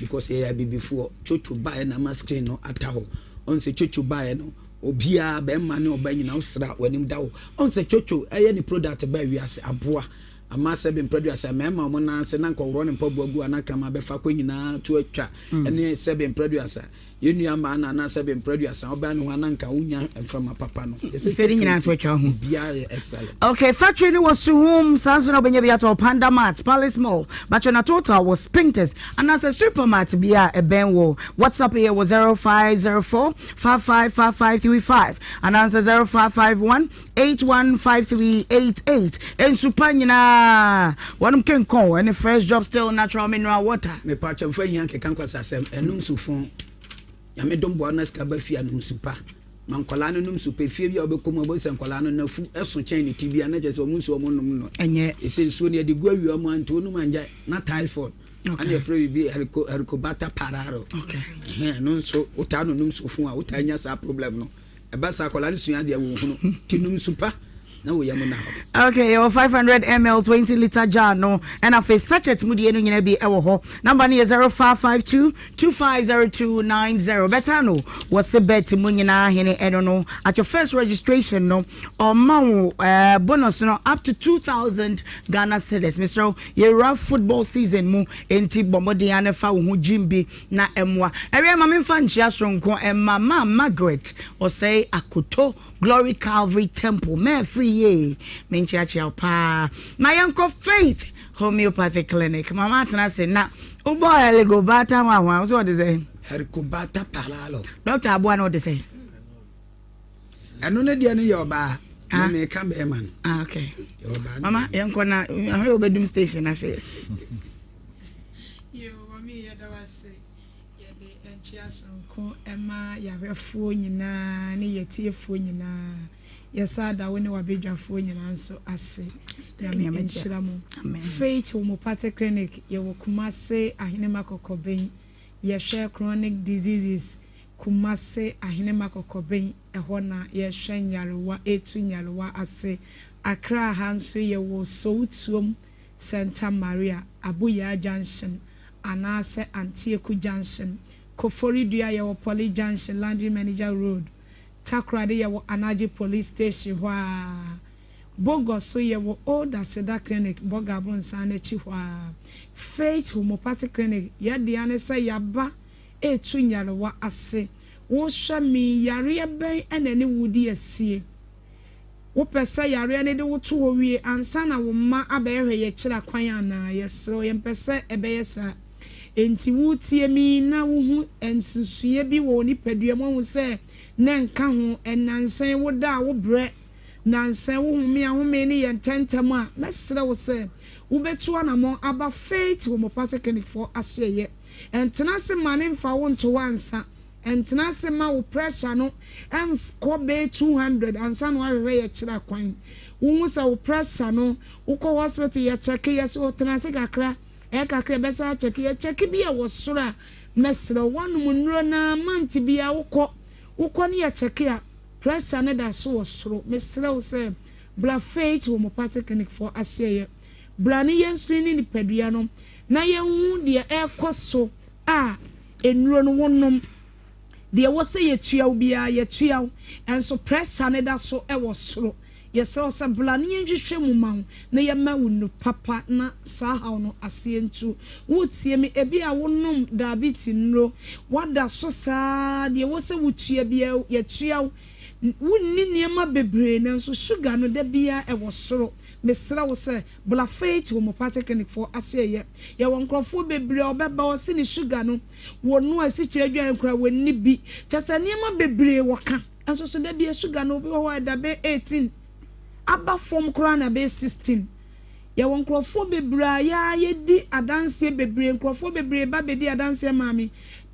because ye bibifo chocho ba ye na ma screen no ataho on se chocho ba ye no obia be ma ne oba nyina usra wanim dawo on se chocho eye ni product ba wiase aboa ama se be producer me ma mo na se na nkowro ne mpabu agu anakama be fa kwa nyina to atwa ene se be producer yenu ama na se be producer oba ne ho ananka unya from papa no se ri nyina to atwa ho bia excellent. Okay, factory ni was to whom Samson obenya bia to Panda Mart Palace Mall but na total was Spintex and as a supermarket bia e ben wo WhatsApp here was 0504 555535 and answer 0551 815388 en supanyina one can call any fresh job still natural mineral water me pa chamfa hian ke kan kwasa asem enum sufon ya me dombo anaska ba fia num supa mankola no num supa fie bia obekom obo senkola no nafu eso chen ni tibia na jese omunsu omunum no enye ese nsuo ne de gwa wi omo anto no manja na typhoid and free bi helicobacter pararo okay no so utano num sufon a utanya sa problem no e ba sa kola no suya de wo hunu tinum supa na wo yamu na okay your 500 ml 20 liter jar no and a face sachet mudi enu nyina bi ewo ho number ni 0552 250290 better no was bet mu nyina hene eno no at your first registration no or mawo bonus no up to 2000 Ghana cedis Mr. Nhyira football season mu enti bomodi ane fa wo jimbi na emwa ere ma memfa nchia sonko mama Margaret or say akoto Glory Calvary Temple me free ye menchiachia pa my uncle Faith Homeopathic Clinic mama tana say na ubo lego bata wa so what they say helicobacter paralo Dr. Abuana what they say anu ne dia ne yoba me ka be man okay mama yanko na ahe obedum station na say yo mami ya dawa say ya de enchia sonko ema ya wefo nyina ne yetiefo nyina yesada woni wabedwafo nyina nso ase Nhyira mo Faith Homeopathic Clinic ye wo Kumase Ahenema Kokoben ye share chronic diseases Kumase Ahenema Kokoben ehona ye hwenyarewa etunyarewa ase Accra hanso ye wo Soutuom Santa Maria Abuya Junction Anase Antieku Junction Koforidua ye wo Poly Junction Landry Manager Road Takrade ye wo Anaji Police Station hwa Bogo so ye wo Old Aseda Clinic Boga Bronsa na chi hwa Faith Homeopathic Clinic ye de ane say yaba etunyarewa ase wo hwa mi yare ben enani wudi asie wo pese yare ne de wo to wo wie ansa na wo ma abehwe ye kira kwan ana ye sro ye pese ebeye sa enti wo tie mi na wo hu ensusue bi wo ni padua mo hu se na nka ho enansan wo da wo bre nansan wo hu mi ahome ni ye ntentem a mesre wo se wo betu anamo aba Faith Homeopathic Clinic for asye entena se mane mfa wo nto wansa entena se ma wo pressure no ko be 200 ansa no ahwe ye kira kwan wo sa wo pressure no wo ko hospital ye check ye so tena se kakra e kakra be sa check ye check bi e wo sura mesre wonu munro na manti bia wo ko ne ye check ya pressure ne da so wo soro mesre wo se bla Faith Homeopathic Clinic for asye bla ne ye screening ni padua no na ye hu de e koso a enuro no wonom de wo se ye tuaw bia ye tuaw enso pressure ne da so e wo soro ye se o se bla ne ye hwehwe mu man na ye ma wonu papa na sa haw no ase ntu wo tie mi ebi a wonom diabetes nro wada so sa de wo se wo tua bia ye tuaw wunni niema bebre na nso sugar no da bia e wo soro mesra wo se bla Faith Homeopathic Clinic for asye ye won krofo bebre obeba wo se ni sugar no wonu asi kiradwan kra wonni bi chasa niema bebre wo ka nso so da bia sugar no bi wo da be 18 aba form kra na be 16 ye won krofo bebre ya ye di adanse bebre krofo bebre ba be di adanse mami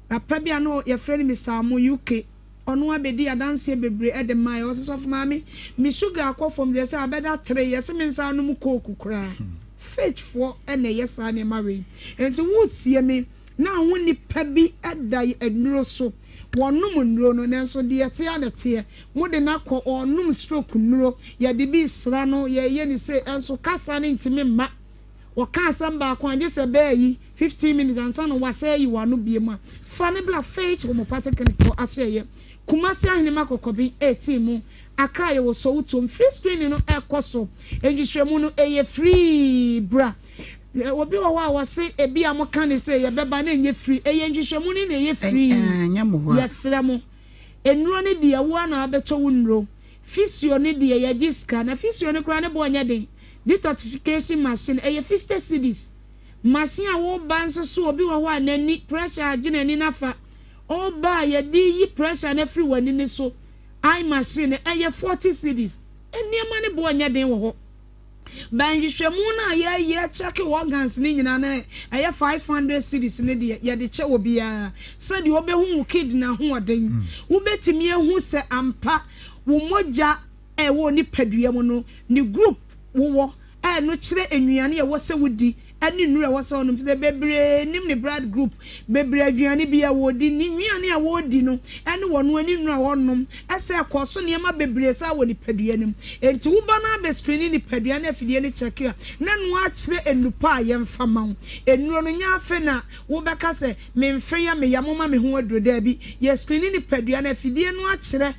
papa bia no ye frɛ ni Misamo UK ono abedi adanse bebre e de mai o so for mami me sugar akọ from there say abeda 3 years me nsa no mu koku kra faith for e na yes na ma we enti wo tie me na ho nipa bi edai enuro so wonum nuro no nenso de yete anete mo de na kọ onum stroke nuro ye de bi sra no ye ni say enso kasa ne ntimi ma waka samba kwa je se be yi 15 minutes ansa no wase yi wanu bie ma fa ne bla faith wo mo patekene ko aseye kumasi ahene makokobi 18 mu akra ye wo so utom free screening no ekoso enjihwemu no eye free bra obi wa wase ebi amoka ne se ye beba na enye free eye njihwemu ni na eye free yesre mo enuro ne de wo na abeto wo nuro physio ne de ye giska na physio ne kura ne bo nya den detoxification machine eye 50 cedis machine a wo ban so obi wa nani pressure agina ni nafa all by ye di pressure na free wani ni so eye machine eye 40 cedis eniema ne bo nya den wo ho banjihwemu na ye check organs ni nyina na eye 500 cedis ne de ye de che obi a said you obehu kidney ho oden wo betimi ehu se ampa wo moja wo ni padua mu no ni group wo no kire ennuane ye wo se wodi ani nura wo se onum se bebre nim ne brad group bebre aduane bia wodi ni nnuane a wodi no ene wono ani nura wonom ese koso ne ma bebre sa wo ni padua nim enti wo ba na be screen ni padua na afidie ni check a na no a kire enupa ye mfama wo enuro no nya afe na wo beka se me mfe ya me yamoma me ho aduro da bi ye screen ni padua na afidie no a kire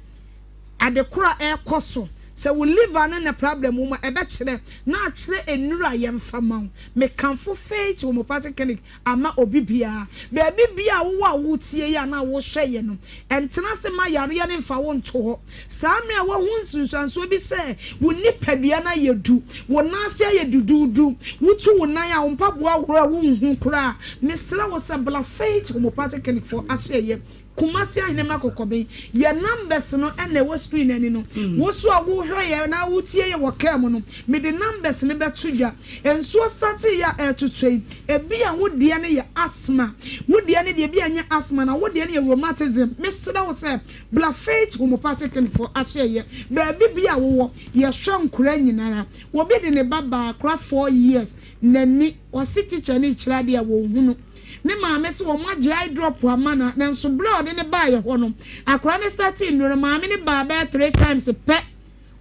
adekora ekoso se we live an na problem wo ma ebe kire na kire enura ye mfama me kanfo faith wo mo patekenic ama obibia be bibia wo a wo tie ya na wo hwe ye no entena se ma yare ya ne mfa wo nto ho saa me a wo hunsunsanso bi se wo ni padua na yedu wo na se yedududu wutu wo nan a wo mpaboa horo a wo hu kura me sra wo se bla faith wo mo patekenic for aseye kumasi ahine makokobe ye numbers no ene wo screen ani no wo so a wo hwe ye na wo tie ye wo kam no me de numbers ne betudwa enso start ya etutwe ebi a wo de ne ye asthma wo de ne de bi anya asthma na wo de ne ye rheumatism me sida wo se bla faith homeopathic for aseye ba bi a wo ye hwe nkura nyinara wo bi de ne baba kra 4 years nani o city chani kira de wo hunu ne maame se wo magye eye drop amana na nso blood ne ba ye ho no akora ne starting no maame ne ba 3 times pe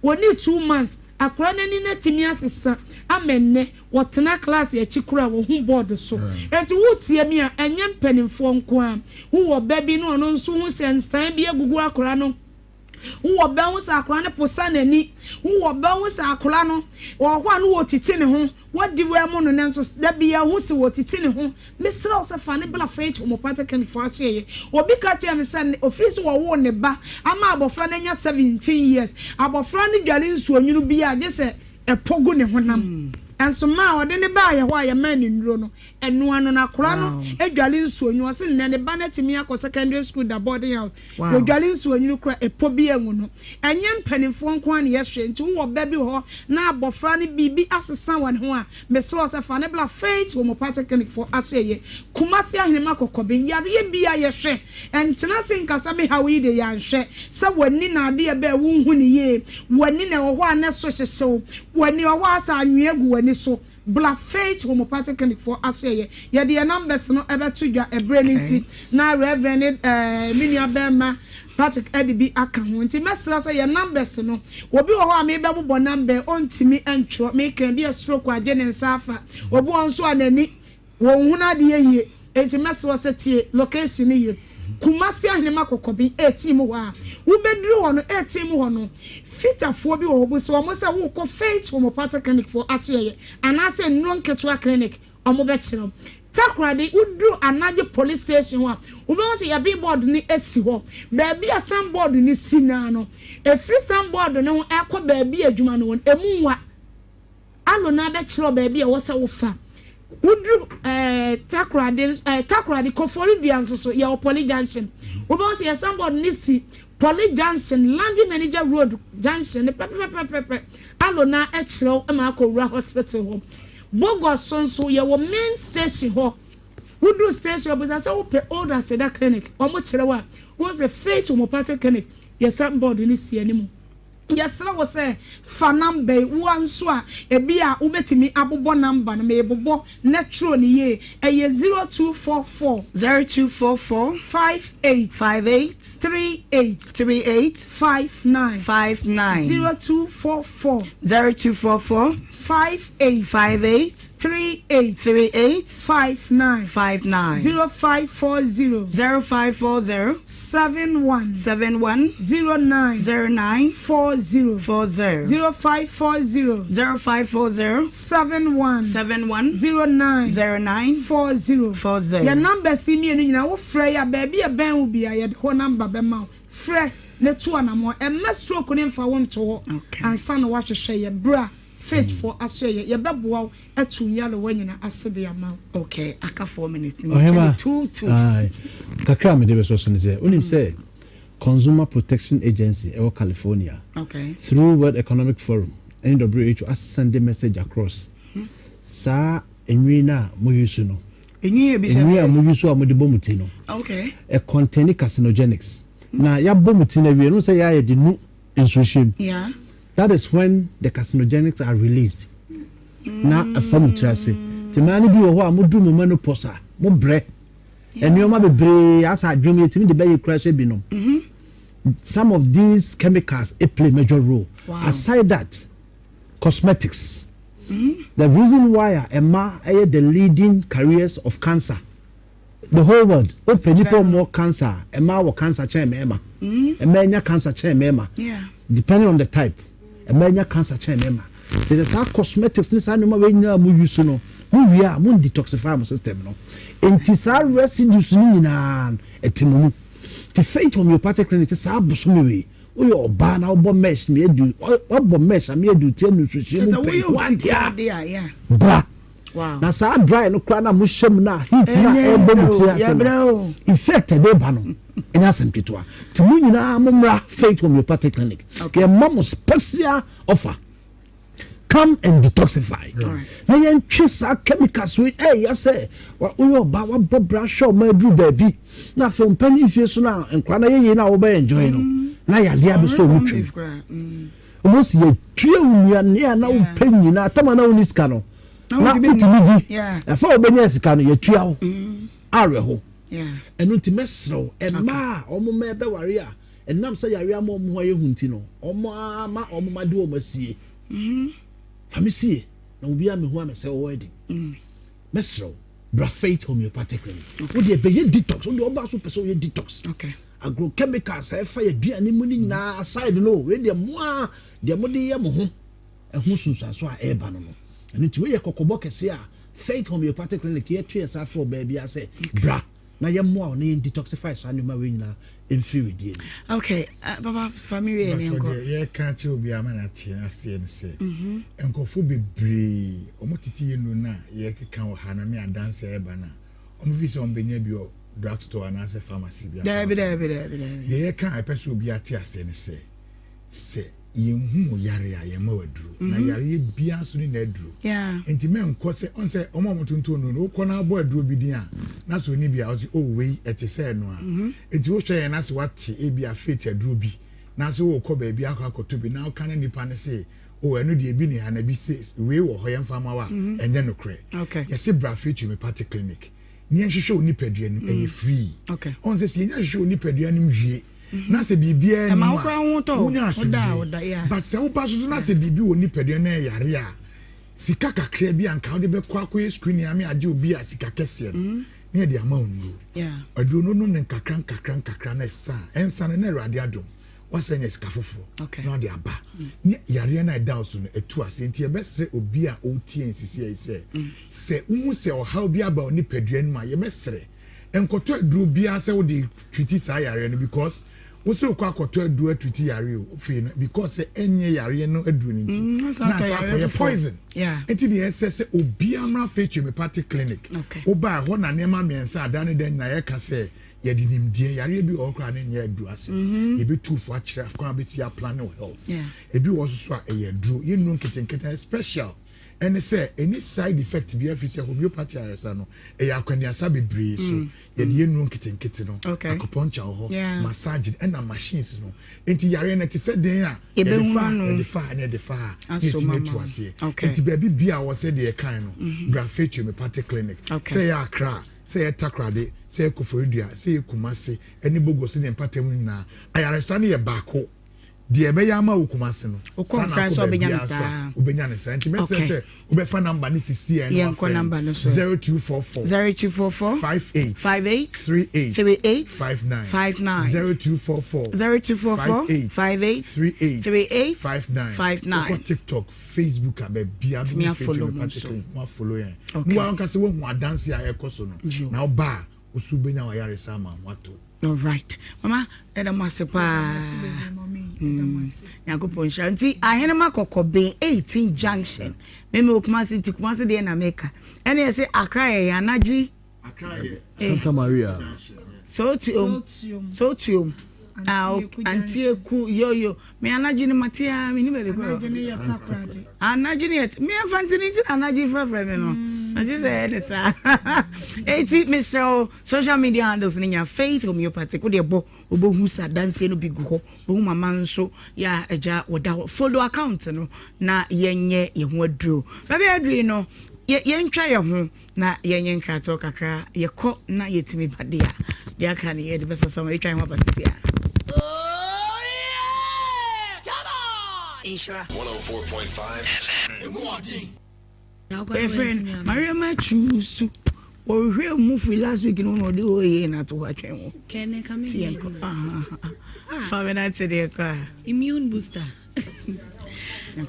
woni 2 months akora ne ni na timi asesa amenne wotena class ya chikura wo hu board so enti wotie mi a enye mpanimfo nko a wo ba bi no no nso hu sensan bi agugu akora no wo ba hu sa akora ne posa nani wo ba hu sa akora no wo hwa no wo titi ne ho wadi we mo no nanso da bia hu se wo titi ne ho misra o se fa ne bla faith homeopathic and for aseye obi ka tia me san office wo ne ba ama abofra na nya 17 years abofra ne dwale nsu onwunu bia je se epogu ne honam enso ma ode ne ba ye ho aye man nuro no enu anu na kora no edwale nsu onwu o se ne ba na timi akọ secondary school da boarding house edwale nsu onwu kora epo bi enwu no enye mpanifo nko an ye hwe nti wo ba bi ho na abofra ne bibi asesa wan ho a mesro se fa ne bla faith homeopathic clinic for aseye kumasi ahene makokobe yare bia ye hwe entena se nkasa me hawi de ya hwe se wani na ade e ba wo hu ni ye wani na wo ho ane so hyehyew wani wo asa anwe gu wani so bla faith homeopathic clinic for aseye ye de numbers no ebe tudwa ebrenity na reverend minia bema Patrick Edibi aka ho nti mesra say your numbers no obi wo ho a me be bobo number ontimi entro me kan bi a stroke age ne nsafa obi onso anani wo huna de yie enti mesra say tie location ye kumasi ahene makokobi 18 mu wa wo bedru ho no 18 mu ho no fitafo bi wo bo so mo say wo ko faith homeopathic clinic for aseye anase nronketo clinic omo be kire takrade udu anaje police station wa ubi won say ya billboard ni esi ho baabi a sandboard ni sina no e free sandboard no ekọ baabi adwuma no won emunwa alo na be kire baabi a wo se wo fa udu takrade kofolidian so ya Poly Junction ubi won say ya sandboard ni si Poly Junction Landry Manager Road Junction pe alo na e kire e ma akọ hospital ho Bogos sonso ye wo main station ho Wudu station but say wo pe older seda clinic omo kire wa was a faith homeopathic clinic. Yes, I'm board in this year. Yes, I was a fan number one swat a beer ubetimi abobo number na me bobo natural ye a 0244 0244 58 38 59 0244 58 38 59 0540 71 09 40 0540 71 09 40 your number see me and you know frey ya baby a ben will be a your number be ma frey ne to anamo e ma stroke ne fa won to and san wa hwehwe ye bra faith for asye ye beboa atu yalo wanyina asede ama. Okay, aka 4 minutes ni Ohemaa 2 kakra me de be so so ne say onim say Consumer Protection Agency in California, through World Economic Forum, WHO, has sent a message across. Sa enwina muyusuno. Enwina muyusu amudibomutino. Okay. A containing carcinogenics. Na ya bomutino we no say ya de nu insushim. Yeah. That is when the carcinogenics are released. Na afamutrase. Timani bi wo ho amudu mu menopause mo bre. Enioma bebre asa adwom yetimi de baye crash binom. Some of these chemicals play a major role. Wow. Aside that, cosmetics. The reason why Emma are the leading carriers of cancer. The whole world, open people more cancer. Emma or cancer chain Emma. Emma cancer chain Emma. Yeah. Depending on the type, Emma cancer chain Emma. There's a some cosmetics. This animal we know we use no. We are mun detoxify our system no. Intisar residues ni na etimumu. The faith homeopathic clinic is a busumi. We are ban our bomb mesh me do what bomb mesh me do 10 nutrition. Yeah. Bra. Wow. Na sa dry no kra na mushem na heat na e bomutria. Yeah, bro. Infected e ba no. Enya sem kitwa. Timu nyina momra faith homeopathic clinic. Okay. Mom special offer. Come and detoxify. Na yen twisa chemicals we yes wa uyo ba wa bobra show ma dru baby na from penny fie so na nkwa na ye na wo ba enjoy no na ya dia be so wutwe almost ye tue unua ne na wo penny na tama na woni ska no na utimi di fa obenya ska no ye tua ho are ho enu ti mesro e ma omo ma be ware a enam sa yare ama omo ho ye hunti no omo ama omo ma de o masie Famisi, na ubi ame huwa mese already. Mesro, Brafate homeopathic clinic. Wo de be ye detox, wo de oba so person ye detox. Okay. Agrochemicals e fa ye duane mu ni na aside no, we de mo de mo de ye mo ho. E ho sunsun so a e ba no no. Enu ti we ye kokobo kese a Faith homeopathic clinic ye tue sa for baby ase. Bra. Na ye mo na ye detoxify so anuma we nyina emfiri we. Okay, baba family ni nko. Ye kan che obi amana tie ase ne se. Enkofo bebre omotiti ye no na ye keka wo ha na me adanse e ba na. Omo fi se ombenya bi o drugstore na ase pharmacy bi. Dabi. Ye kan apeso obi ate ase ne se yenhu yare a yema waduru na yare bia so ni na aduru enti men ko se on se omo motonto no ko na abo aduru bi din a na so ni bia o se o wei etese no a enti wo hwe na se wate e bia faith aduru bi na se wo ko ba bia akoto bi na ka na nipa ne se o enu de bi ni ha na bi se wei wo ho yemfa ma wa enye no kre yesi bra faith homeopathic clinic ni enhwehwe onipadua no e free on se si enhwehwe onipadua no mwie na se bibia ni ma oda but se wo paso na se bibi woni pedua na yare a sika kakra bi anka wo de be kwa kwa screen ya me age obi a sika kese no na de ama onru aduro no nom ne kakran na ensa na awade adom wasenya sika fofo na de aba ni yare na da so no etu ase nti e be sere obi a o tie nsisi ai se uhu se o how bi aba oni pedua no ma ye be sere enkoto aduro bia se wo de treat sa yare no because we say kwa koto adu atwiti yare o fe no because enye yare no adu ni nti na poison enti the SS obi amra faith homeopathic clinic oba ho na nema miensa adane den na ye ka se ye di nimdie yare bi okra na nye adu ase ye be tu fo akire kwa be ti plan no health e bi wo so a ye duro ye nu nketen special ɛne sɛ any side effect bi afi sɛ homeopathy aresa no ɛyɛ akwaniasa bebree so yɛde yɛnu nketenkete no acupuncture hɔ massage ɛna machines no enti yare no te sɛ den a yɛde fa yɛtumi to aseɛ enti baabi bia wɔ sɛ deɛ ɛkan no brafetio homeopathic clinic sɛ yɛ Accra sɛ yɛ Takoradi sɛ yɛ Koforidua sɛ yɛ Kumasi ɛne Bogos ne mpatam nyinaa ayaresa no yɛ baako deɛ ɛbɛyɛ ama wo Kumasi no okɔnkran so obenya ne saa nti mɛsɛ sɛ wobɛfa number ne sisi yɛn kɔ number no so 0244 58 38 59 0244 58 38 59 TikTok Facebook abɛbia me follow yɛn no wa nka sɛ wo hu adanse a ɛkɔ so no na oba osu benya wa yare sama wato. All right mama edamasepa Nyankopon shanti ahene makokobe 18 junction meme okumasi tikumasi de na meka ene yese Accra ye anaji Santa Maria Sotium Antieku yo me anaji ni matia me ni bele ko anaji ni me fantinity anaji frefre me no I just said this 80 Mr. social media handles in your faith homeopathic wo de bo obohu sa dance no bigu ho bo mama nso ya eja woda follow account no na yenye ye ho aduro baby aduri no yentwa ye ho na yenye nkrato kakra ye kɔ na yetimi bade a de aka ne ye de besa so etwa ho basisi a Nhyira 104.5 My friend, Maria choose or real movie last week in one do ye not to watch him. Can I come in? Today, immune booster. I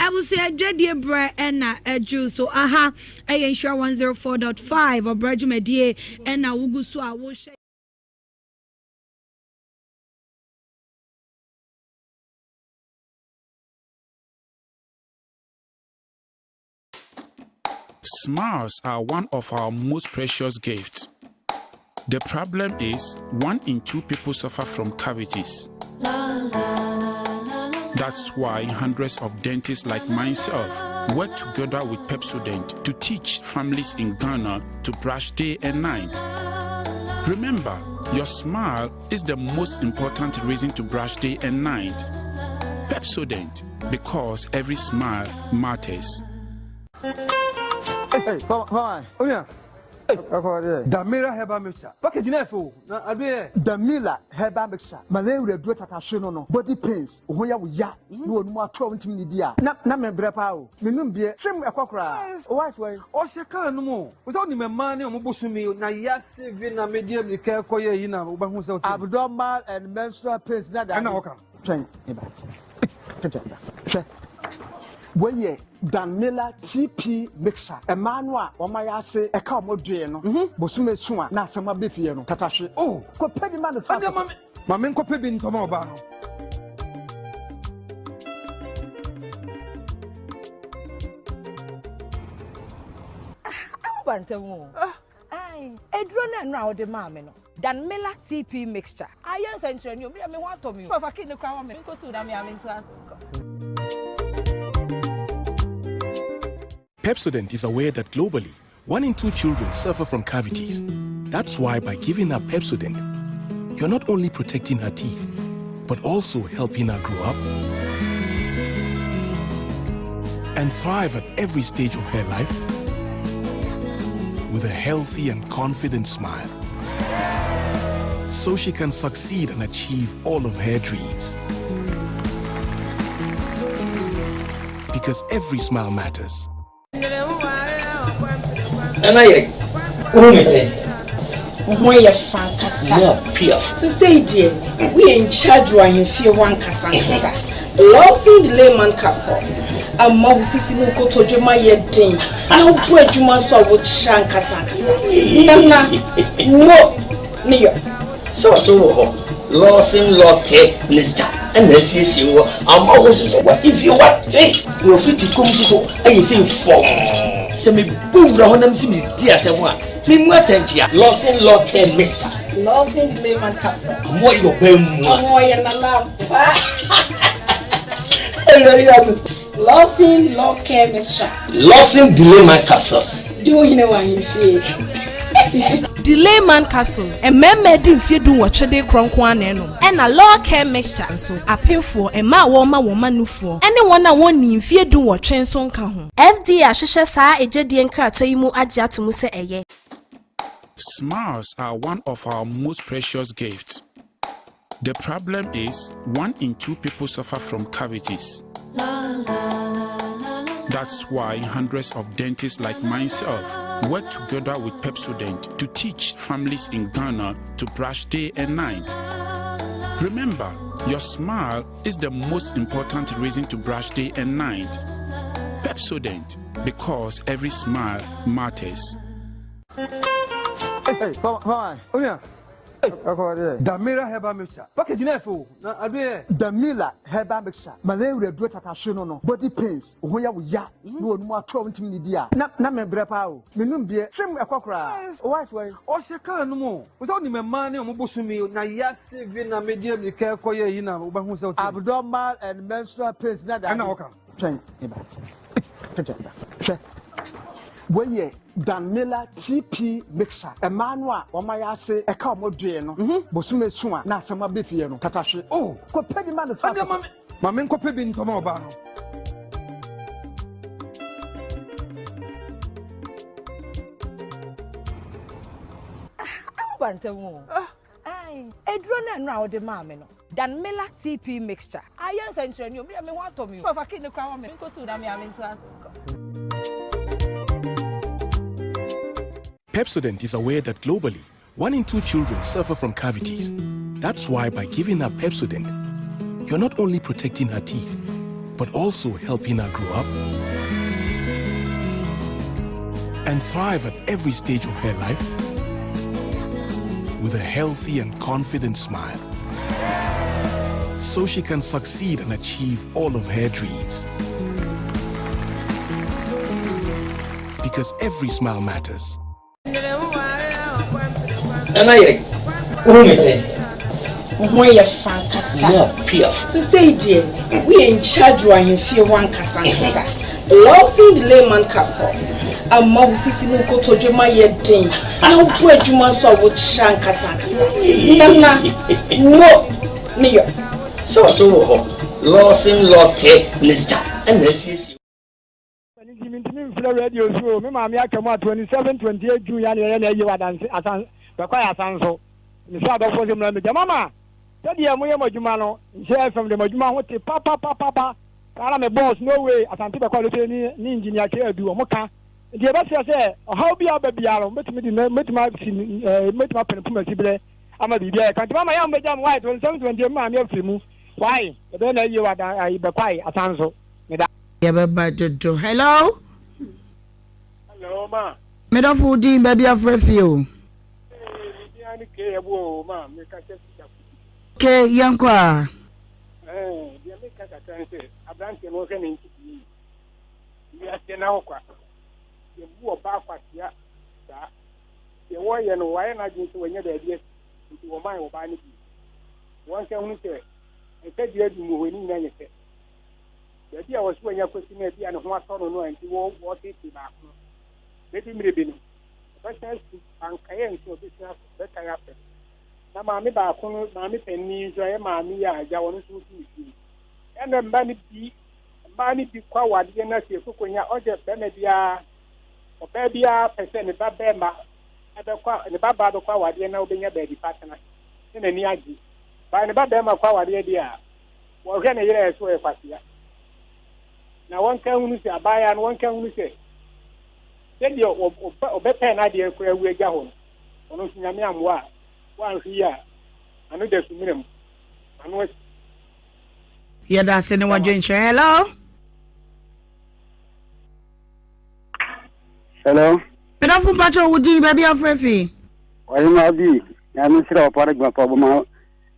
will say a dready bra and a juice. So, I Nhyira 104.5 or Brajumedie and I will go so I will share. Smiles are one of our most precious gifts. The problem is 1 in 2 people suffer from cavities. That's why hundreds of dentists like myself work together with Pepsodent to teach families in Ghana to brush day and night. Remember, your smile is the most important reason to brush day and night. Pepsodent, because every smile matters. Hey, Papa, oh yeah. Damila Heba Mixer. Package Nefo. Damila Heba Mixer. Malaria do Tatashono. Body pains. Where we ya. No more 20 minutes. Na me brepao. Minum beer. Trim a cockra. Wife way. O shaka no more. Was only my money on Mubusumi. Na yasi vina medium care koya ina. Ubahusa. Abdominal and menstrual pains. Nada. Anaoka. Train. Weye Damila TP mixer. A manwa or my ass a cow modreno. Bosume sua na sama befiano. Tatashi. Oh, go pay the man the father. Mamma Copebin Tomobano. Aye, a drone and now the mamma. Damila TP mixture. I am sending you. Me want to me. If I keep the crown, me go so that me having to ask. Pepsodent is aware that globally, 1 in 2 children suffer from cavities. That's why by giving her Pepsodent, you're not only protecting her teeth, but also helping her grow up and thrive at every stage of her life with a healthy and confident smile, so she can succeed and achieve all of her dreams. Because every smile matters. And I say, why you fantastic? More pure. So say, dear, we in charge when you feel one cassandra. Lossing the layman capsules. A mouse is in go to your my thing. No bread you must saw with shank cassandra. Nana, no, near. So, Lawson Locke, Mister, and let's see you. I'm always what if you want take your free to come to I say for. Semi boom round them see me dear someone. Me matentia. Lawson Locke, Mister. Lawson layman capsule. What your bem? Oh, you're not love. Lawson Law Care Mixture. Lawson Delay Man Capsules. Do you know what you feel? Delay Man Capsules. And men do if you do what they cronkwan and a Law Care Mixture. So a pay for a ma woman new for anyone I want if you do what train son can. FD Ashisha Sa a Jedian Kratoimu Adjatumu se eye. Smiles are one of our most precious gifts. The problem is 1 in 2 people suffer from cavities. That's why hundreds of dentists like myself work together with Pepsodent to teach families in Ghana to brush day and night. Remember, your smile is the most important reason to brush day and night. Pepsodent, because every smile matters. Hey, come on. Oh yeah. Damila Heba Mixture. Package Nefo. Damila Heba Mixture. Malaria do tatashono. Body pains. Where we ya. No more 20 minutes. Na me brepao. Minum beer. Trim a cockra. Wife way. O shaka no more. Was only my money on Mobusumi. Na yasi vina medium you care for you know. Abdominal and menstrual pains. Nada. And okay. Train. Where ye Damila TP Mixture. A manwa, or my say a cow more no. Bosume Suma, Nasama Bifiano, Tatashi. Oh, go pay the man. Mamma Copin Tomobano. Aye, a drone now the mamma. Damila TP Mixture. I am sending you. I mean, what to me? If I keep the crown, I'm going to I'm into us. Pepsodent is aware that globally, 1 in 2 children suffer from cavities. That's why by giving her Pepsodent, you're not only protecting her teeth, but also helping her grow up and thrive at every stage of her life with a healthy and confident smile, so she can succeed and achieve all of her dreams. Because every smile matters. And I who is it? Why you fantastic? More pure. So say, dear, we in charge when you feel one casansa. Lawson Delay Man Capsules. A mob system will go to Juma yet ding. No bread you must saw with shank casansa. No, near. So, Lawson Law Care Mixture. And let's see. Radio show, me mama akama 27-28 June ya na ye wadanse asan bekwaya asanso ni so adofo se mra me mama tadi ya moye madwuma no nche fm de madwuma ho te papa kana me boss no way asante bekwaya lo ni engineer ke adu o moka de be se how bi ababiaro metimi di metima penpuma sibire ama bibia kan mama ya mbejam white 27-28 mama ya fimu why be na ye wadan bekwaya asanso me da ya baba dodo hello. Hello, ma. Me don't food in baby afraid you. Okay, young kwa. Dia me kaka transe. Abranche no se nti. Dia se na okwa. Ye bu oba kwa tia. Sa. Ye wo ye no wa na jin so wenye da bia. Nti wo man oba ni bi. Won se hunu se. E se dia du mo ni na nyese. Ya dia wo so wenye kwesi na bia ne ho atoro no nti wo tete ba ko. Maybe Mirabino. But I can't so this that I happen. Now, Mammy Bakun, Mammy Penny, Mammy, I want to see. And then Banny be quiet, and I see a cook when you're all just Benedia or baby, percent about Bema at the Baba of Power, and now being a baby partner in a Niagi. By the Baba Power, the idea. Well, can a year as well as now one can only say a buyer and one can only say. Then you better an idea where we go home. On Yamiam, one here, another minimum. And what? Yeah, that's anyone doing. Hello. Hello. But I'm from Pacho would you baby of Refi? Why not be? I'm sure a product of Pabama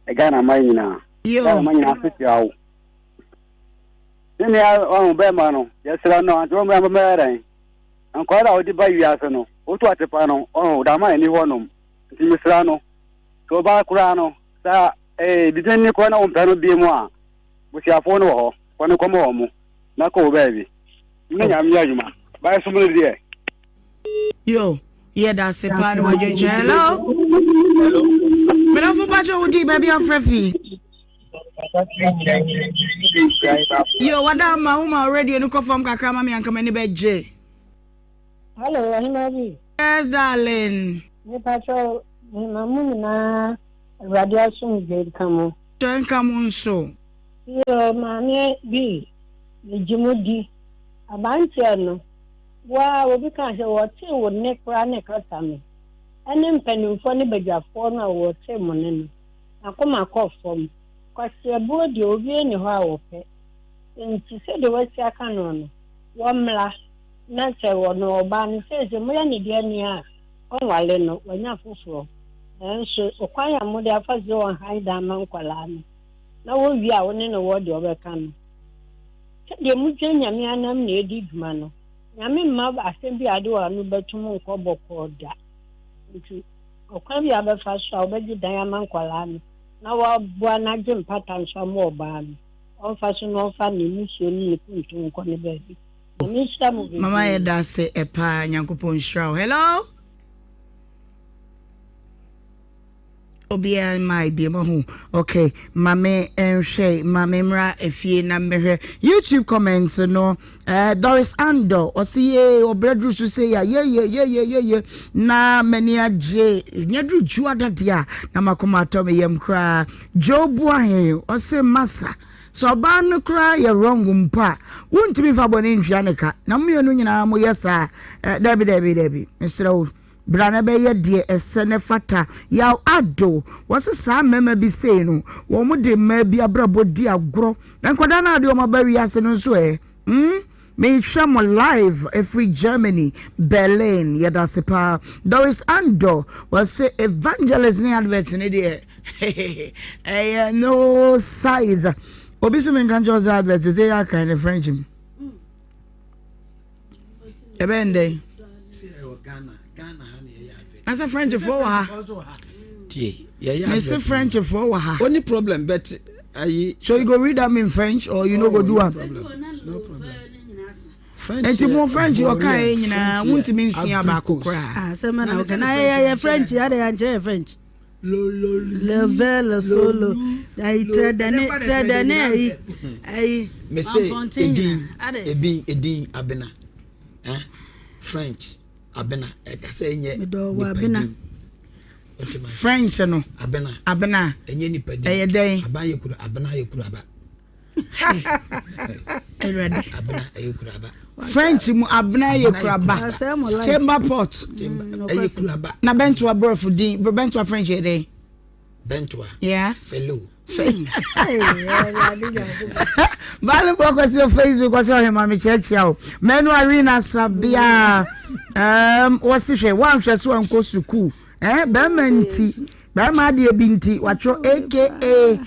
again. I'm mine now. You money after you. Then they are on Bemano. Yes, I know. I don't remember marrying. And quite out the baby asano. What a pano, oh, Dama and Iwanum, Timisano, so Bacrano, sa a didn't corner on Pano Bimoa, which are for no, one come home. na ko baby na nyam ya juma ba so mo die yo yeah that's a part of your hello me na fo ba cho udi baby afrefi yo wada ma uma already no confirm kakra ma me anka mani beje hello Ohemaa. Yes darling me pacho mamu na radiation grade kamo ten kamo nso yo mame bi ni jimodi abantia no wa obi kan se wo te wo ne kra ne kata me ene mpanimfo ne badwafo na wo te mo ne no akoma kofom kwase bodi obi ni ho awope nti se de wasi aka no no wo mla na che wo no oba ne se mo ya ne dia ni a onwale no wanya foforo enso okwan ya mo de afaze won haida man kwala no na wo wi a wo ne no wo de obeka no de mu je nyame anam na edi duma no nyame mma asem bi ade wa no betum nko boko da nti okwan bi abefa so a obedi dan man kwala no na wa bua na je mpata nso mo oba no onfa so no onfa ne musuo ni kuntu nko ne baby mama ya da se epa nyankopon shraw hello obia my be mahu okay mame enhwe mame mra efie na mehwe YouTube comments no Doris Ando osiye obredru so say ya ye na mani age nyadru juada dia na makoma atome yem kra Jobu ahe ose masa so ba no kra ye wrong mpa wontimi fa bone nhwa ne ka na mmenu nyina mo yesa dabi mesra brana be ye de esene fata ya ado wose sa mema bi sei no wo mo de ma bi abrabo di agro enkoda na de o ma bari ase no so me sham live every Germany Berlin yada sepa Doris Ando was say evangelist ni advert ni de no size obisu men kan just advert say ya kind of French ebende as a French for ha Mr. French for ha only problem but so you go read them in French or you no go do am no problem French mo French o kai nyina wonti mi nsia ba kokora se ma na na ya French ya de French le vel solo ai tredane ai me say edin abena French abena e ka say nye abena French no abena enye ni padi e den abaye kuru abena ye kuru aba abena ye kuru aba French mu abena ye kuru aba chamber pot ye kuru aba na bentwa brofu din bentwa French ye den bentwa yeah fellow Vale poko si Facebook kwa so Ohemaa me church ya o menu arena sabia wasi hwe wan hwe so anko suku ba manti ba ma de binti wacho aka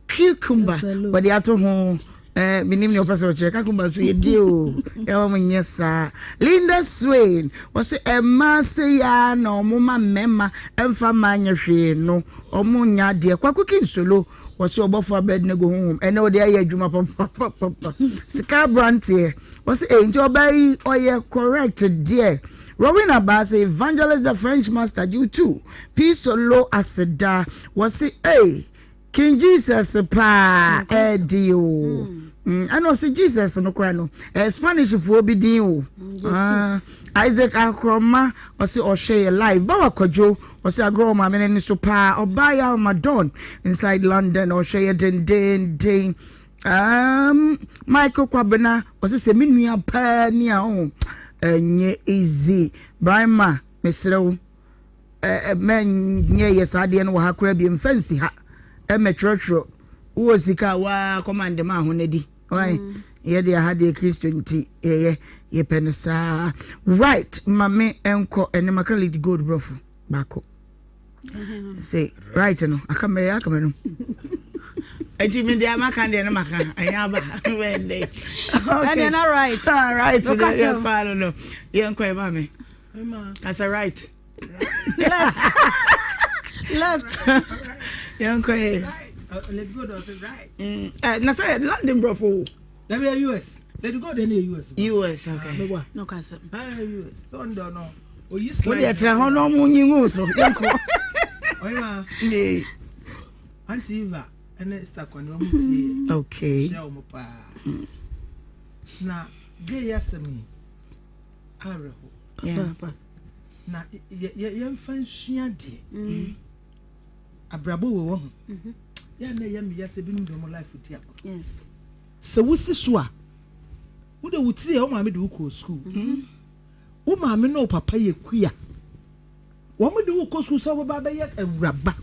cucumber wadi ato ho minim ne opese oche cucumber so yedi o yawo mnyesa Linda Swain wasi emma se ya na omuma mema emfa manya hwe no omunya de kwakuki nsolo wasi obofo abed ne go home ene ode aye adwuma papa sika brantie wasi nti obai oye correct there Rowena Bass evangelist the French master you too peace low aseda wasi King Jesus pa edio I know see Jesus no kwa no Spanish for bi din o Isaac Akroma wasi ohwe live ba wakwadwo wasi agro ma me ni so pa obaya Madon inside London ohwe den Michael Kwabena wasi se menua pa ni a o nye easy Brahma mesrew men nye yesade no ha kura bi mfansi ha metro wo sika wa command ma ho nedi oi ye de ha de Christian ti ye pensa right mame enko enemaka lead gold brofu bako say right no akame no enti me dia maka de no maka ayaba wende okay and all right yeah follow no ye enko e ba me as a right left ye enko e let's go to right na say London brofu let me US Let go then US. US, okay. No kasem. US. Sondo no. O yi slide. What dey try ho no mo nyin so. Oyima. Yeah. Auntie Eva, and Stakon Romuti. Okay. Na gay yasami. Areho. Papa. Na yem fan suade. Abrabo wo ho. Ya na yem yase bi no mo life uti akọ. Yes. Se wusi so a. Wo de wutiri e o ma me de wo ko school. Wo ma me no papa ye kuya. Wo me de wo ko school so wo ba ye awuraba.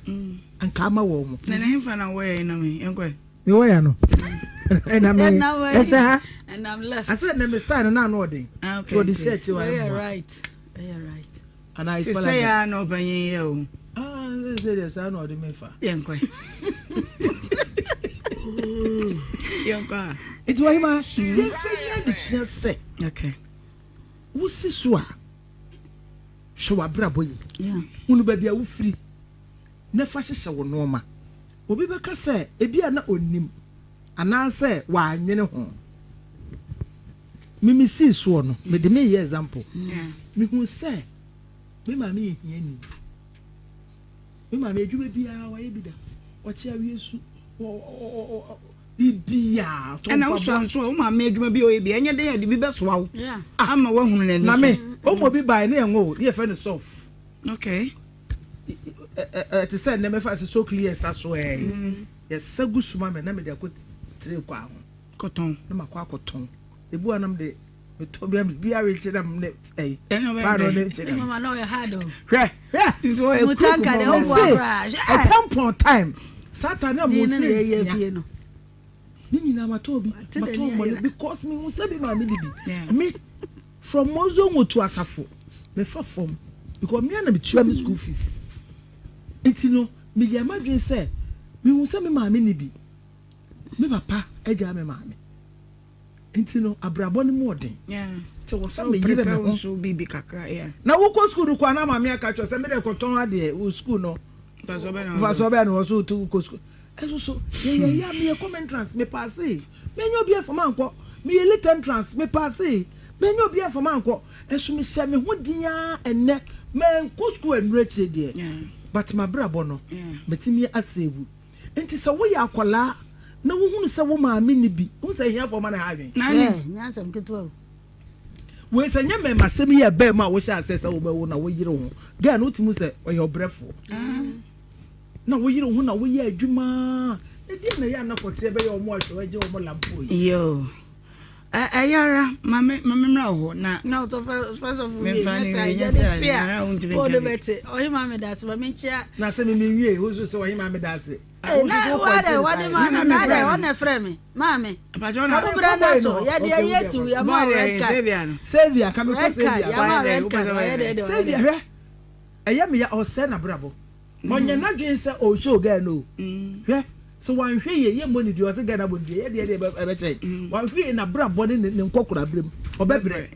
Anka ma wo mo. Na hemfa na wo ye na me enko. Me wo ya no. And I'm and I'm left. I said let me start and now okay. For the church you are right. You're right. And I say I no banyin yo. They say this I know the mefa. Enko. Enko. It was my you say. Okay. Wo si so a show abrabo yi. Yeah. Unu ba bia wo free. Na fa hyehyɛ wo no ma. Obi bɛka sɛ ebia na onim. Ananse wa anwene ho. Mimi si so no, me de me ye example. Yeah. Me hu say me ma me ehia ni. Me ma me adwuma bia wa ye bida. O chia wiesu. Bibia. Ana wo so wo ma me adwuma bia o ye bia enye den ya de bi besoa wo. Yeah. Ama wa hunu na ni. Na me, o mo bi bai na enwo, ye fe no soft. Okay. Ti say na me fa so clear sa so Yes, sagu suma me na me de akot tire kwa ho. Koton. Na makwa koton. Ebu anam de me to bia we che nam ne Eno we. Ba ne che nam. Mama no you hard o. Hwe. Ti so e Mutanka de o wa. At some point time, Satan na mo say ye no. Ni nyina matobi. Matobi because me who say be ma me bibi. Me from Mozo to Asafo. Me fa form because me na me tua me school fees. Etino me ya madwen say me hu say me maame ni bi me papa eja me maame enti no abrabo ne mu odin te wo say me yire me ho so bibi kakra na wo ko school kwa na maame aka cho say me de koton ade wo school no faso be na wo so to ko school eso so ya me come entrance me pass me nyo bia for manko me late entrance me pass me nyo bia for manko eso me se me ho din a enne me ko school enreche de but my brabo no metimi asevu enti se wo ya akola na wo hunu se wo maame ni bi wo se hia for man ha adwen nya sam keto we se nya me masem ya be ma wo sha se wo be wo na wo yire ho ga na otimu se o yo brefo na wo yire ho na wo ya adwuma e di na ya na kote be yo mo ahwe waje wo mo lampo yi yo ayara mame mra ho na no to first of all me fani ayara unti be o bete o yi mame dat ba me nchia na se me wie wo so o yi mame dat se na wade mame na da wona frame mame ka bra na so ya de yesu ya ma red card Savia ka me ko Savia ya ma red card Savia hwe eya me ya o se na brabo onye na dwen se o show ga no hwe so wan hwe ye money di o se ga na bondi ye de e be check wan hwe na brabo ne nkokura brem obebre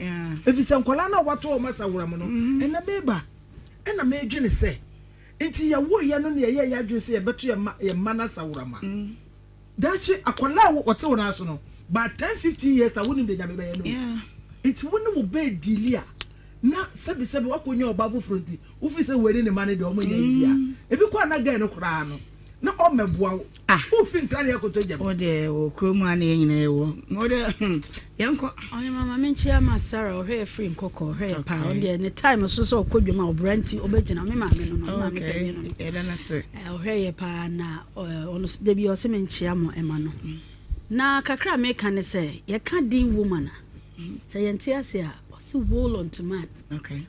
efise nkola na wato o masawura mo no ena meba ena me dwene se enti ya wo ya no ne ye ya dwene se ye beto ye mana sawura ma dachi akola wo wote wo na so no but 10-15 years a woni de nyame be ye no enti woni wo be dilia na sebi wakonye obafo fronti ufi se weri ne mane de omo ya bia ebi kwa na ga no kura no na o meboa ufi ntare yakoto jam o de o kromu ana nyina ewo o de yanko onye mama menchia ma Sarah o hwe free nkoko hwe pa o de ne time so kodwuma obranti obegina me ma me no ma me tani no e da na se o hwe ye pa na ono de bi o se menchia mo ema no na kakra me kan ne se ye ka din woman se yente ase a o se wool on to man okay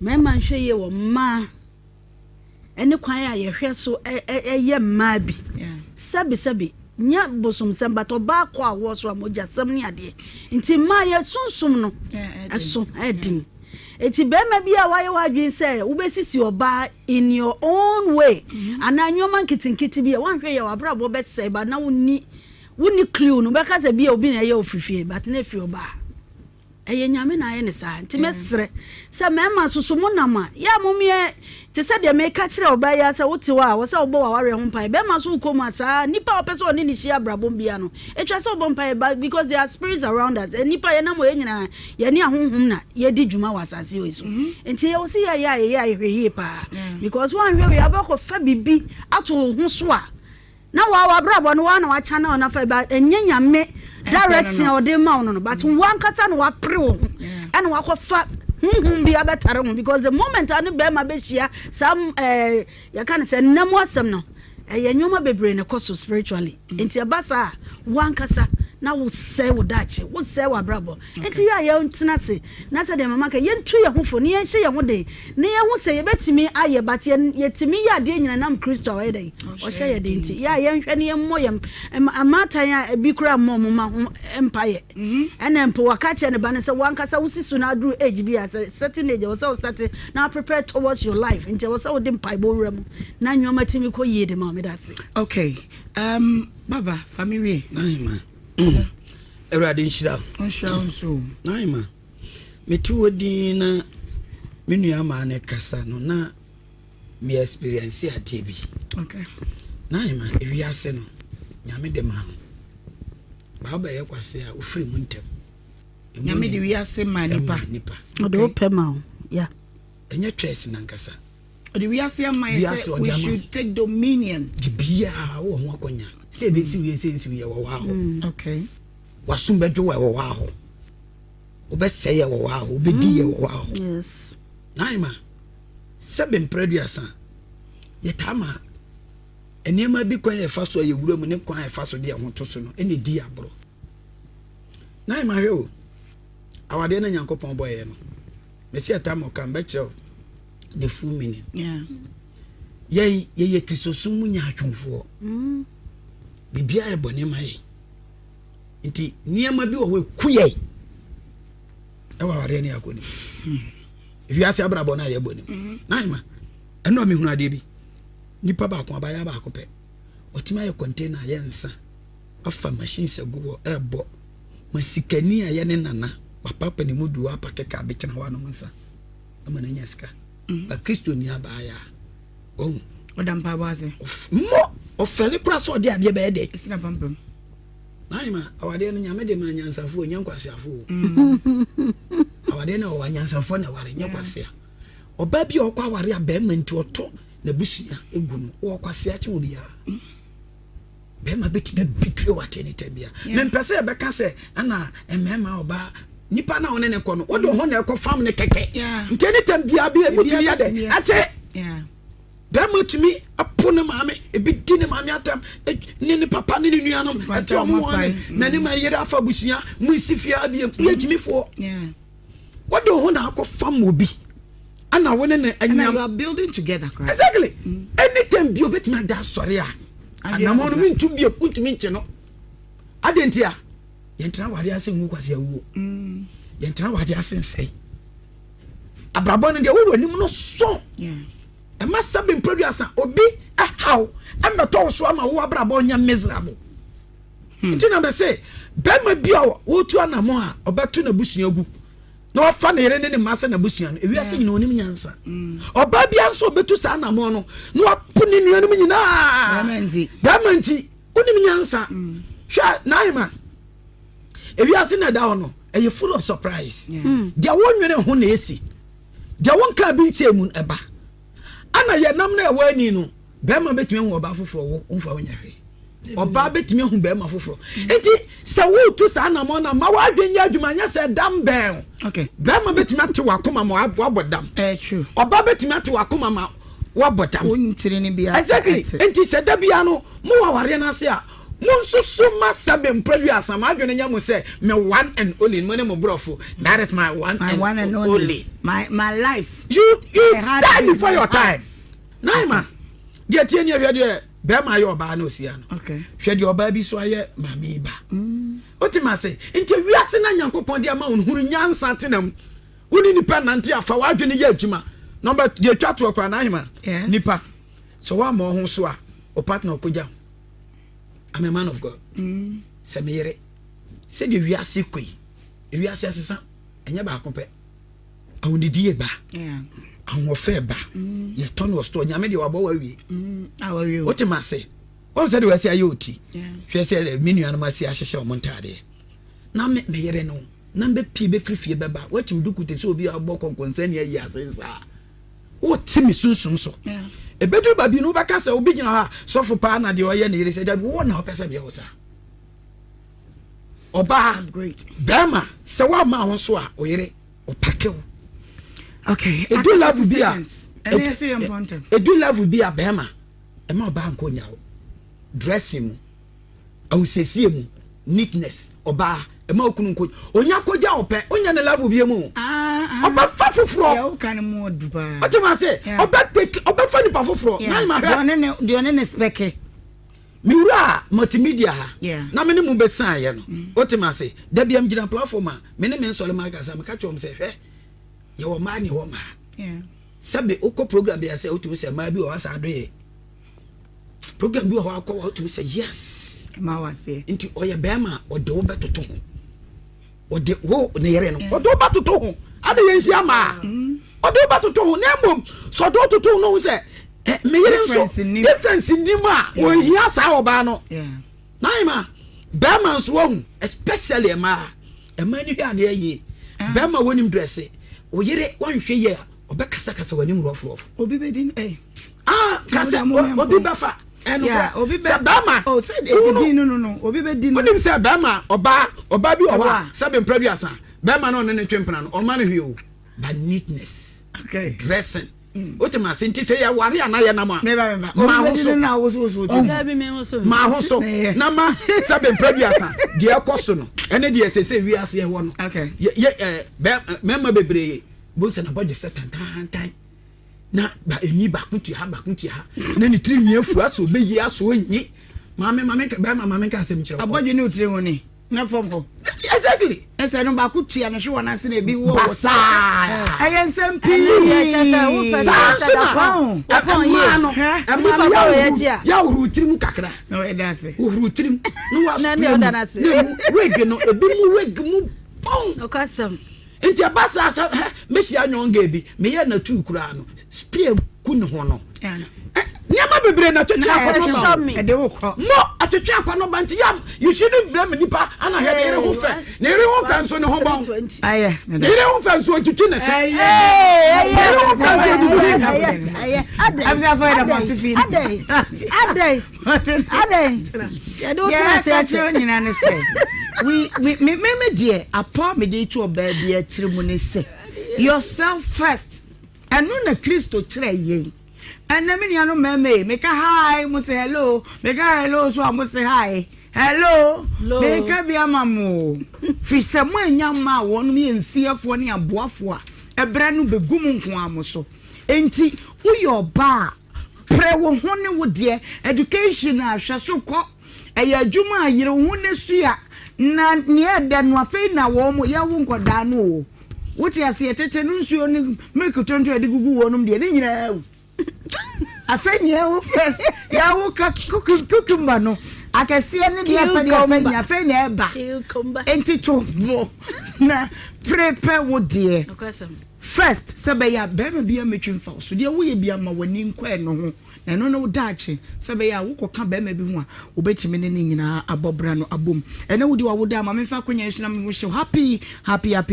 me man hwe ye wo ma ene kwan ya ye hwe so ye ma bi sabi nya bosom samba to ba kwa wo so amoja sam ni ade nti ma ye sunsum no eso edin eti be ma bia waye wadwen se wo besisi oba in your own way ananyoma nkitinkiti bia wanhwe ye wabrabo be se ba na woni clue no be ka se bia obi na ye ofifie but na fi oba nyame na aye ne saa nti mesre se mema soso mo nama ya momie te se de me ka kire oba ya se wote wa wo se obo wa ware ho mpa be ma so ko ma saa nipa opese oni ni hia brabom bia no etwa se obo mpa because there are spirits around us nipa ye na mo ye nyina ye ne ahonhom na ye di dwuma wasase we so nti ye wo se ya hwehie pa because one hwe we abako fa bibi ato ho so a na wa brabo no wa na wa chana na fa ba nyame direction or the mountain, but one person was pro and what fat be a better because the moment I know my beshia some you can say no more some no a yuma be brain a cost spiritually into a bassa one casa now will say with that will say what bravo and see your own tenacity nasa de mamaka yen tree a for near say one day near won't say a bet to me I but yet to me ya ding and I'm crystal a day or say a dainty ya young any moyam and a mataya a bikra mom empire and then poor catch and a banner so one casa will see soon I drew age be as a certain age or so started now prepared towards your life until so dim piebo room now you're my team ko ye the mommy that's it. Okay, Baba family Erade Nhyira. So. Naima. Metu odi na menu ama na kasa no na me experience ade bi. Okay. Naima ewiase no nyame de ma. Baba ye kwase a ofiri mu ntem. Nyame de wiase ma nipa. Odo pema yeah. Enye twese na nkasa. Odi wiase ama say we should take dominion. Bibia wo ho akonya. Se be si we se we wo wa ho. Okay. Wasum bedwo wo wa ho. Obese ye wo wa ho, obedi ye wo wa ho. Yes. Naima. Seven producer. Ye tama. Enema bi kwan ye fa so ye wura mu ne kwan ye fa so de ho to so no. Ene di abro. Naima he o. Awade na Nyankopon boye no. Me si atama kan be kire the full meaning. Yeah. Ye Christosum mu nya atwonfo. Bibia e bone mai. Nti niema bi wo we kuye. E wa ware ne akoni. If ase abrabo na ye bone. Naima. Eno me hunu ade bi. Nipa ba ko abaya ba ko pe. Otima ye container ye nsa. Afa machine se go e bo. Masikani aye ne nana. Papa ni mudu apa keka be tena wa no nsa. Amana nya sika. Ba Kristo ni abaya. Oh. Odampa baze. Mo ofele kura so de ade be de. Isina pampam. Naima awade no nyame de ma nyansafo nyankwasiafo. Awade no wa nyansafo na ware nyankwasea. Oba bi okwa ware abema nti oto na busia egu no wo kwasea che obia. Bema beti be bitwe wateni tabia. Me mpese e beka se ana emema oba nipa na one ne ko no wodo ho na ekọ fam ne keke. Nteni tambia bi emutumi ya de. Ate. Yeah. Bema tumi apone maame ebidi ne maame atam ne papa ne nuanom atam mo ane na ne ma yere afa busia mu sifia bi yetumi fo. Yeah. Wodo ho na akọ fam obi. Ana wone na anyam you are building together. Exactly. Anytime bi obetumi da sori a anamo no mintu bi utumi nche no. Adentia yentra wade ase ngu kwase awuo. Yentra wade ase nsei. Abrabon de wo nim no so. Yeah. A must have been producer obi how I'm not also am a abrabon ya miserable. Ntina be say bema bia wo tu anamo a obetu na busua gu. Na ofa na yere ne masa na busua no ewiase nyina onim nyansa. Oba bia nso obetu sa anamo no na wapuni nuanom nyina. Bema onim nyansa. Hwa naima. Ewiase na da no e full of surprise. Dia wonwene ho na esi. Dia wonka bi nche mu eba. Ana ye nam na ewani no bema betumi hu oba foforo wo umfa wonya hwe oba betumi hu bema foforo enti se wo tu sa na mo na ma wa adwenya adwuma nya se dam ben okay bema betumi ate wakoma ma wabodam true oba betumi ate wakoma ma wabodam wontire ne bia exactly enti se da bia no mo wa ware na se a Monsusu masabe mpradu asama adwene nya mo se me one and only mo ne mo brofo that is my one and only my life you died before your time naima dia tie ni ahwe de be ma ye oba na osia no okay hwe de oba bi so aye mami ba otima se nti wiase na Nyankopon de ma unhuru nyansa tenam woni nipa nante afa wa adwene ye adwuma number de twa to okra na hima nipa so wa mo ho so a o partner okoja I'm a man of God. Semere. Say the wiase koi. Wiase asesa. enya ba akope awonidie ba ahofe ba ye ton wo store nyame de wabo wawie awawie otimase o se de wasi ayoti hwe se menu anama si ahyehye o montade na me yere no na mbe pie be frifie beba watim dukute se obi abo konkonsan ya yi asensa o timi sunsun so ebedu ba bi no baka se obi gina ha sofo pa na de oye na yere se da wo na opesa bi hosa oba great bema se wa ma ho so a oyere o pakew. Okay, edu love bi a edu love bi a bema e ma oba nko nya dressing awusesie mu neatness oba e ma okunu nko onya koja ope onya na love bi mu oba fa foforo ya o kan mu oduba o te ma se oba take oba fa ni pa foforo na ma hwa de one ne speke miura multimedia ha na me ne mu besan ye no o te ma se da bia mgina platform a me ne me nsole ma ka sa me ka twom se hwe ye wo ma ni wo ma sabe oko program bi ase o tu se ma bi o asa adoye program bi o akọ o tu se yes ma wa se nti o ye bema o de wo betoto ho o de wo ne yere no o de wo betoto ho ade ye nsi ama o de wo betoto ho na mom so do toto no se me yere so difference ni ma o hia sa oba no na ima bema nso wo especially ma ni hwa de ye bema wonim dresse o yere wan hwe ye obe kasa wanim rof obi bedin kasa obi befa eno obi be bama say dey no obi bedin onim say bama oba bi owa sabe mpraduasa bama no ne twempena no o ma ne hwe o but neatness dressing otima senti say ya ware anaye na ma ma ho na ma ho so na ma sabe mpraduasa de ekoso no ene de sese wi ase ye wo no mema bebree bonse na budget setan na ba eni ba kuntu ha na ni tiri mi afu aso be yi aso nyi mama ka asem kire abodwe ni otire woni na fom ho exactly ese no ba kutu ya na hwe wona se na ebi wo basa ayen sempi ya uru tirim kakra no e da se uru tirim no wa wege no ebi mu wege mu bon okasam enti abasa sa meshi anyonga bi me ye na tu kura no spray ku ne ho no nyama bebre na twetwa akwa no e de wo kro no atwetwa akwa no banti yam you shouldn't blame nipa ana he de ho fe ne re ho fe nso ne ho bon aye ne re ho fe nso twetwa ne se abza fa da positive adai ya do tna se acho nyina ne se me dear apart me dey to oba bia tirimu ne se yourself first anu na Kristo kire yen ana me nia no me ka hi mo say hello me ka hello so mo say hi hello me ka bia mamo fi se mo anyama wonu me nsiafo ne aboafo a ebra no begum nko amoso enti uyo ba pre wo ho ne wo de education a hwaso kɔ eya adwuma ayire wo ne sua na nie da no afei na wo mo ya wo nkoda no o wote ase etete no nsuo ni make tonto ade gugu wonum de ne nyina afei nie wo ya wo kukumba no akase ne de afei na eba enti to na prepare wo de first sabe ya bema bia metwimfa so de wo ye bia ma wani nkwa no ho na no dachi sabe ya wo koka bema bi ho a obetimi ne nyina abobra no abom ene wo di wa wo da ma memfa konya nsu na me wo happy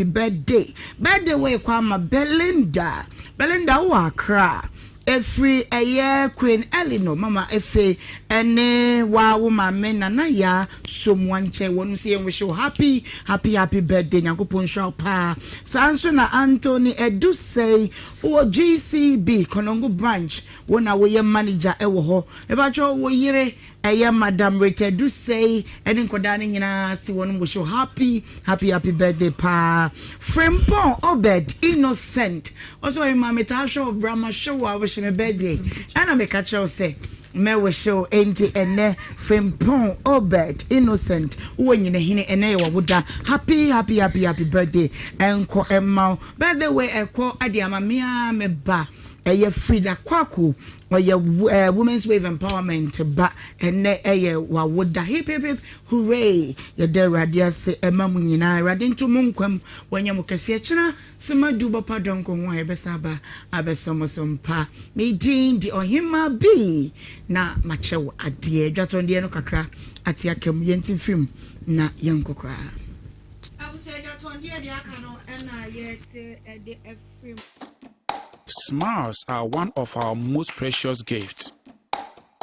birthday we kwa ma Belinda wo akra every year Queen Eleanor mama efe ene wa wo mama na ya somwanche wonu se yen wish you happy birthday nyakopon show pa sanso na Anthony Edu say o GCB Konongo branch wona wo ye manager ewo ho e ba cho wo yire eye madam Rita do say eni nkoda ne nyina si wonu wish you happy birthday pa Frempon Obed Innocent also e mama ta show Brahma show wa me birthday and I make a show say me we show enti ene Frempon Obed Innocent when you hine ene wa woda happy birthday enko emma birthday we enko ade amamia me ba eye Frida Kwaku oye women's wave empowerment ba ene eye wawoda hip hip hip hooray ye de radia se emamu nyina rade ntomu nkwam wanya mukese kina sema dubo padon ko ho ebesaba abesomosompa me din di Ohemaa B na machew ade dwatonde no kakra ati akam yenti film na yenkokra Smiles are one of our most precious gifts.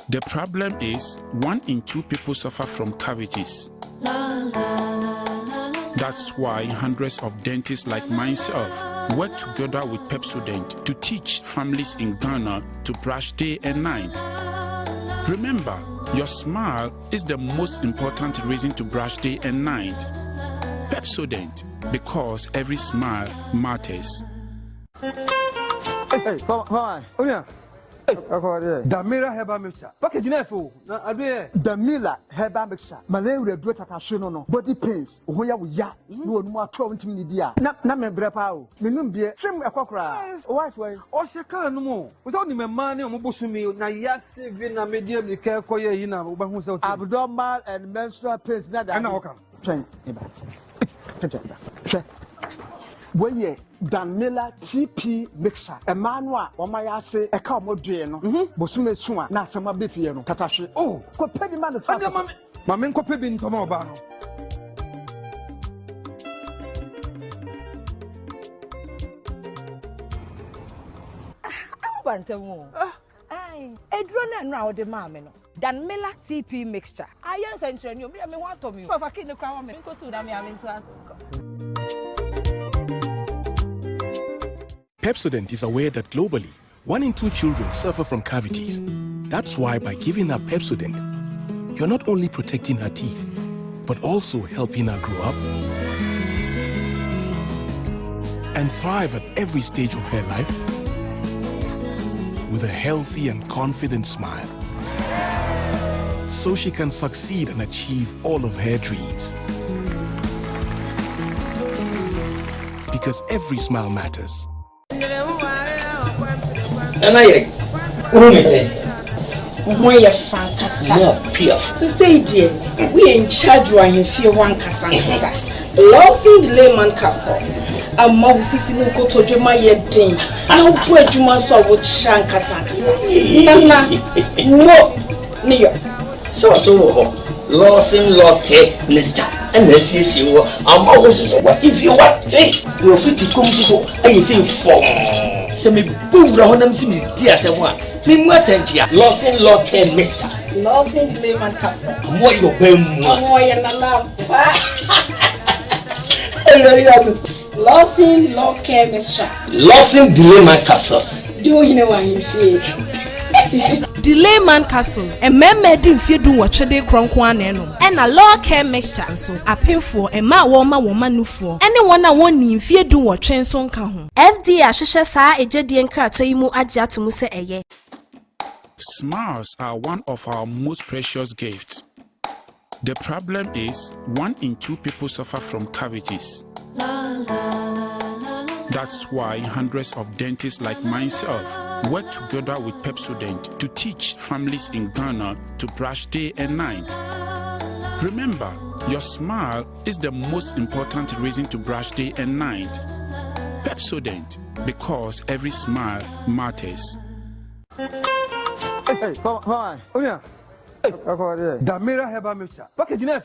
The problem is 1 in 2 people suffer from cavities. That's why hundreds of dentists like myself work together with Pepsodent to teach families in Ghana to brush day and night. Remember, your smile is the most important reason to brush day and night. Pepsodent, because every smile matters. Hey, come on. Onya. Damira heba mixture. Package na fo. Na ade Damila heba mixture. Malaria do tatashe no. Body pains. Ohoya wo ya. No onu ato ntimi ni dia. Na me brepa o. Menum bie. Trim ekokora. Wife way. O se kan no mo. Wo se oni me man ne o mo bosumi na ya save na medium ni ka koye yi na wo ba hu se. Abnormal and menstrual pains na da. Na o kan. Train. Eba. Train. Weye Damila TP mixture. Emmanuel Omaya say e ka omodue no. Bosume su a na asema befie no. Tatashe. Oh, ko pebi man fa. Mama nko pebi ntoma oba no. Bantemu. Ai, edro na no a wo de ma me no. Damila TP mixture. Ayen senchre ni o me ho atomi. Ko fa kini kwa wa me nko su da me amintu asenko. Pepsodent is aware that globally, 1 in 2 children suffer from cavities. That's why by giving her Pepsodent, you're not only protecting her teeth, but also helping her grow up and thrive at every stage of her life with a healthy and confident smile, so she can succeed and achieve all of her dreams. Because every smile matters. And I who is it? Why you fantastic? No, Pierre. So say, dear, we in charge when you feel one casangasa. Losing the layman capsules. A mouse is in Kotojo my yedding. No bread you must saw with shankasangasa. Nana, no, Nio. So, losing lotte, Mr. Unless you see what if you want to, you're free to come to so I say for. Semi boom rahonam simi dia semwa mi mwatentia losing lotte mixture losing layman capsule mo yo bem mo ya na lampa losing lotte mixture losing layman capsules do you know why you feel Layman capsules emmemme di mfie du wo twede kronko anenum na law care mixture nso apemfo emma woma nufo ene wona woni mfie du wo twen so nka ho FDA ahwehwe saa ejedie nkrato yi mu age atomu se eye. Smiles are one of our most precious gifts. The problem is 1 in 2 people suffer from cavities. That's why hundreds of dentists like myself work together with Pepsodent to teach families in Ghana to brush day and night. Remember, your smile is the most important reason to brush day and night. Pepsodent, because every smile matters. Hey, come on. Onya. Damira heba mixture. Package na